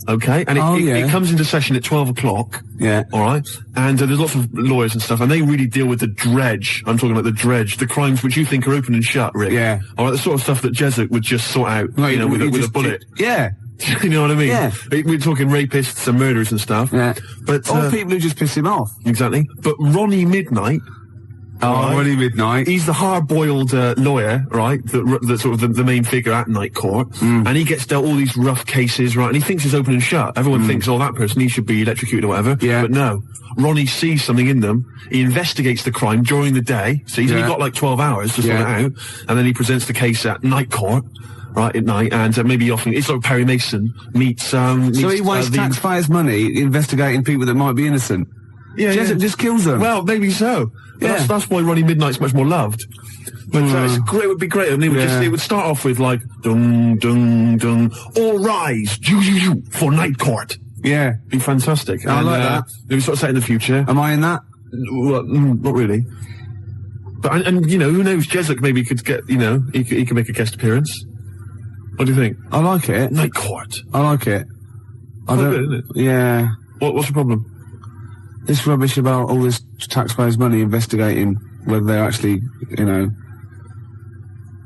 Okay? And it comes into session at 12 o'clock. Yeah. Alright? And there's lots of lawyers and stuff, and they really deal with the dredge. I'm talking about the dredge, the crimes which you think are open and shut, Rick. Yeah. Alright, the sort of stuff that Jesuit would just sort out, Like, you know, with a bullet. Yeah. You know what I mean? Yeah. We're talking rapists and murderers and stuff. Yeah. But, or people who just piss him off. Exactly. But Ronnie Midnight, Ronnie Midnight. he's the hard-boiled lawyer, right? That's sort of the main figure at Night Court, and he gets dealt all these rough cases, right? And he thinks it's open and shut. Everyone thinks, oh, that person, he should be electrocuted or whatever. Yeah. But no, Ronnie sees something in them. He investigates the crime during the day, so he's only got like 12 hours to sort it out, and then he presents the case at Night Court. Right, at night, and maybe often, it's like Perry Mason meets, So he wastes taxpayers' money investigating people that might be innocent. Yeah, just kills them. Well, maybe so. Yeah. That's why Ronnie Midnight's much more loved. But it would be great. I mean, it would start off with like, dung, dung, dung, all rise, for Night Court. Yeah. Be fantastic. I like that. Maybe sort of set in the future. Am I in that? Well, not really. But, and you know, who knows, Jesuit maybe could get, you know, he could make a guest appearance. What do you think? I like it. Night Court. I like it. I don't, good, isn't it? Yeah. What's the problem? This rubbish about all this taxpayers' money investigating whether they're actually, you know...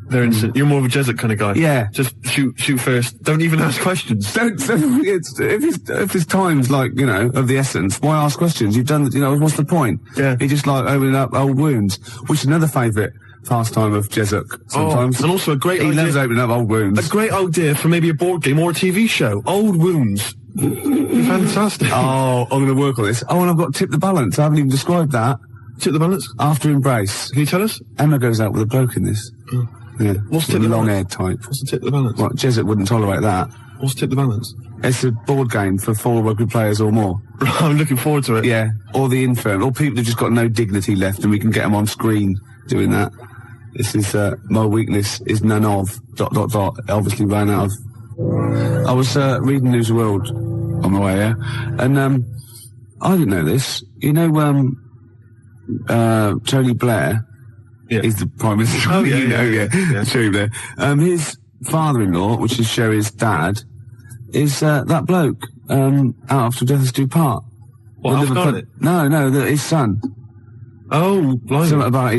They're innocent. You're more of a Jesuit kind of guy. Yeah. Just shoot first. Don't even ask questions. If his time's like, you know, of the essence, why ask questions? You've done, you know, what's the point? Yeah. He just like opening up old wounds, which is another favourite pastime of Jesuit sometimes. And also a great idea. He loves opening up old wounds. A great idea for maybe a board game or a TV show. Old wounds. Fantastic. Oh, I'm going to work on this. Oh, and I've got Tip the Balance. I haven't even described that. Tip the Balance? After Embrace. Can you tell us? Emma goes out with a bloke in this. Oh. Yeah. What's Tip the Balance? Long-haired type. What's the Tip the Balance? What, Jesuit wouldn't tolerate that. What's Tip the Balance? It's a board game for 4 rugby players or more. I'm looking forward to it. Yeah. Or the infirm. Or people who've just got no dignity left and we can get them on screen doing that. This is, my weakness is none of, ... Obviously ran out of... I was, reading News of the World on the way here, and, I didn't know this. You know, Tony Blair is the Prime Minister. Oh, yeah. Tony Blair. His father-in-law, which is Sherry's dad, is, that bloke, out after Death Us Do Part. What, Alf Garnett? No, his son. Oh, blimey. Something about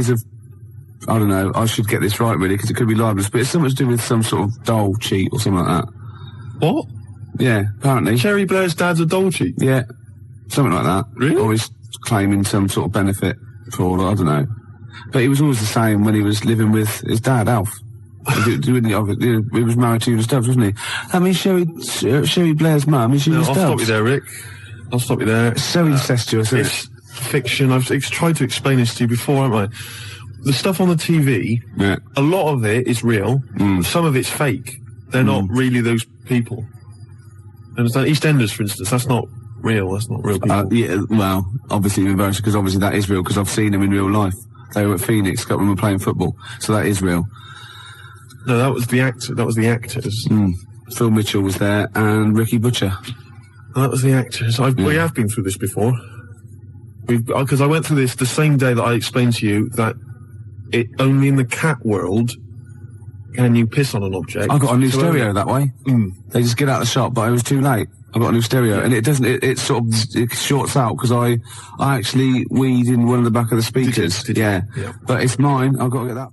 I don't know, I should get this right really, because it could be libelous, but it's something to do with some sort of dole cheat or something like that. What? Yeah, apparently. Cherry Blair's dad's a dole cheat? Yeah. Something like that. Really? Or he's claiming some sort of benefit fraud, I don't know. But he was always the same when he was living with his dad, Alf. He was married to Ewan Stubbs, wasn't he? I mean, Sherry Blair's mum is Ewan Stubbs. I'll stop you there, Rick. I'll stop you there. It's so incestuous, isn't it? It's fiction. I've tried to explain this to you before, haven't I? The stuff on the TV, a lot of it is real. Some of it's fake. They're not really those people. Understand? EastEnders, for instance, that's not real. That's not real people. Yeah, well, obviously embarrassing, because obviously that is real, because I've seen them in real life. They were at Phoenix when we were playing football, so that is real. No, that was the actor. That was the actors. Phil Mitchell was there, and Ricky Butcher. That was the actors. We have been through this before. Because I went through this the same day that I explained to you that only in the cat world can you piss on an object. I got a new stereo that way. They just get out of the shop, but it was too late. I got a new stereo, and it doesn't. It sort of shorts out because I actually weed in one of the back of the speakers. Did you? Yeah, but it's mine. I've got to get that.